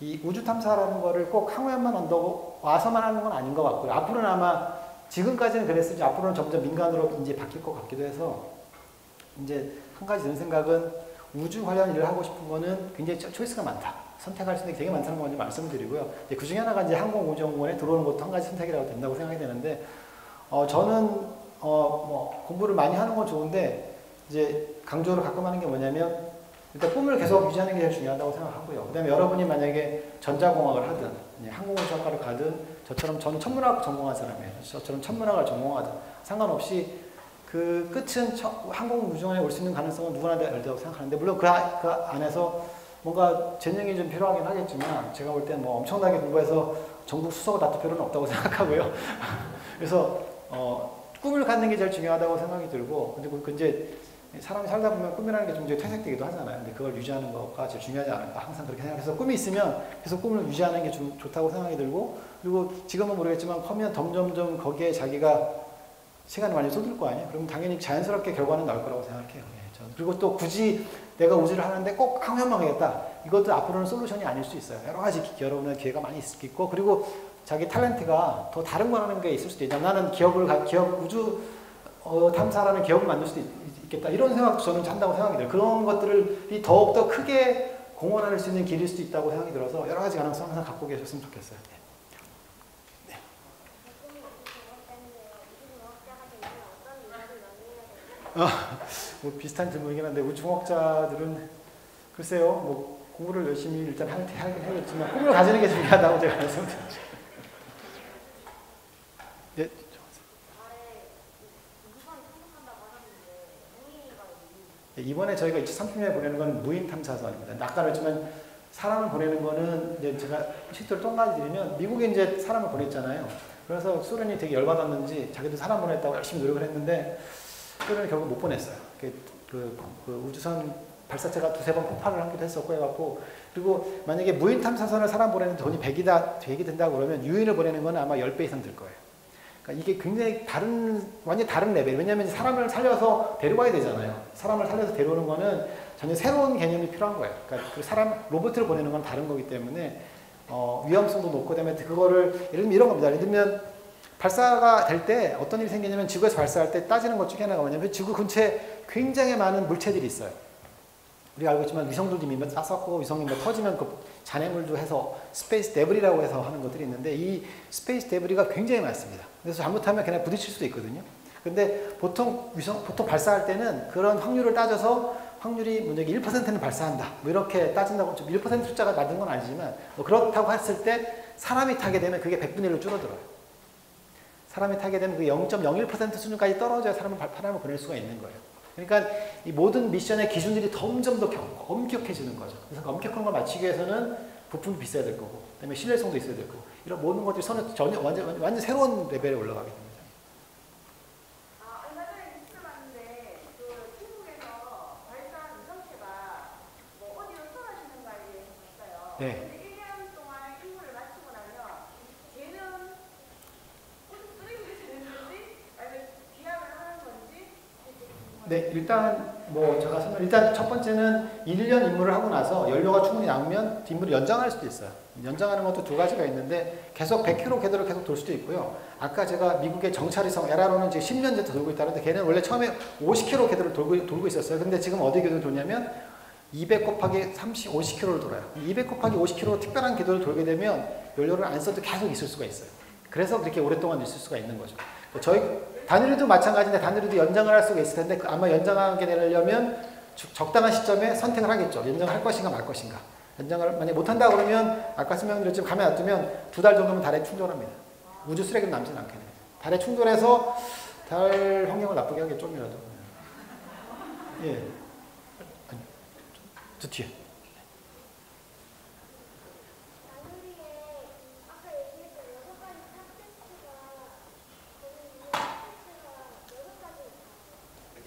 이 우주 탐사라는 거를 꼭 항우연만 언덕 와서만 하는 건 아닌 것 같고요. 앞으로는 아마 지금까지는 그랬을지 앞으로는 점점 민간으로 이제 바뀔 것 같기도 해서 이제 한 가지 드는 생각은 우주 관련 일을 하고 싶은 거는 굉장히 초이스가 많다. 선택할 수 있는 게 되게 많다는 거 먼저 말씀을 드리고요. 그 중에 하나가 이제 항공우주연구원에 들어오는 것도 한 가지 선택이라고 된다고 생각이 되는데, 저는 뭐 공부를 많이 하는 건 좋은데 이제 강조를 가끔 하는 게 뭐냐면 일단 꿈을 계속 유지하는 게 제일 중요하다고 생각하고요. 그다음에 여러분이 만약에 전자공학을 하든 항공우주학과를 가든 저처럼 저는 천문학 전공한 사람이에요. 저처럼 천문학을 전공하든 상관없이 그 끝은 항공우주원에 올 수 있는 가능성은 누구나 다 열다고 생각하는데 물론 그 안에서 뭔가 재능이 좀 필요하긴 하겠지만 제가 볼 때는 뭐 엄청나게 공부해서 전국 수석을 다툴 필요는 없다고 생각하고요. 그래서 꿈을 갖는 게 제일 중요하다고 생각이 들고 근데 그 이제 사람이 살다 보면 꿈이라는 게 좀 이제 퇴색되기도 하잖아요. 근데 그걸 유지하는 것가 제일 중요하지 않을까 항상 그렇게 생각해서 꿈이 있으면 계속 꿈을 유지하는 게 좀 좋다고 생각이 들고 그리고 지금은 모르겠지만 커면 점점점 거기에 자기가 시간을 많이 쏟을 거 아니에요. 그럼 당연히 자연스럽게 결과는 나올 거라고 생각해요. 예, 저는. 그리고 또 굳이 내가 우주를 하는데 꼭 항우연만 하겠다. 이것도 앞으로는 솔루션이 아닐 수 있어요. 여러 가지 여러분의 기회가 많이 있고 그리고 자기 탤런트가 더 다른 거 하는 게 있을 수도 있잖아요. 나는 기업 우주 탐사라는 기업을 만들 수도 있겠다. 이런 생각도 저는 한다고 생각이 들어요. 그런 것들이 더욱더 크게 공헌할 수 있는 길일 수도 있다고 생각이 들어서 여러 가지 가능성 항상 갖고 계셨으면 좋겠어요. 네. 뭐 비슷한 질문이긴 한데 우주공학자들은 글쎄요. 뭐 공부를 열심히 일단 하긴 해야겠지만 꿈을 가지는 게 중요하다고 제가 말씀드렸죠. 네. 이번에 저희가 2030년에 보내는 건 무인 탐사선입니다. 아까 그랬지만 사람을 보내는 거는 이제 제가 실제로 또 한 가지 드리면 미국에 이제 사람을 보냈잖아요. 그래서 소련이 되게 열받았는지 자기도 사람 보냈다고 열심히 노력을 했는데 소련이 결국 못 보냈어요. 그 우주선 발사체가 두세 번 폭발을 하기도 했었고 해갖고 그리고 만약에 무인 탐사선을 사람 보내는 돈이 100이 된다고 그러면 유인을 보내는 건 아마 10배 이상 들 거예요. 그러니까 이게 굉장히 완전히 다른 레벨. 왜냐하면 사람을 살려서 데려와야 되잖아요. 사람을 살려서 데려오는 거는 전혀 새로운 개념이 필요한 거예요. 그러니까 그 로봇을 보내는 건 다른 거기 때문에 위험성도 높고 그다음에 그거를 예를 들면 이런 겁니다. 예를 들면 발사가 될 때 어떤 일이 생기냐면 지구에서 발사할 때 따지는 것 중에 하나가 뭐냐면 지구 근처에 굉장히 많은 물체들이 있어요. 우리가 알고 있지만 위성들도 이미 쌌었고 위성이 뭐 터지면 그 잔해물도 해서 스페이스 데브리라고 해서 하는 것들이 있는데 이 스페이스 데브리가 굉장히 많습니다. 그래서 잘못하면 그냥 부딪힐 수도 있거든요. 근데 보통 발사할 때는 그런 확률을 따져서 확률이 만약에 1%는 발사한다. 뭐 이렇게 따진다고 1% 숫자가 맞는 건 아니지만 뭐 그렇다고 했을 때 사람이 타게 되면 그게 100분의 1로 줄어들어요. 사람이 타게 되면 그 0.01% 수준까지 떨어져야 사람을 보낼 수가 있는 거예요. 그러니까 이 모든 미션의 기준들이 점점 더 엄격해지는 거죠. 그래서 엄격한 걸 맞추기 위해서는 부품이 비싸야 될 거고, 그다음에 신뢰성도 있어야 될 거고, 이런 모든 것들이 전혀 완전 새로운 레벨에 올라가게 됩니다. 얼마 전에 뉴스 봤는데 그 중국에서 발사한 위성체가 뭐 어디로 쏘아지는가에 대해서 봤어요. 네. 근데 1년 동안 임무를 마치고 나면 걔는 어디 쓰레기를 되는 건지 아니면 귀향을 하는 건지 네, 일단 첫 번째는 1년 임무를 하고 나서 연료가 충분히 남으면 임무를 연장할 수도 있어요. 연장하는 것도 두 가지가 있는데 계속 100km 궤도를 계속 돌 수도 있고요. 아까 제가 미국의 정찰위성 에라로는 지금 10년째 돌고 있다는데 걔는 원래 처음에 50km 궤도를 돌고 있었어요. 근데 지금 어디 궤도를 도냐면 200 곱하기 50km를 돌아요. 200 곱하기 50km 특별한 궤도를 돌게 되면 연료를 안 써도 계속 있을 수가 있어요. 그래서 그렇게 오랫동안 있을 수가 있는 거죠. 저희 단위로도 마찬가지인데 단위로도 연장을 할 수가 있을 텐데 아마 연장하게 되려면 적당한 시점에 선택을 하겠죠. 연장을 할 것인가 말 것인가. 연장을 만약에 못한다 그러면 아까 설명드렸지만 가만히 놔두면 2달 정도면 달에 충돌합니다. 우주 쓰레기는 남진 않게 돼요. 달에 충돌해서 달 환경을 나쁘게 하게 좀이라도. 예. 저 뒤에.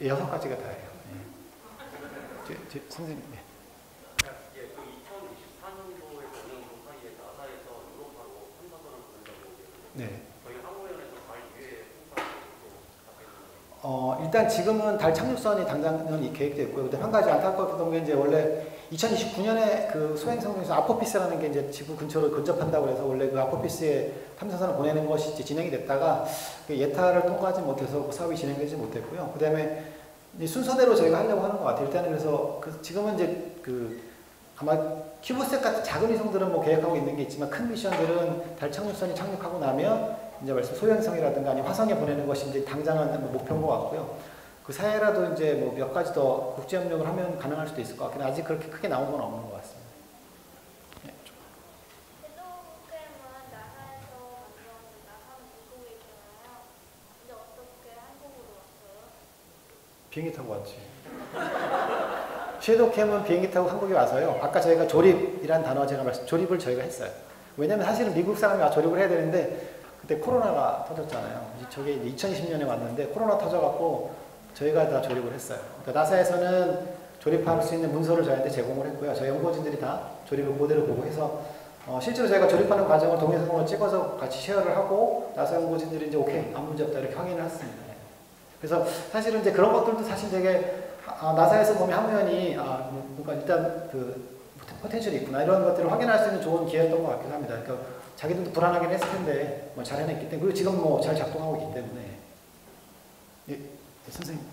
예, 6가지가 다예요. 예. 선생님. 예. 예, 그 2024년도에 오는 그 사이에 나사에서 유로파로 탐사선을 보낸다고 얘기했는데 네. 저희 항공연에서 달 위에 탐사선을 일단 지금은 달 착륙선이 당장은 계획되어 있고요. 근데 한 가지 안타까웠던 게 이제 원래 2029년에 그 소행성 중에서 아포피스라는 게 이제 지구 근처로 근접한다고 해서 원래 그 아포피스에 탐사선을 보내는 것이 이제 진행이 됐다가 그 예타를 통과하지 못해서 그 사업이 진행되지 못했고요. 그 다음에 순서대로 저희가 하려고 하는 것 같아요. 일단은 그래서 지금은 이제 아마 큐브셋 같은 작은 위성들은 뭐 계획하고 있는 게 있지만 큰 미션들은 달 착륙선이 착륙하고 나면 이제 말씀 소행성이라든가 아니면 화성에 보내는 것이 이제 당장은 목표인 것 같고요. 그 사이라도 이제 뭐 몇 가지 더 국제 협력을 하면 가능할 수도 있을 것 같긴 한데 아직 그렇게 크게 나온 건 없는 것 같습니다. 네, 섀도우캠은 나사에서 만들었는데 나사는 미국에 있잖아요. 근데 어떻게 한국으로 왔어요? 비행기 타고 왔지. 섀도우캠은 비행기 타고 한국에 와서요. 아까 저희가 조립이란 단어 제가 조립을 저희가 했어요. 왜냐면 사실은 미국 사람이 조립을 해야 되는데 그때 코로나가 터졌잖아요. 저게 2020년에 왔는데 코로나 터져갖고 저희가 다 조립을 했어요. 그러니까 나사에서는 조립할 수 있는 문서를 저희한테 제공을 했고요. 저희 연구진들이 다 조립을 그대로 보고 해서 실제로 저희가 조립하는 과정을 동영상으로 찍어서 같이 쉐어를 하고 나사 연구진들이 이제 오케이 아무 문제 없다 이렇게 확인을 했습니다. 그래서 사실은 이제 그런 것들도 사실 되게 나사에서 보면 하면이 그러니까 일단 그 포텐셜이 있구나 이런 것들을 확인할 수 있는 좋은 기회였던 것 같기도 합니다. 그러니까 자기들도 불안하긴 했을 텐데 뭐 잘 해냈기 때문에 그리고 지금 뭐 잘 작동하고 있기 때문에. 예, 선생님.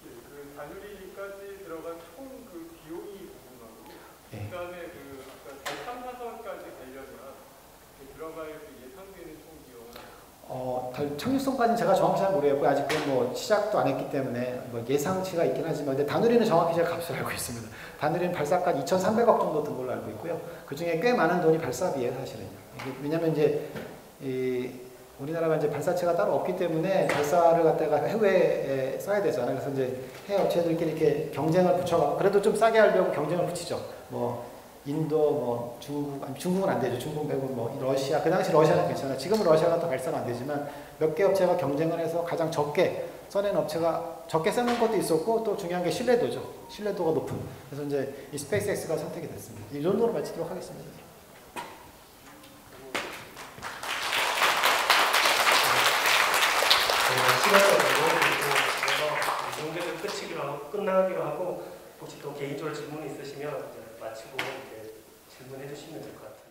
그 다누리까지 들어간 총 그 비용이 궁금하고, 예. 그다음에 달 탐사선까지 가려면 들어갈 그 예상되는 총 비용은? 달 착륙선까지는 제가 정확히 잘 모르겠고 아직 그건 뭐 시작도 안 했기 때문에 뭐 예상치가 있긴 하지만 근데 다누리는 정확히 제가 값을 알고 있습니다. 다누리는 발사까지 2,300억 정도 든 걸로 알고 있고요. 그 중에 꽤 많은 돈이 발사비예요, 사실은요. 왜냐면 이제 우리나라가 이제 발사체가 따로 없기 때문에 발사를 갖다가 해외에 써야 되잖아요. 그래서 이제 해외 업체들끼리 이렇게 경쟁을 붙여가고 그래도 좀 싸게 하려고 경쟁을 붙이죠. 뭐 인도, 뭐 중국, 아니 중국은 안 되죠. 중국 말고 뭐 러시아. 그 당시 러시아는 괜찮아요. 지금은 러시아가 또 발사가 안 되지만 몇 개 업체가 경쟁을 해서 가장 적게 써낸 업체가 적게 써는 것도 있었고 또 중요한 게 신뢰도죠. 신뢰도가 높은. 그래서 이제 이 스페이스X가 선택이 됐습니다. 이 정도로 마치도록 하겠습니다. 시간이 없고 그래서 이 정도에서 끝나기로 하고 혹시 또 개인적으로 질문이 있으시면 이제 마치고 이제 질문해 주시면 될 것 같아요.